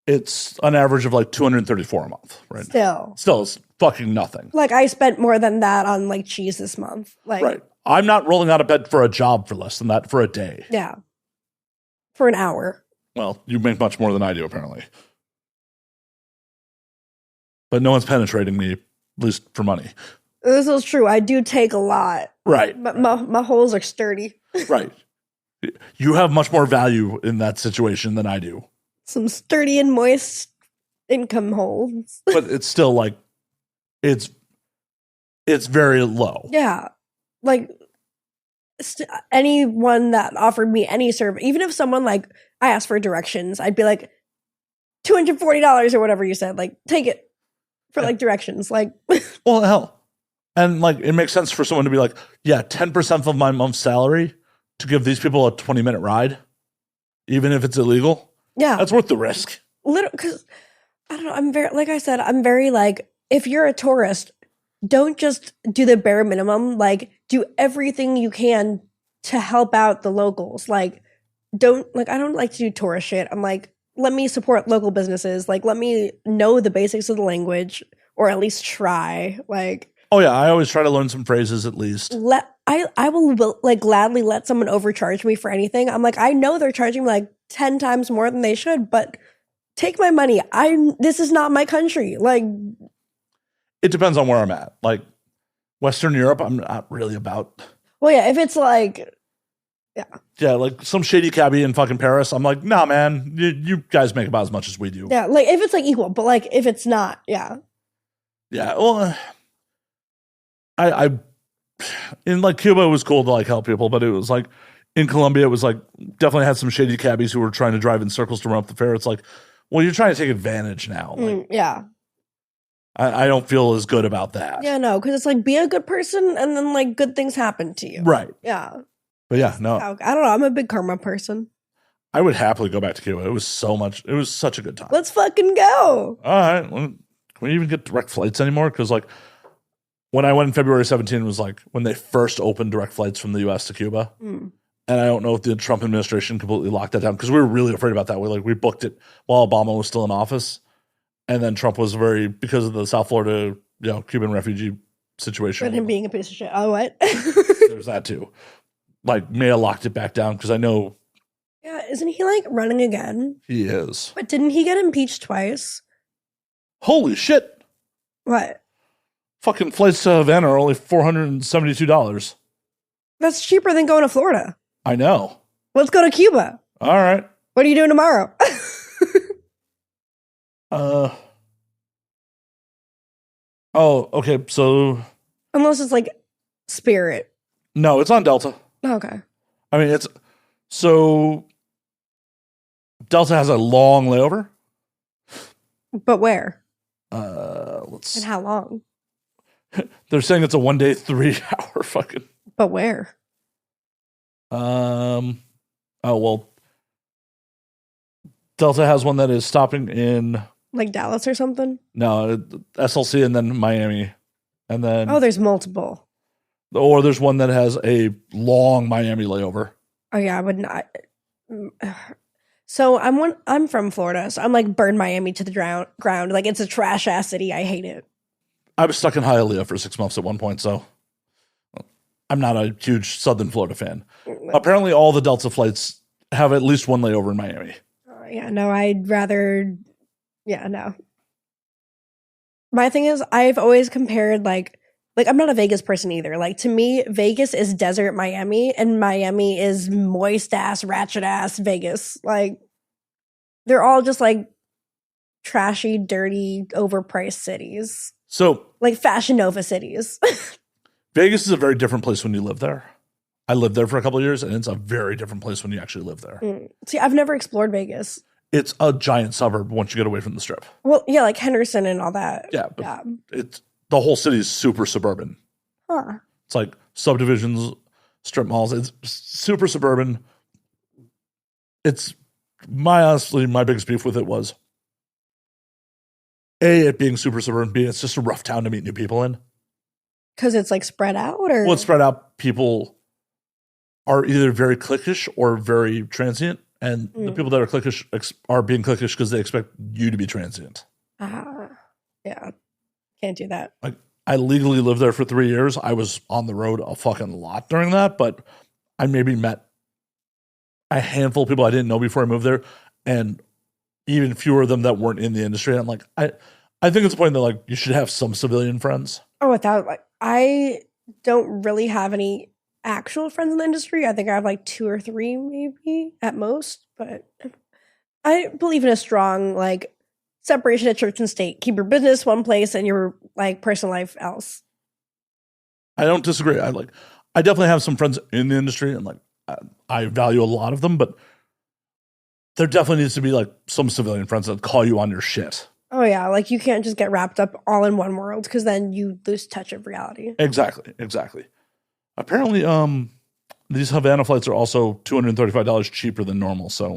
It's an average of like 234 a month, right? Still, it's fucking nothing. Like, I spent more than that on like cheese this month. Like, right. I'm not rolling out of bed for a job for less than that for a day. Yeah. For an hour. Well, you make much more than I do, apparently. But no one's penetrating me, at least for money. This is true. I do take a lot. Right. But my holes are sturdy. Right. You have much more value in that situation than I do. Some sturdy and moist income holes. But it's still like, it's very low. Yeah. Like, anyone that offered me any service, even if someone, like, I asked for directions, I'd be like, $240 or whatever you said. Like, take it for, like, directions. Like, well, hell, And like, it makes sense for someone to be like, yeah, 10% of my month's salary to give these people a 20-minute ride, even if it's illegal. Yeah. That's worth the risk. Because I don't know. I'm very, like I said, I'm very like, if you're a tourist, don't just do the bare minimum. Like, do everything you can to help out the locals. Like, I don't like to do tourist shit. I'm like, let me support local businesses. Like, let me know the basics of the language, or at least try. Like, oh yeah, I always try to learn some phrases at least. I will like gladly let someone overcharge me for anything. I'm like, I know they're charging me like 10 times more than they should, but take my money. This is not my country. Like, it depends on where I'm at. Like Western Europe, I'm not really about. Well, yeah, if it's like, yeah, like some shady cabbie in fucking Paris, I'm like, nah, man, you guys make about as much as we do. Yeah, like if it's like equal, but like if it's not, yeah. Yeah, well, I in like Cuba, it was cool to like help people, but it was like in Colombia, it was like definitely had some shady cabbies who were trying to drive in circles to run up the fare. It's like, well, you're trying to take advantage now. Like, yeah. I don't feel as good about that. Yeah, no, because it's like be a good person and then like good things happen to you. Right. Yeah. But yeah, no. I don't know. I'm a big karma person. I would happily go back to Cuba. It was such a good time. Let's fucking go. All right. Well, can we even get direct flights anymore? Because like when I went in February 17 was like when they first opened direct flights from the US to Cuba. And I don't know if the Trump administration completely locked that down because we were really afraid about that. We booked it while Obama was still in office. And then Trump was because of the South Florida, Cuban refugee situation. And him being a piece of shit. Oh, what? There's that too. Like, Maya locked it back down because I know. Yeah, isn't he like running again? He is. But didn't he get impeached twice? Holy shit. What? Fucking flights to Havana are only $472. That's cheaper than going to Florida. I know. Let's go to Cuba. All right. What are you doing tomorrow? Oh, okay. So. Unless it's like Spirit. No, it's on Delta. Okay. I mean, Delta has a long layover. But where? And how long? They're saying it's a 1 day, 3 hour fucking. But where? Oh, well, Delta has one that is stopping in like Dallas or something? No, SLC and then Miami. And then there's multiple. Or there's one that has a long Miami layover. Oh yeah, I would not. So I'm from Florida, so I'm like burn Miami to the ground. Like it's a trash ass city. I hate it. I was stuck in Hialeah for 6 months at one point, so I'm not a huge Southern Florida fan. Apparently, all the Delta flights have at least one layover in Miami. Yeah, no, I'd rather. Yeah, no. My thing is, I've always compared like I'm not a Vegas person either. Like to me, Vegas is desert Miami, and Miami is moist ass, ratchet ass Vegas. Like they're all just like trashy, dirty, overpriced cities. So like Fashion Nova cities. Vegas is a very different place when you live there. I lived there for a couple of years, and it's a very different place when you actually live there. See, I've never explored Vegas. It's a giant suburb once you get away from the Strip. Well, yeah, like Henderson and all that. Yeah, but it's the whole city is super suburban. Huh. It's like subdivisions, strip malls. It's super suburban. It's honestly, my biggest beef with it was A, it being super suburban, B, it's just a rough town to meet new people in. Because it's like spread out? Or? Well, it's spread out. People are either very cliquish or very transient. And the people that are cliquish are being cliquish because they expect you to be transient. Yeah. Can't do that. Like, I legally lived there for 3 years. I was on the road a fucking lot during that, but I maybe met a handful of people I didn't know before I moved there, and even fewer of them that weren't in the industry. And I'm like, I think it's a point that like you should have some civilian friends. Oh, without like, I don't really have any actual friends in the industry. I think I have like 2 or 3 maybe at most, but I believe in a strong like separation of church and state. Keep your business one place and your like personal life else. I don't disagree. I definitely have some friends in the industry, and like I value a lot of them, but there definitely needs to be like some civilian friends that call you on your shit. Oh yeah, like you can't just get wrapped up all in one world because then you lose touch of reality. Exactly. Apparently, these Havana flights are also $235 cheaper than normal. So,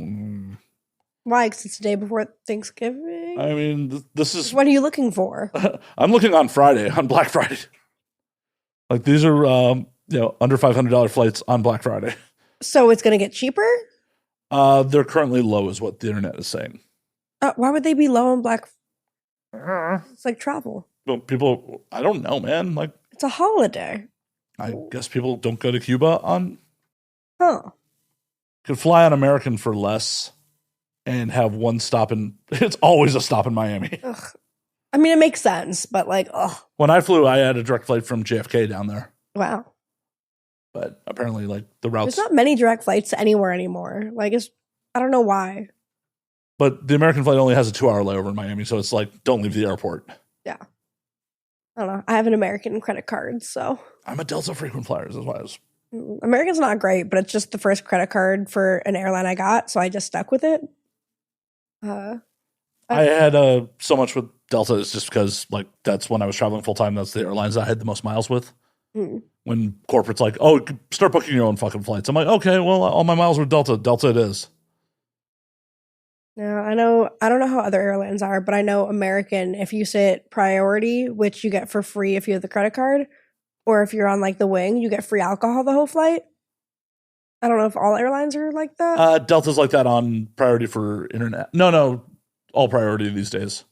Why? Because it's the day before Thanksgiving. I mean, this is What are you looking for? I'm looking on Black Friday. Like these are, under $500 flights on Black Friday. So it's going to get cheaper? They're currently low, is what the internet is saying. Why would they be low on Black? It's like travel. But people, I don't know, man. Like it's a holiday. I guess people don't go to Cuba on. Huh? Could fly on American for less, and have one stop in. It's always a stop in Miami. Ugh. I mean, it makes sense, but like, when I flew, I had a direct flight from JFK down there. Wow. But apparently, like the routes. There's not many direct flights anywhere anymore. Like, I don't know why. But the American flight only has a 2-hour layover in Miami, so it's like, don't leave the airport. Yeah. I don't know. I have an American credit card, so. I'm a Delta frequent flyer, is why I was. American's not great, but it's just the first credit card for an airline I got, so I just stuck with it. I had so much with Delta is just because like that's when I was traveling full time. That's the airlines I had the most miles with. When corporate's like, oh, start booking your own fucking flights. I'm like, okay, well, all my miles were Delta. Delta it is. Yeah, I know. I don't know how other airlines are, but I know American, if you sit priority, which you get for free if you have the credit card, or if you're on like the wing, you get free alcohol the whole flight. I don't know if all airlines are like that. Delta's like that on priority for internet. No, all priority these days.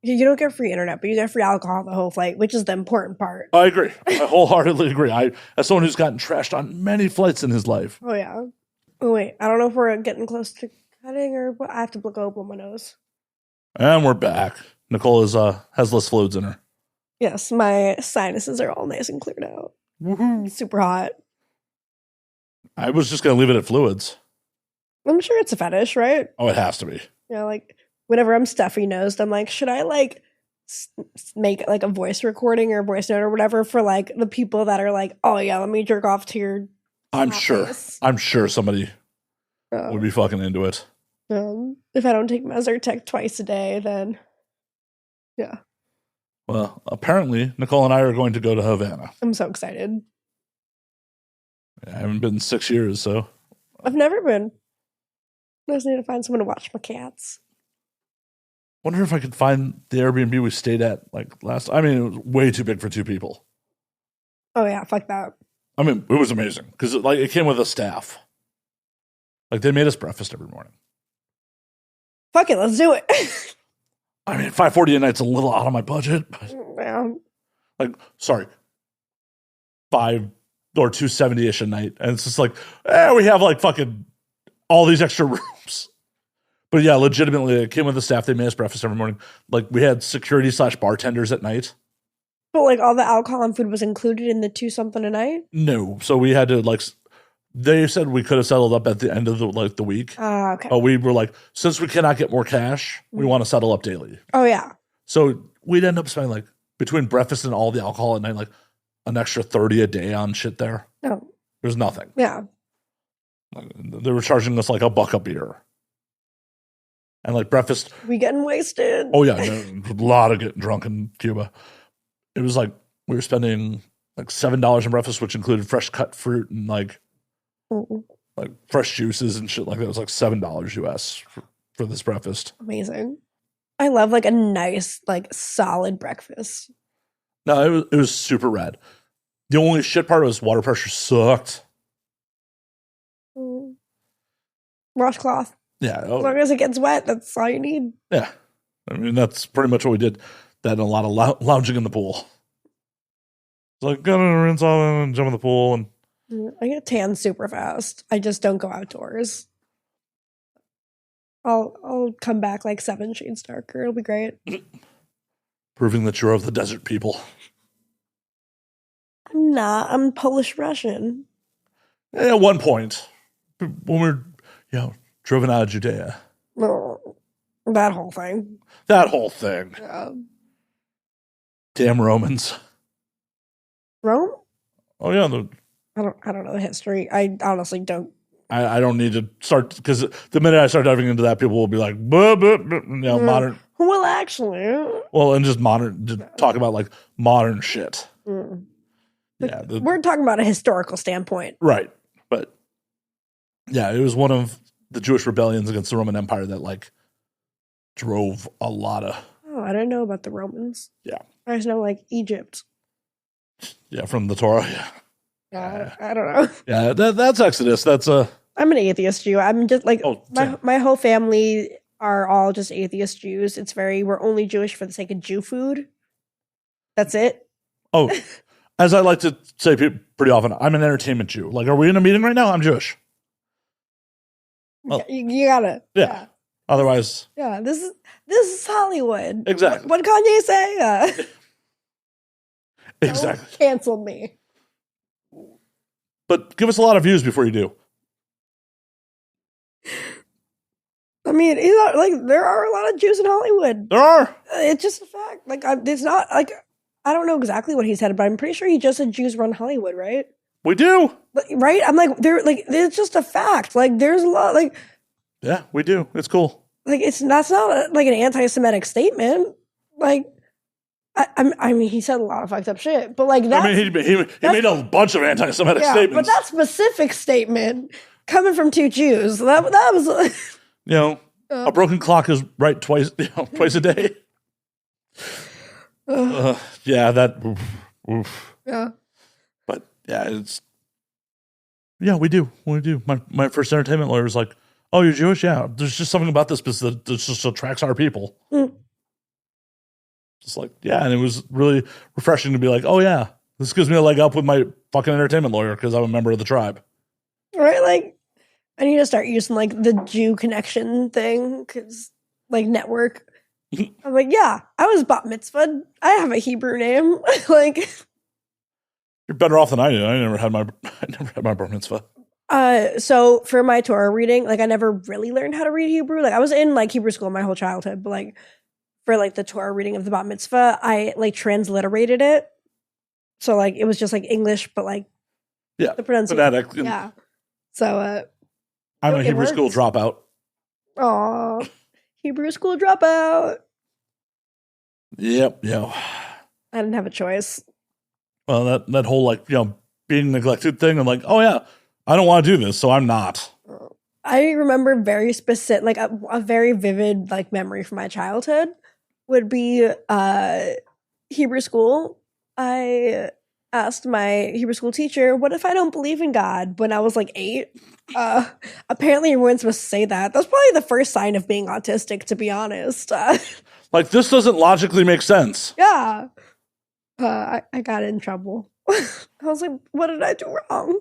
You don't get free internet, but you get free alcohol the whole flight, which is the important part. I agree. I wholeheartedly agree. As someone who's gotten trashed on many flights in his life. Oh, yeah. Oh, wait. I don't know if we're getting close to cutting or what. I have to blow open my nose. And we're back. Nicole has less fluids in her. Yes, my sinuses are all nice and cleared out. Woohoo. Super hot. I was just going to leave it at fluids. I'm sure it's a fetish, right? Oh, it has to be. Yeah, like whenever I'm stuffy nosed, I'm like, should I like make like a voice recording or voice note or whatever for like the people that are like, oh yeah, let me jerk off to your. I'm sure somebody would be fucking into it. If I don't take Zyrtec twice a day, then yeah. Well, apparently Nicole and I are going to go to Havana. I'm so excited. I haven't been in 6 years, so I've never been. I just need to find someone to watch my cats. Wonder if I could find the Airbnb we stayed at like last. I mean, it was way too big for 2 people. Oh yeah, fuck that. I mean, it was amazing because it came with a staff. Like they made us breakfast every morning. Fuck it, let's do it. I mean, $540 a night's a little out of my budget. But Yeah. like, sorry, $5 or $270-ish a night, and it's just like, we have like fucking all these extra rooms. But yeah, legitimately, it came with the staff. They made us breakfast every morning. Like we had security/bartenders at night. But like all the alcohol and food was included in the 2 something a night? No, so we had to like. They said we could have settled up at the end of the week. Okay. But we were like, since we cannot get more cash, we want to settle up daily. Oh yeah. So we'd end up spending like between breakfast and all the alcohol at night, like an extra $30 a day on shit there. No. There's nothing. Yeah. Like, they were charging us like $1 a beer. And like breakfast. We getting wasted. Oh yeah, a lot of getting drunk in Cuba. It was like we were spending like $7 in breakfast, which included fresh cut fruit and like fresh juices and shit like that. It was like $7 US for this breakfast. Amazing. I love like a nice, like solid breakfast. No, it was super rad. The only shit part was water pressure sucked. Washcloth. Yeah. As long as it gets wet, that's all you need. Yeah. I mean, that's pretty much what we did. That and a lot of lounging in the pool. It's like, gonna rinse off and jump in the pool. And I get tan super fast. I just don't go outdoors. I'll come back like 7 shades darker. It'll be great. Proving that you're of the desert people. I'm not. I'm Polish Russian. At one point, when we're, driven out of Judea. Oh, that whole thing. That whole thing. Yeah. Damn Romans. Rome? Oh yeah. I don't know the history. I honestly don't. I don't need to start because the minute I start diving into that, people will be like, buh, buh, buh, modern. Well, actually. Well, and just talk about like modern shit. Mm. Yeah. We're talking about a historical standpoint. Right. But yeah, it was one of the Jewish rebellions against the Roman Empire that like drove a lot of. Oh, I didn't know about the Romans. Yeah. I just know like Egypt. Yeah, from the Torah. Yeah. I don't know. Yeah, that's Exodus. That's a. I'm an atheist Jew. I'm just like same. my whole family are all just atheist Jews. It's we're only Jewish for the sake of Jew food. That's it. Oh, as I like to say pretty often, I'm an entertainment Jew. Like, are we in a meeting right now? I'm Jewish. Well, you gotta. Yeah. Otherwise. Yeah. This is Hollywood. Exactly. What Kanye say? Exactly. Don't cancel me. But give us a lot of views before you do. I mean, there are a lot of Jews in Hollywood. There are. It's just a fact. Like, it's not like I don't know exactly what he said, but I'm pretty sure he just said Jews run Hollywood, right? We do. Right? I'm like, it's just a fact. Like, there's a lot. Like, yeah, we do. It's cool. Like, that's not like an anti-Semitic statement. Like, I mean, he said a lot of fucked up shit, but like that. I mean, he made a bunch of anti-Semitic statements. But that specific statement coming from two Jews, that was. You know, a broken clock is right twice a day. Yeah, that. Oof. Yeah. But yeah, we do. My first entertainment lawyer was like, "Oh, you're Jewish? Yeah. There's just something about this business that just attracts our people." Mm. Just like, yeah, and it was really refreshing to be like, "Oh yeah, this gives me a leg up with my fucking entertainment lawyer because I'm a member of the tribe." Right, like I need to start using like the Jew connection thing because like network. I'm like, yeah, I was bat mitzvahed. I have a Hebrew name. Like, you're better off than I did. I never had my bar mitzvah. So for my Torah reading, like I never really learned how to read Hebrew. Like I was in like Hebrew school my whole childhood, but like for like the Torah reading of the bat mitzvah, I like transliterated it. So like it was just like English, but like the pronunciation. Yeah. So I'm a Hebrew school dropout. Aw, Hebrew school dropout. Yep, yeah. I didn't have a choice. Well, that whole like being neglected thing. I'm like, oh yeah, I don't want to do this, so I'm not. I remember very specific, like a very vivid like memory from my childhood would be Hebrew school. I asked my Hebrew school teacher, "What if I don't believe in God?" when I was like 8. Apparently, you weren't supposed to say that. That's probably the first sign of being autistic, to be honest. Like this doesn't logically make sense. Yeah. I got in trouble. I was like, "What did I do wrong?"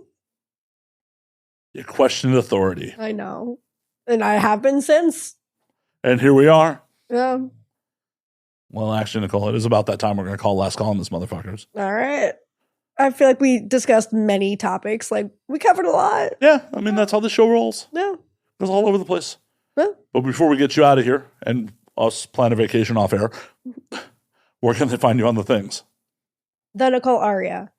You questioned authority. I know, and I have been since. And here we are. Yeah. Well, actually, Nicole, it is about that time we're going to call last call on this motherfuckers. All right. I feel like we discussed many topics. Like, we covered a lot. Yeah. I mean, that's how the show rolls. Yeah. It goes all over the place. Yeah. But before we get you out of here and us plan a vacation off air, where can they find you on the things? The Nicole Aria.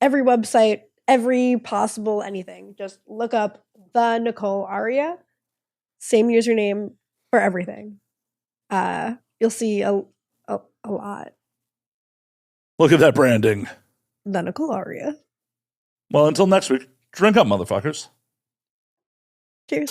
Every website, every possible anything. Just look up The Nicole Aria. Same username for everything. You'll see a lot. Look at that branding. The Nicole Aria. Well, until next week, drink up, motherfuckers. Cheers.